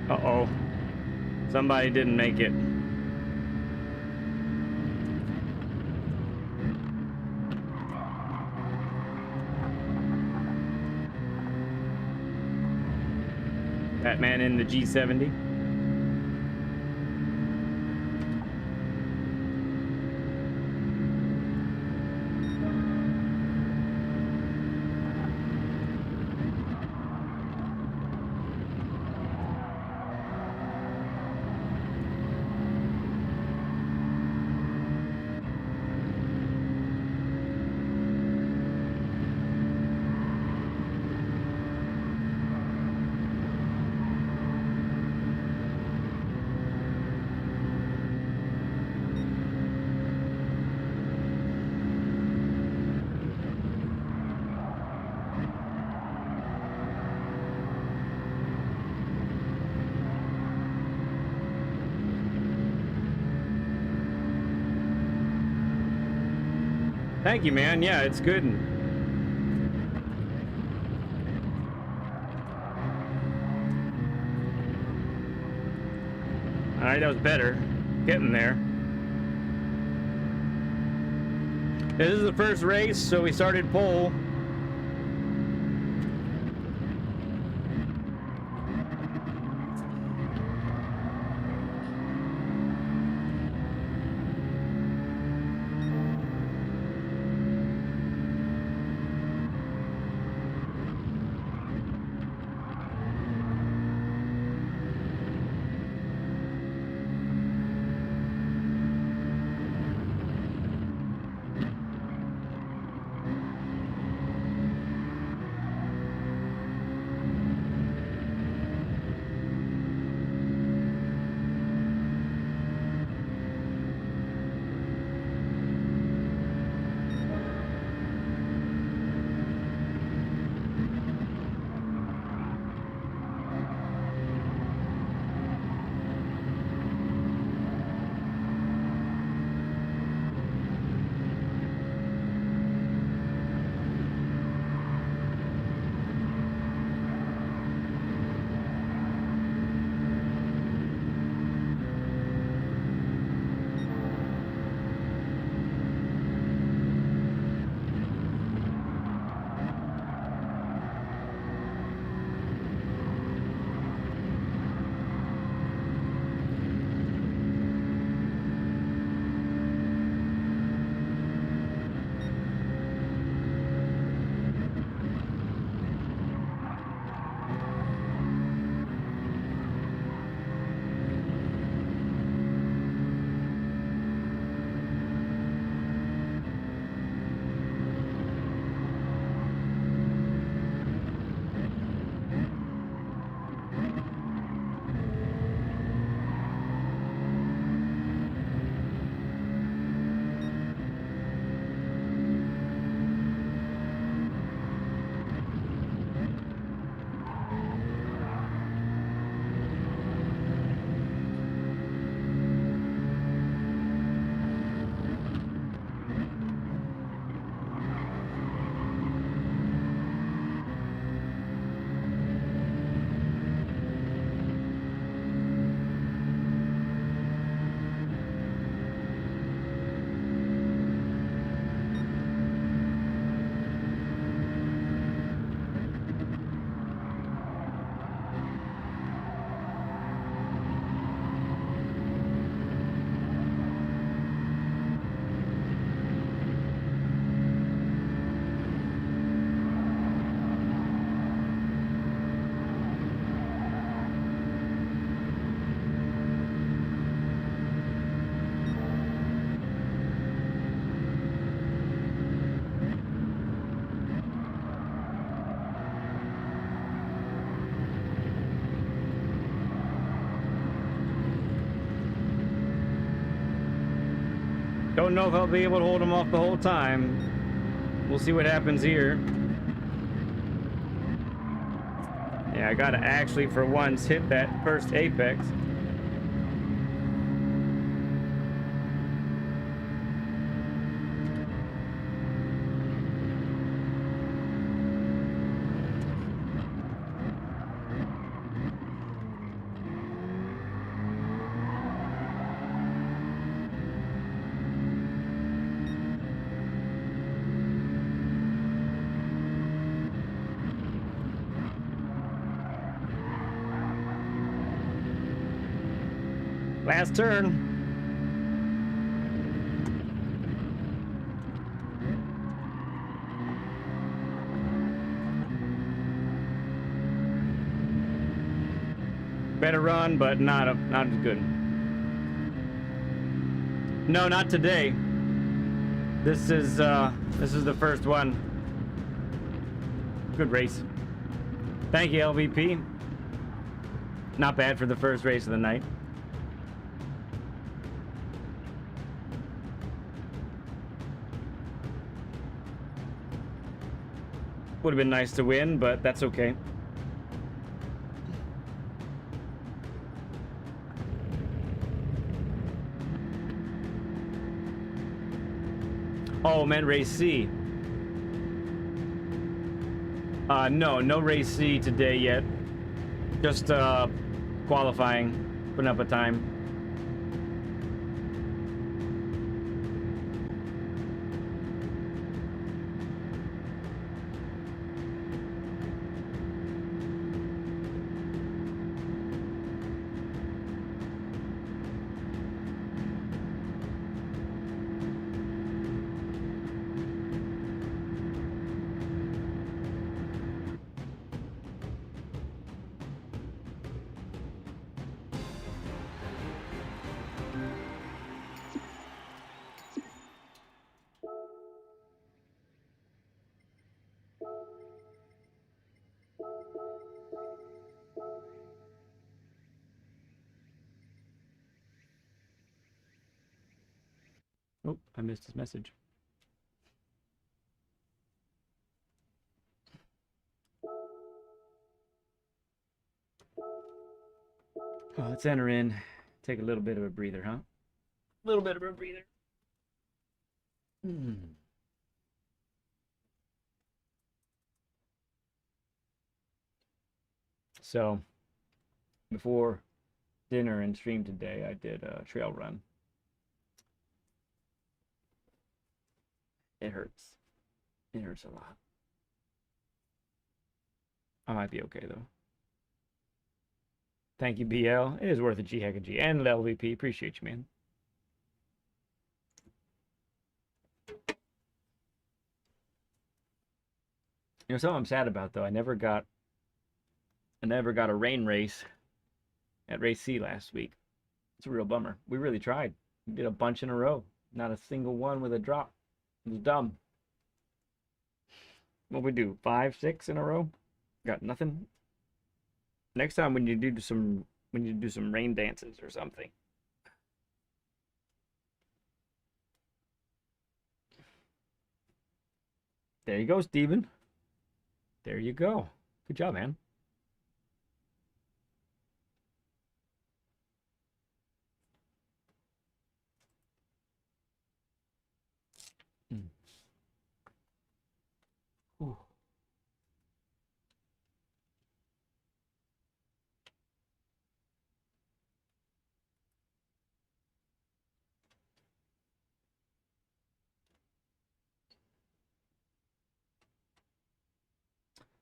Uh-oh. Somebody didn't make it. Batman in the G70. Thank you, man. Yeah, it's good. All right, that was better. Getting there. This is the first race, so we started pole. Don't know if I'll be able to hold him off the whole time. We'll see what happens here. Yeah, I gotta actually, for once, hit that first apex. Last turn. Better run, but not as good. No, not today. This is the first one. Good race. Thank you, LVP. Not bad for the first race of the night. Would have been nice to win, but that's okay. Oh, meant race C. No race C today yet. Just qualifying, putting up a time. Oh, I missed his message. Oh, let's enter in. Take a little bit of a breather, huh? A little bit of a breather. So, before dinner and stream today, I did a trail run. It hurts. It hurts a lot. I might be okay, though. Thank you, BL. It is worth a G heck of G. And LVP. Appreciate you, man. You know, something I'm sad about, though. I never got a rain race at race C last week. It's a real bummer. We really tried. We did a bunch in a row. Not a single one with a drop. It was dumb. What we do? 5, 6 in a row? Got nothing. Next time when you do some rain dances or something. There you go, Steven. There you go. Good job, man. Ooh.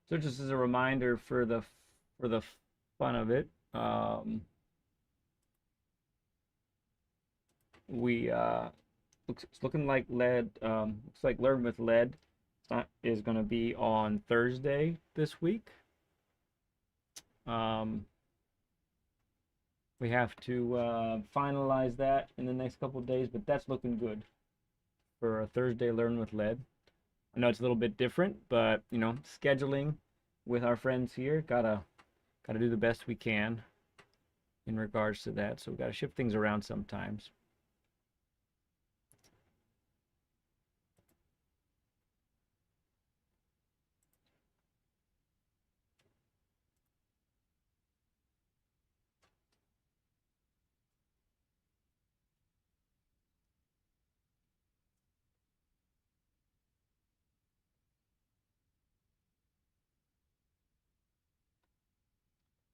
So just as a reminder for the fun of it, it's looking like looks like Learn with Lead is going to be on Thursday this week. We have to finalize that in the next couple of days, but that's looking good for a Thursday Learn with Lead. I know it's a little bit different, but you know, scheduling with our friends here, gotta do the best we can in regards to that. So we gotta shift things around sometimes.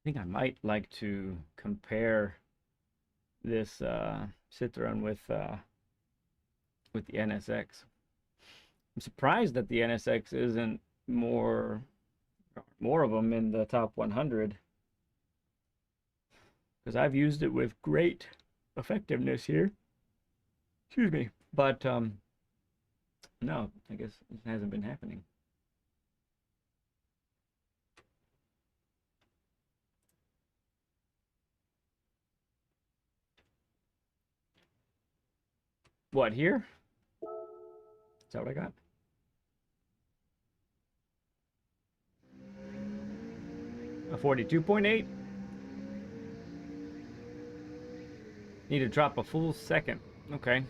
think I might like to compare this Citroen with the NSX. I'm surprised that the NSX isn't more of them in the top 100, because I've used it with great effectiveness here. Excuse me. But no, I guess it hasn't been happening. What, here? Is that what I got? A 42.8? Need to drop a full second. Okay.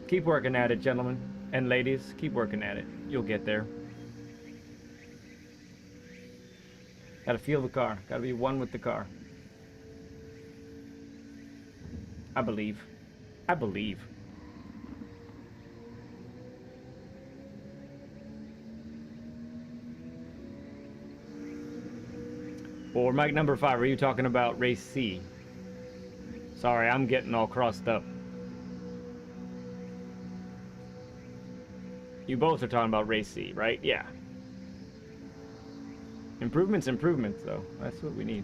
Keep working at it, gentlemen and ladies. Keep working at it. You'll get there. Gotta feel the car. Gotta be one with the car. I believe. I believe. Or mic number 5, are you talking about race C? Sorry, I'm getting all crossed up. You both are talking about race C, right? Yeah. Improvements, though. That's what we need.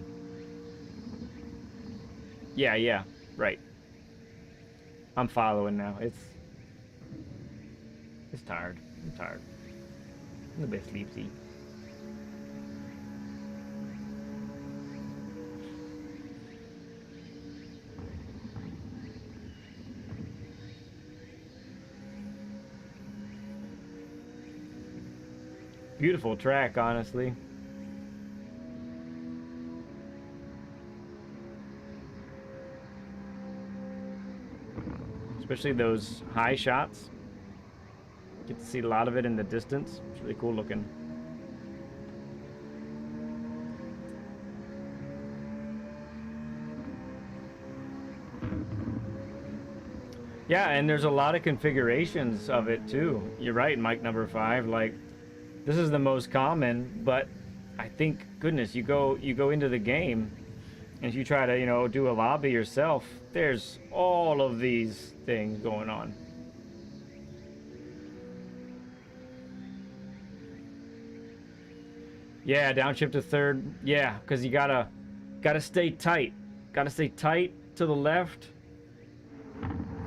Yeah, right. I'm following now. It's tired. I'm tired. I'm a bit sleepy. Beautiful track, honestly. Especially those high shots. Get to see a lot of it in the distance. It's really cool looking. Yeah, and there's a lot of configurations of it too. You're right, mic number 5. Like, this is the most common, but I think, goodness, you go into the game, and if you try to, you know, do a lobby yourself, there's all of these things going on. Yeah, downshift to third. Yeah, because you gotta stay tight. Gotta stay tight to the left.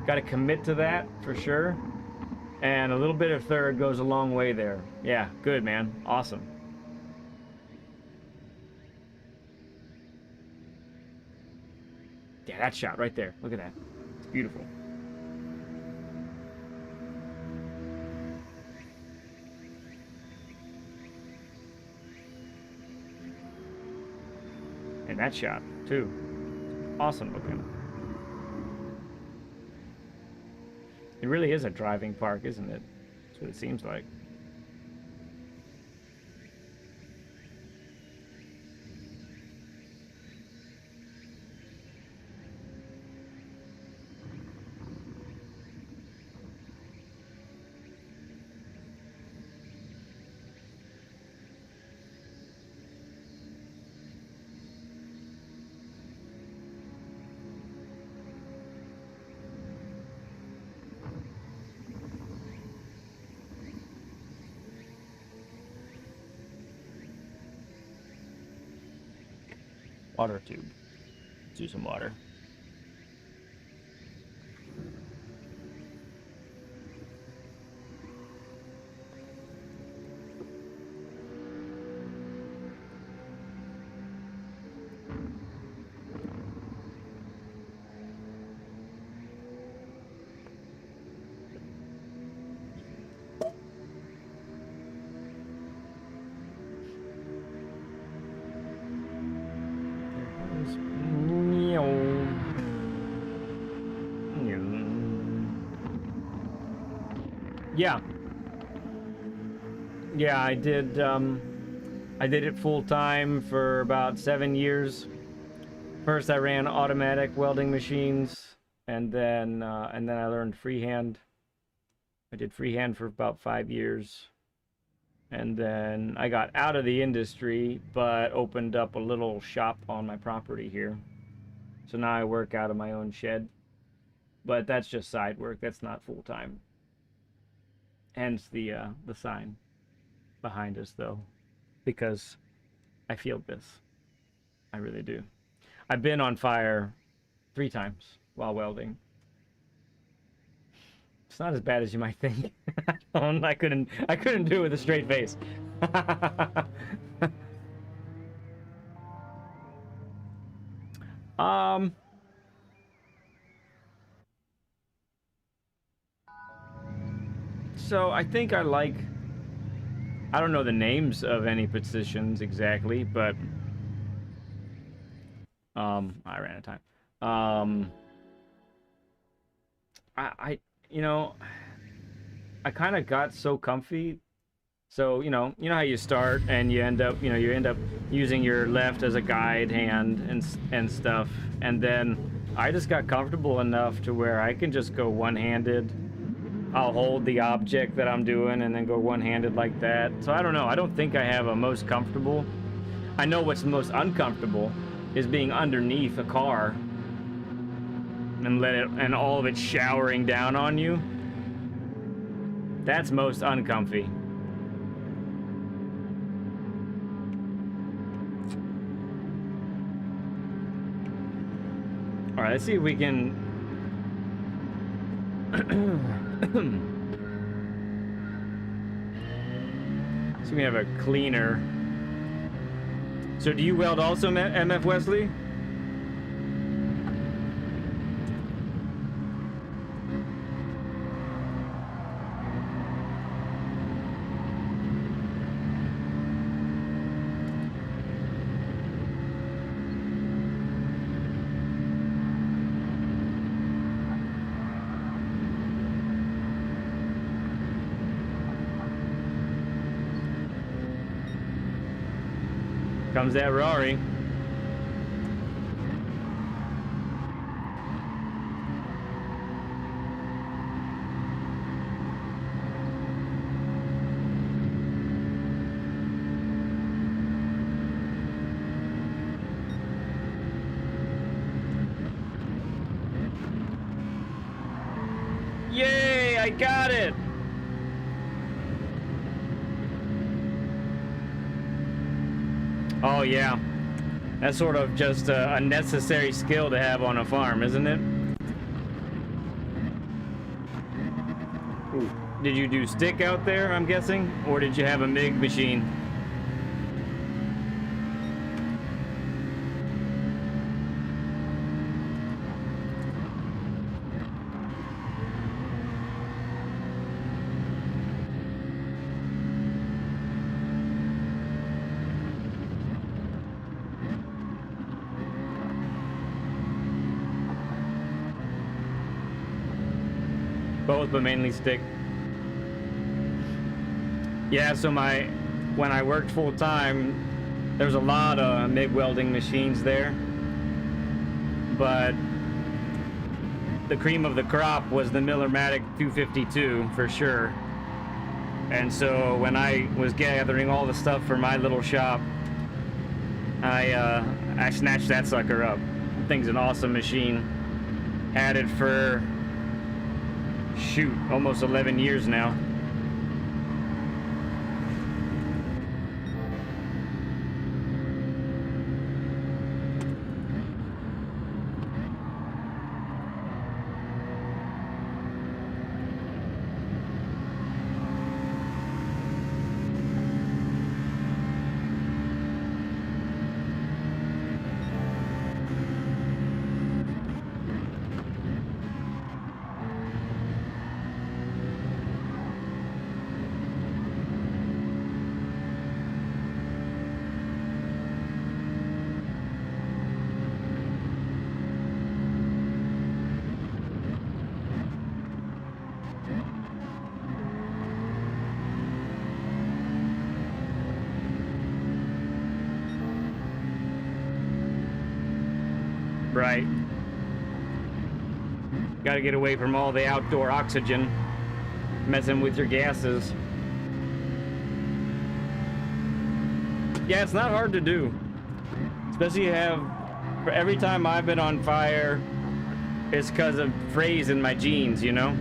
Gotta commit to that for sure. And a little bit of third goes a long way there. Yeah, good, man. Awesome. Yeah, that shot right there. Look at that. It's beautiful. And that shot, too. Awesome looking. It really is a driving park, isn't it? That's what it seems like. Water tube. Let's do some water. Yeah. Yeah, I did it full time for about 7 years. First I ran automatic welding machines, and then I learned freehand. I did freehand for about 5 years. And then I got out of the industry, but opened up a little shop on my property here. So now I work out of my own shed. But that's just side work. That's not full time. Hence the sign behind us, though, because I feel this. I really do. I've been on fire 3 times while welding. It's not as bad as you might think. I couldn't do it with a straight face. So I think I don't know the names of any positions exactly, but I ran out of time. I you know, I kind of got so comfy. So, you know how you start and you end up using your left as a guide hand and stuff. And then I just got comfortable enough to where I can just go one-handed. I'll hold the object that I'm doing and then go one-handed like that. So I don't know. I don't think I have a most comfortable. I know what's most uncomfortable is being underneath a car and all of it showering down on you. That's most uncomfy. All right, let's see if we can. So we have a cleaner. So do you weld also, MF Wesley? Comes that Rari. Yay, I got it. Oh yeah, that's sort of just a necessary skill to have on a farm, isn't it? Ooh. Did you do stick out there, I'm guessing? Or did you have a MIG machine? Both, but mainly stick. Yeah, so when I worked full time, there was a lot of MIG welding machines there, but the cream of the crop was the Miller-Matic 252 for sure. And so when I was gathering all the stuff for my little shop, I snatched that sucker up. The thing's an awesome machine. Had it for shoot, almost 11 years now. Right. Got to get away from all the outdoor oxygen messing with your gases. Yeah, it's not hard to do. Especially for every time I've been on fire, it's because of phrase in my genes, you know?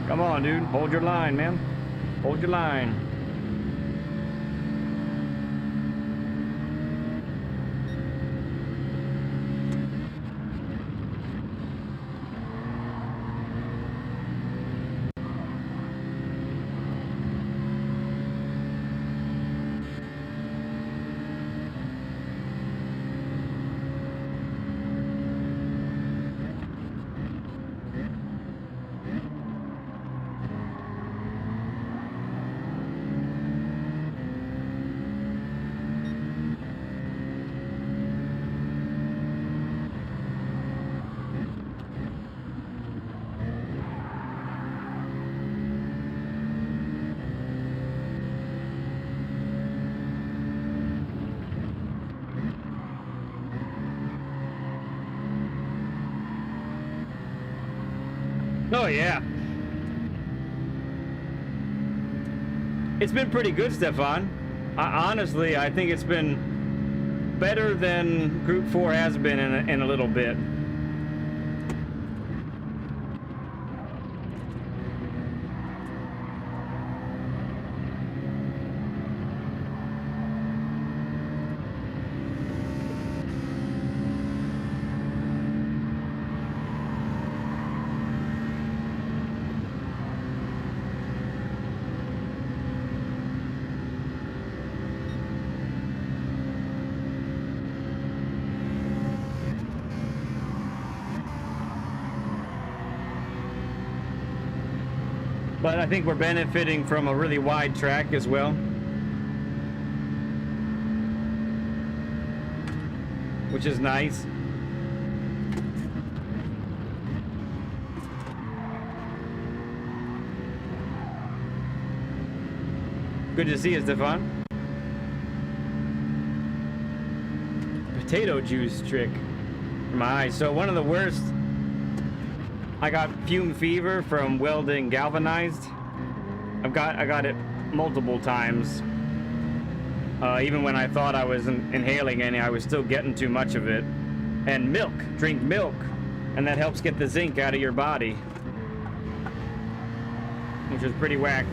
Come on, dude. Hold your line, man. Hold your line. Oh, yeah. It's been pretty good, Stefan. Honestly, I think it's been better than Group 4 has been in a little bit. But I think we're benefiting from a really wide track as well. Which is nice. Good to see you, Stefan. Potato juice trick for my eyes. So one of the worst, I got fume fever from welding galvanized. I got it multiple times. Even when I thought I was inhaling any, I was still getting too much of it. And milk, drink milk, and that helps get the zinc out of your body, which is pretty whack.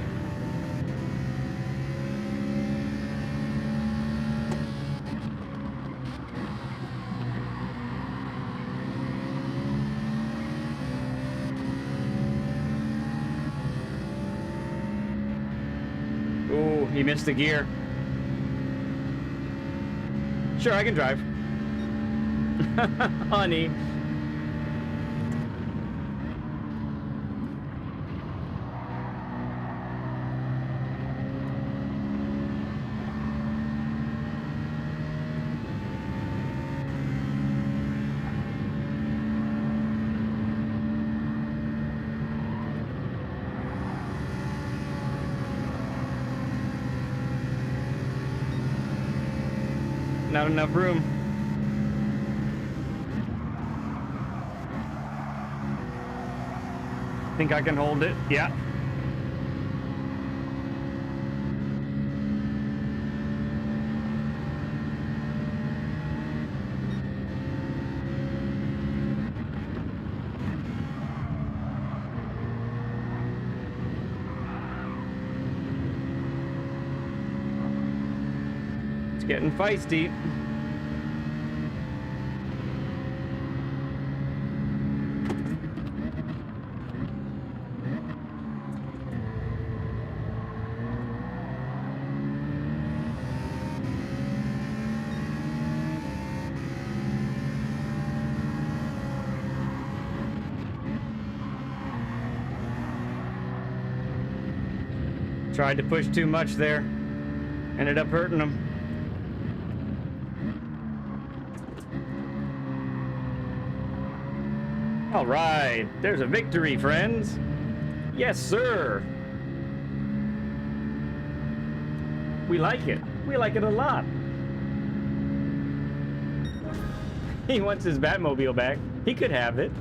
Ooh, he missed the gear. Sure, I can drive. Honey. Not enough room. Think I can hold it? Yeah. It's getting feisty. Tried to push too much there. Ended up hurting him. All right, there's a victory, friends. Yes, sir. We like it. We like it a lot. He wants his Batmobile back. He could have it.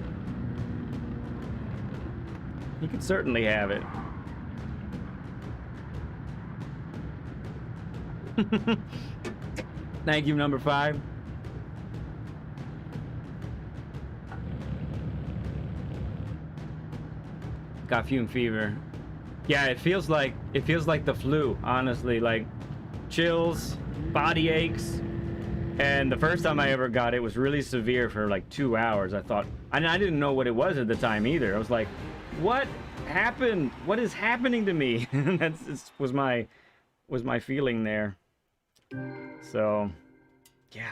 He could certainly have it. Thank you, number 5. Got fume fever. Yeah, it feels like the flu, honestly, like chills, body aches. And the first time I ever got it was really severe for like 2 hours. I thought, and I didn't know what it was at the time either. I was like, what happened? What is happening to me? was my feeling there. So, yeah.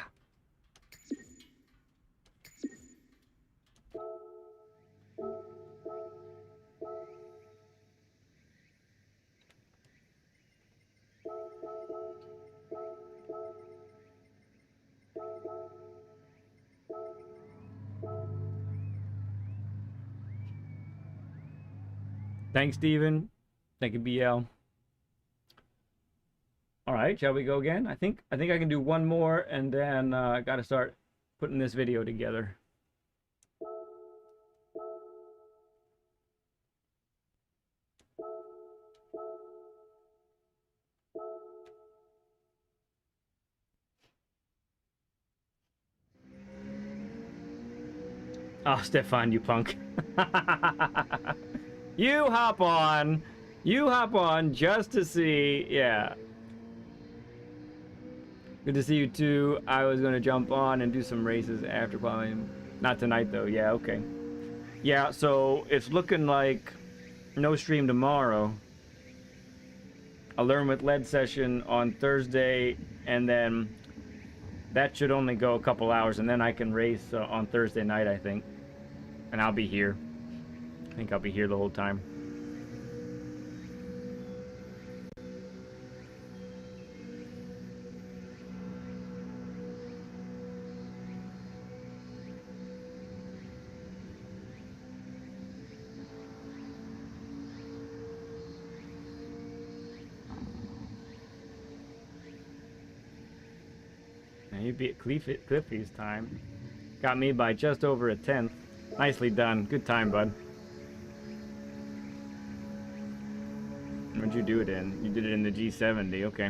Thanks, Steven. Thank you, BL. All right, shall we go again? I think I can do one more, and then I got to start putting this video together. Oh, Stefan, you punk. You hop on just to see. Yeah. Good to see you too. I was going to jump on and do some races after playing. Not tonight though. Yeah, okay. Yeah, so it's looking like no stream tomorrow. I'll learn with Led session on Thursday, and then that should only go a couple hours, and then I can race on Thursday night, I think. And I'll be here. I think I'll be here the whole time. And you beat Cliffy's time. Got me by just over a 10th. Nicely done. Good time, bud. What'd you do it in? You did it in the G70, okay.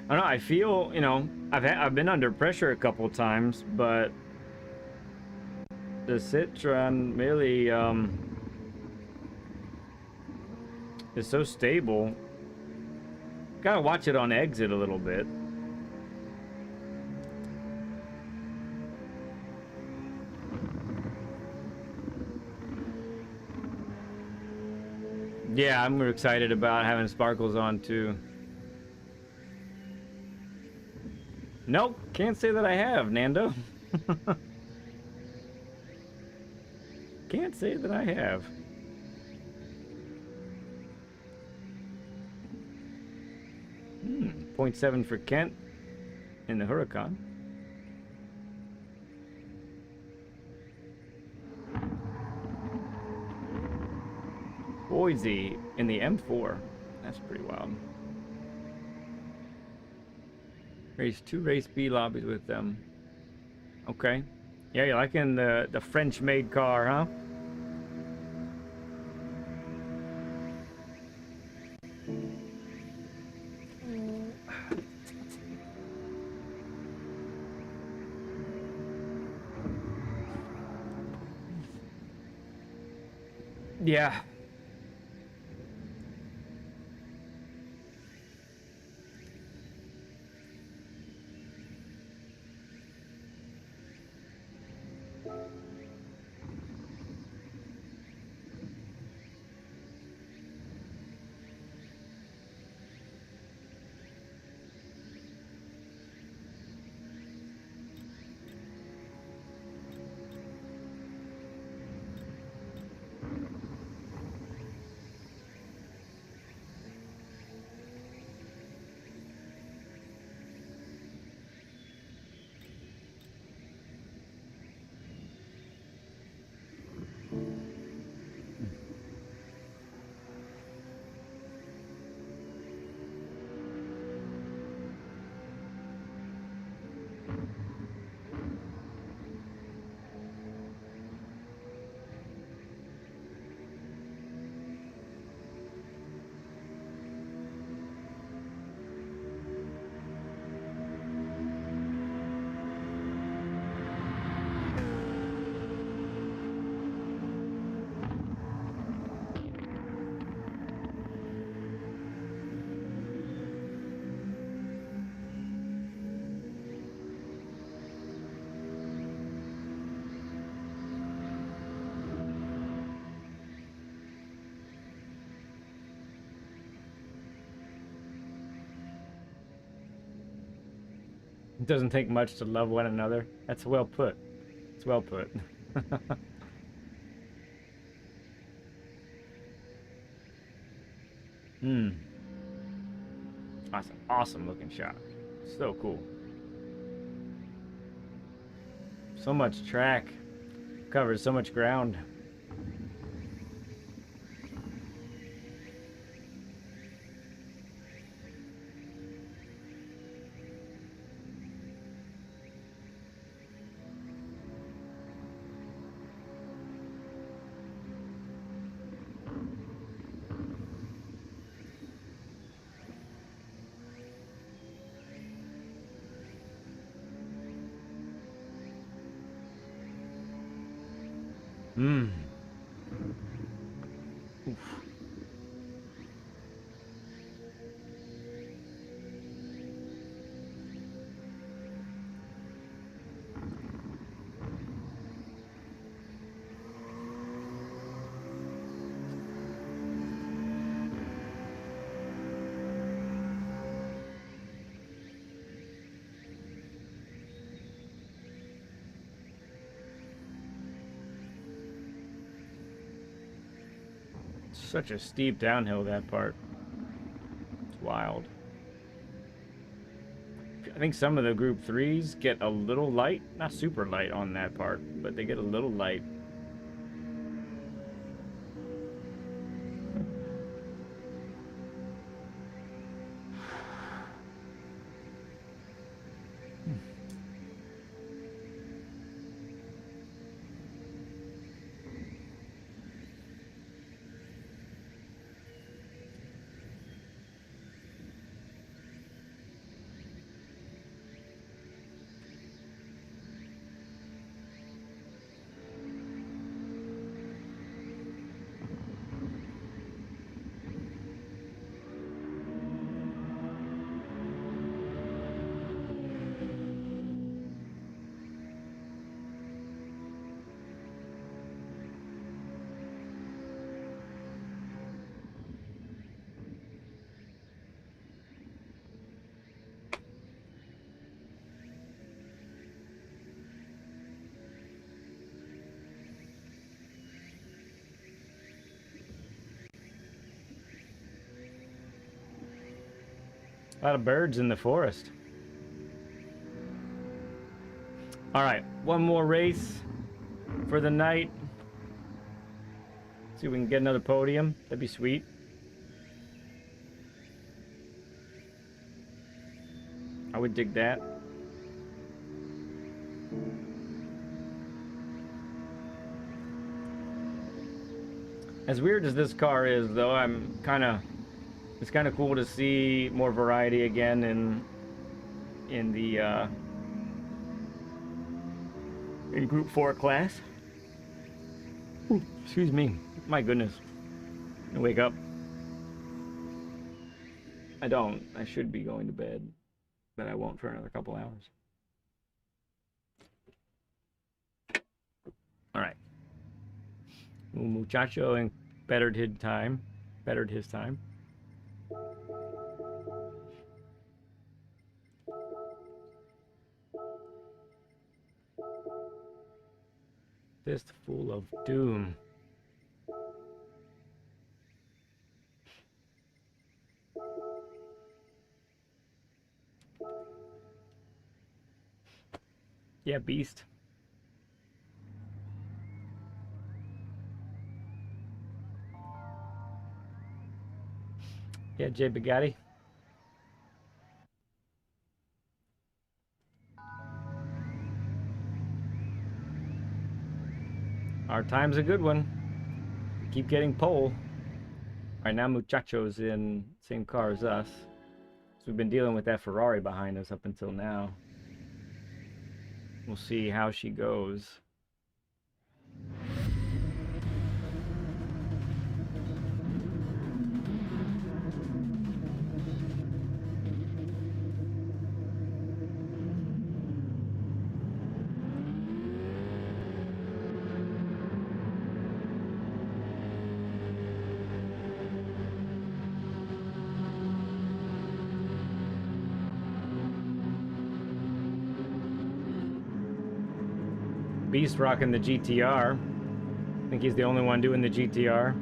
I don't know, I feel, you know, I've been under pressure a couple times, but the Citron really is so stable. Gotta watch it on exit a little bit. Yeah, I'm excited about having sparkles on too. Nope, can't say that I have, Nando. Can't say that I have. 0.7 for Kent in the Huracan. Boise in the M4. That's pretty wild. Race 2, race B lobbies with them. Okay. Yeah, you're liking the French-made car, huh? Yeah. doesn't take much to love one another. That's well put. It's well put. Hmm. That's an awesome looking shot. So cool. So much track. Covers so much ground. Hmm. Oof. Such a steep downhill, that part. It's wild. I think some of the group 3s get a little light. Not super light on that part, but they get a little light. A lot of birds in the forest. All right, one more race for the night. See if we can get another podium. That'd be sweet. I would dig that. As weird as this car is, though, it's kind of cool to see more variety again in the in Group 4 class. Ooh, excuse me. My goodness. I wake up. I don't. I should be going to bed, but I won't for another couple hours. All right. Muchacho and bettered his time. Bettered his time. Fistful of doom. Yeah, beast. Yeah, Jay Bugatti. Our time's a good one. Keep getting pole. Right now, Muchacho's in same car as us. So we've been dealing with that Ferrari behind us up until now. We'll see how she goes. Beast rocking the GTR. I think he's the only one doing the GTR.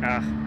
Ah.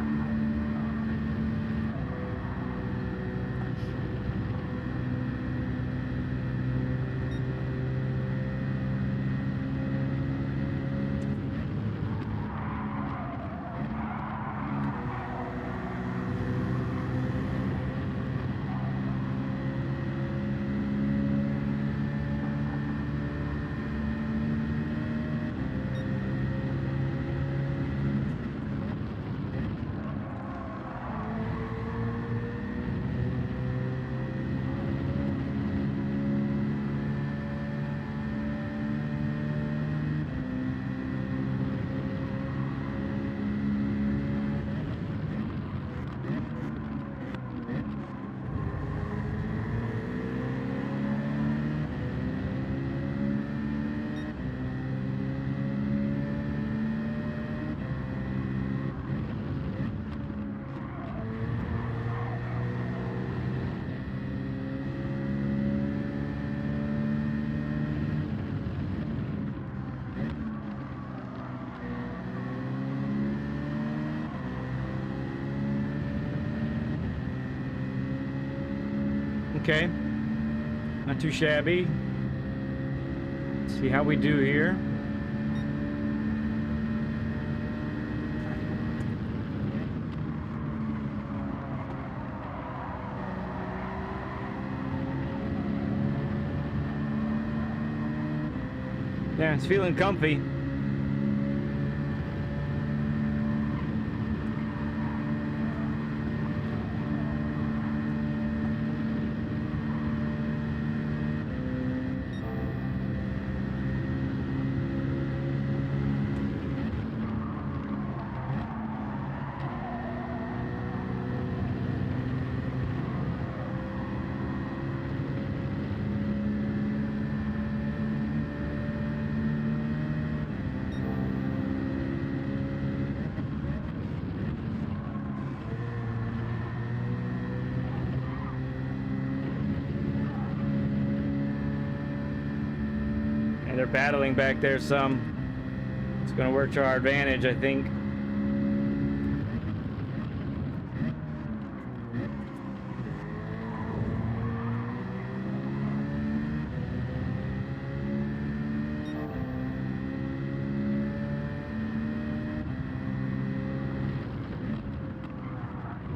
Okay, not too shabby. Let's see how we do here. Yeah, it's feeling comfy. They're battling back there some. It's going to work to our advantage, I think.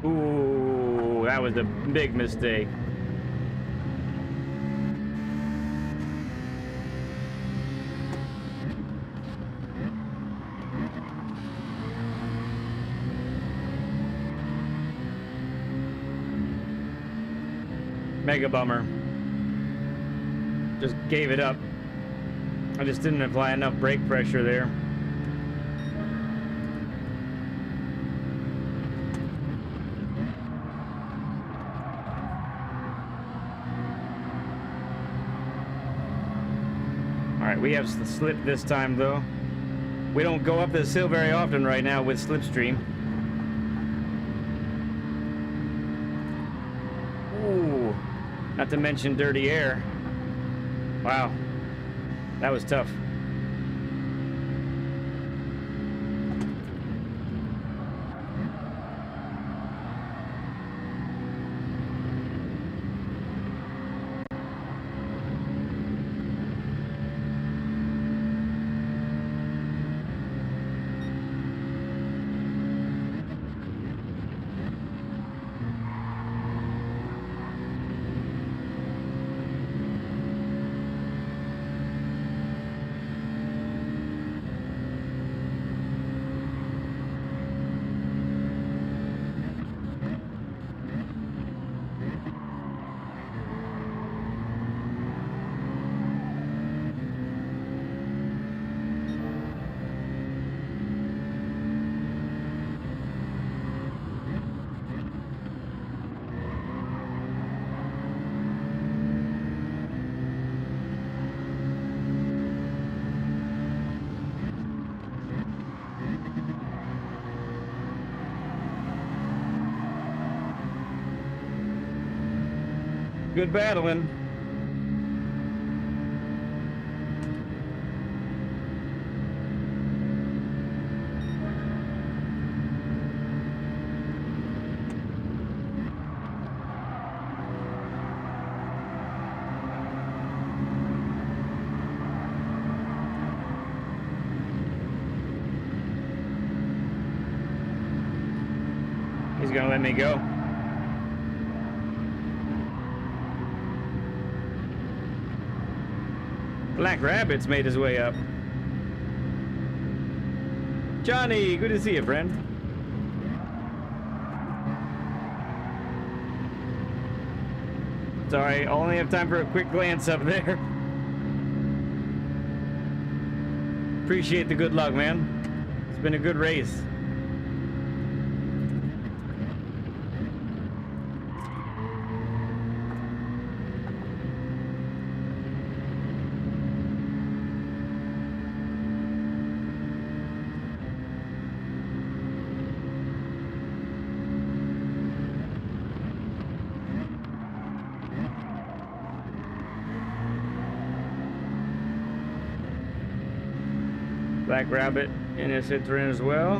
Ooh, that was a big mistake. Mega bummer. Just gave it up. I just didn't apply enough brake pressure there. Alright, we have the slip this time though. We don't go up this hill very often right now with slipstream. Ooh. Not to mention dirty air. Wow. That was tough. good battling. He's gonna let me go. Black Rabbit's made his way up. Johnny, good to see you, friend. Sorry, I only have time for a quick glance up there. Appreciate the good luck, man. It's been a good race. Black Rabbit in his Citroen as well.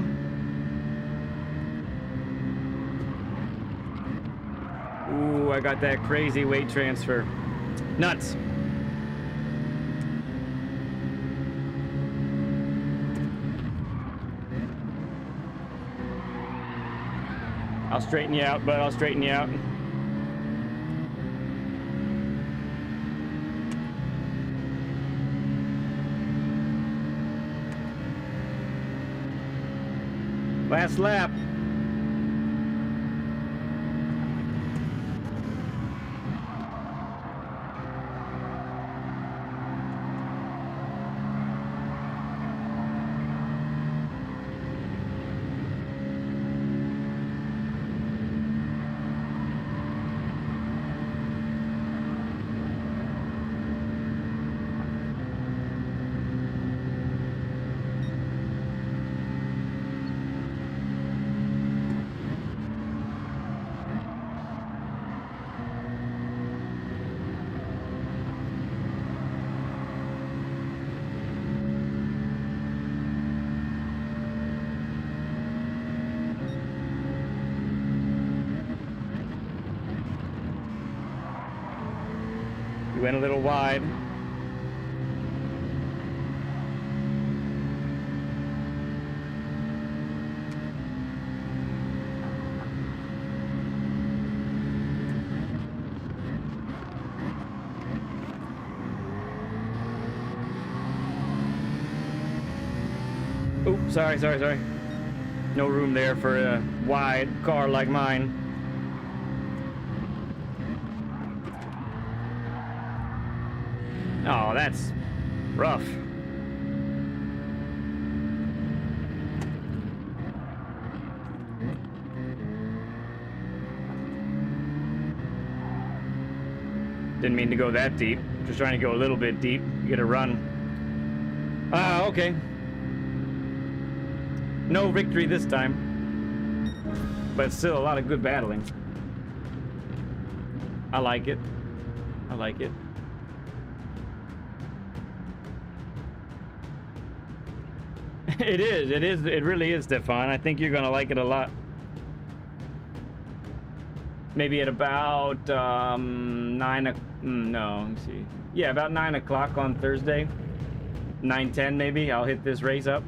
Ooh, I got that crazy weight transfer. Nuts. I'll straighten you out, bud. I'll straighten you out. Last lap. You went a little wide. Oops, sorry. No room there for a wide car like mine. Oh, that's rough. Didn't mean to go that deep. Just trying to go a little bit deep. Get a run. Okay. No victory this time. But still a lot of good battling. I like it. I like it. It is, it really is, Stefan. I think you're gonna like it a lot. Maybe at about no, let me see. Yeah, about 9 o'clock on Thursday. 9:10 maybe, I'll hit this race up.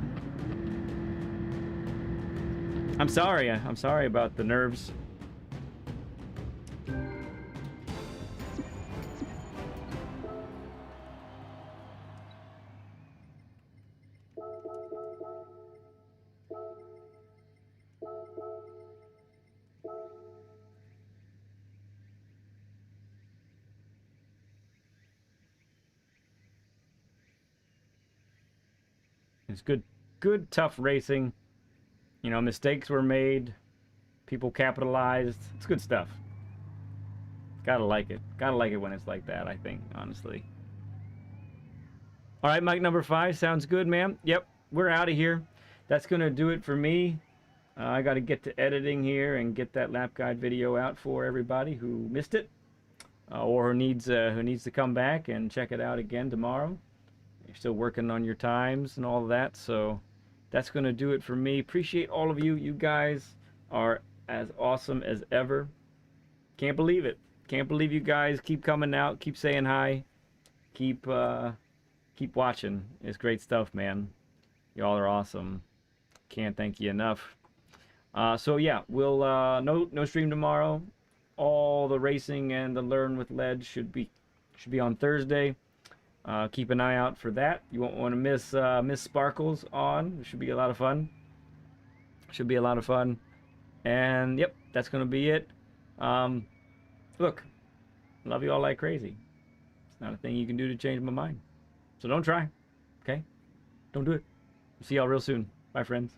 I'm sorry about the nerves. It's good tough racing. You know, mistakes were made, people capitalized. It's good stuff. Gotta like it. Gotta like it when it's like that, I think, honestly. All right, mic number 5 sounds good, man. Yep, we're out of here. That's gonna do it for me. I gotta get to editing here and get that lap guide video out for everybody who missed it. or who needs to come back and check it out again tomorrow. You're still working on your times and all of that, so that's going to do it for me. Appreciate all of you. You guys are as awesome as ever. Can't believe it. Can't believe you guys keep coming out, keep saying hi, keep watching. It's great stuff, man. Y'all are awesome. Can't thank you enough. So yeah, we'll no stream tomorrow. All the racing and the Learn with Led should be on Thursday. Keep an eye out for that. You won't want to miss Sparkles on. It should be a lot of fun. Should be a lot of fun. And yep, that's gonna be it. Look, love you all like crazy. It's not a thing you can do to change my mind. So don't try. Okay? Don't do it. See y'all real soon. Bye, friends.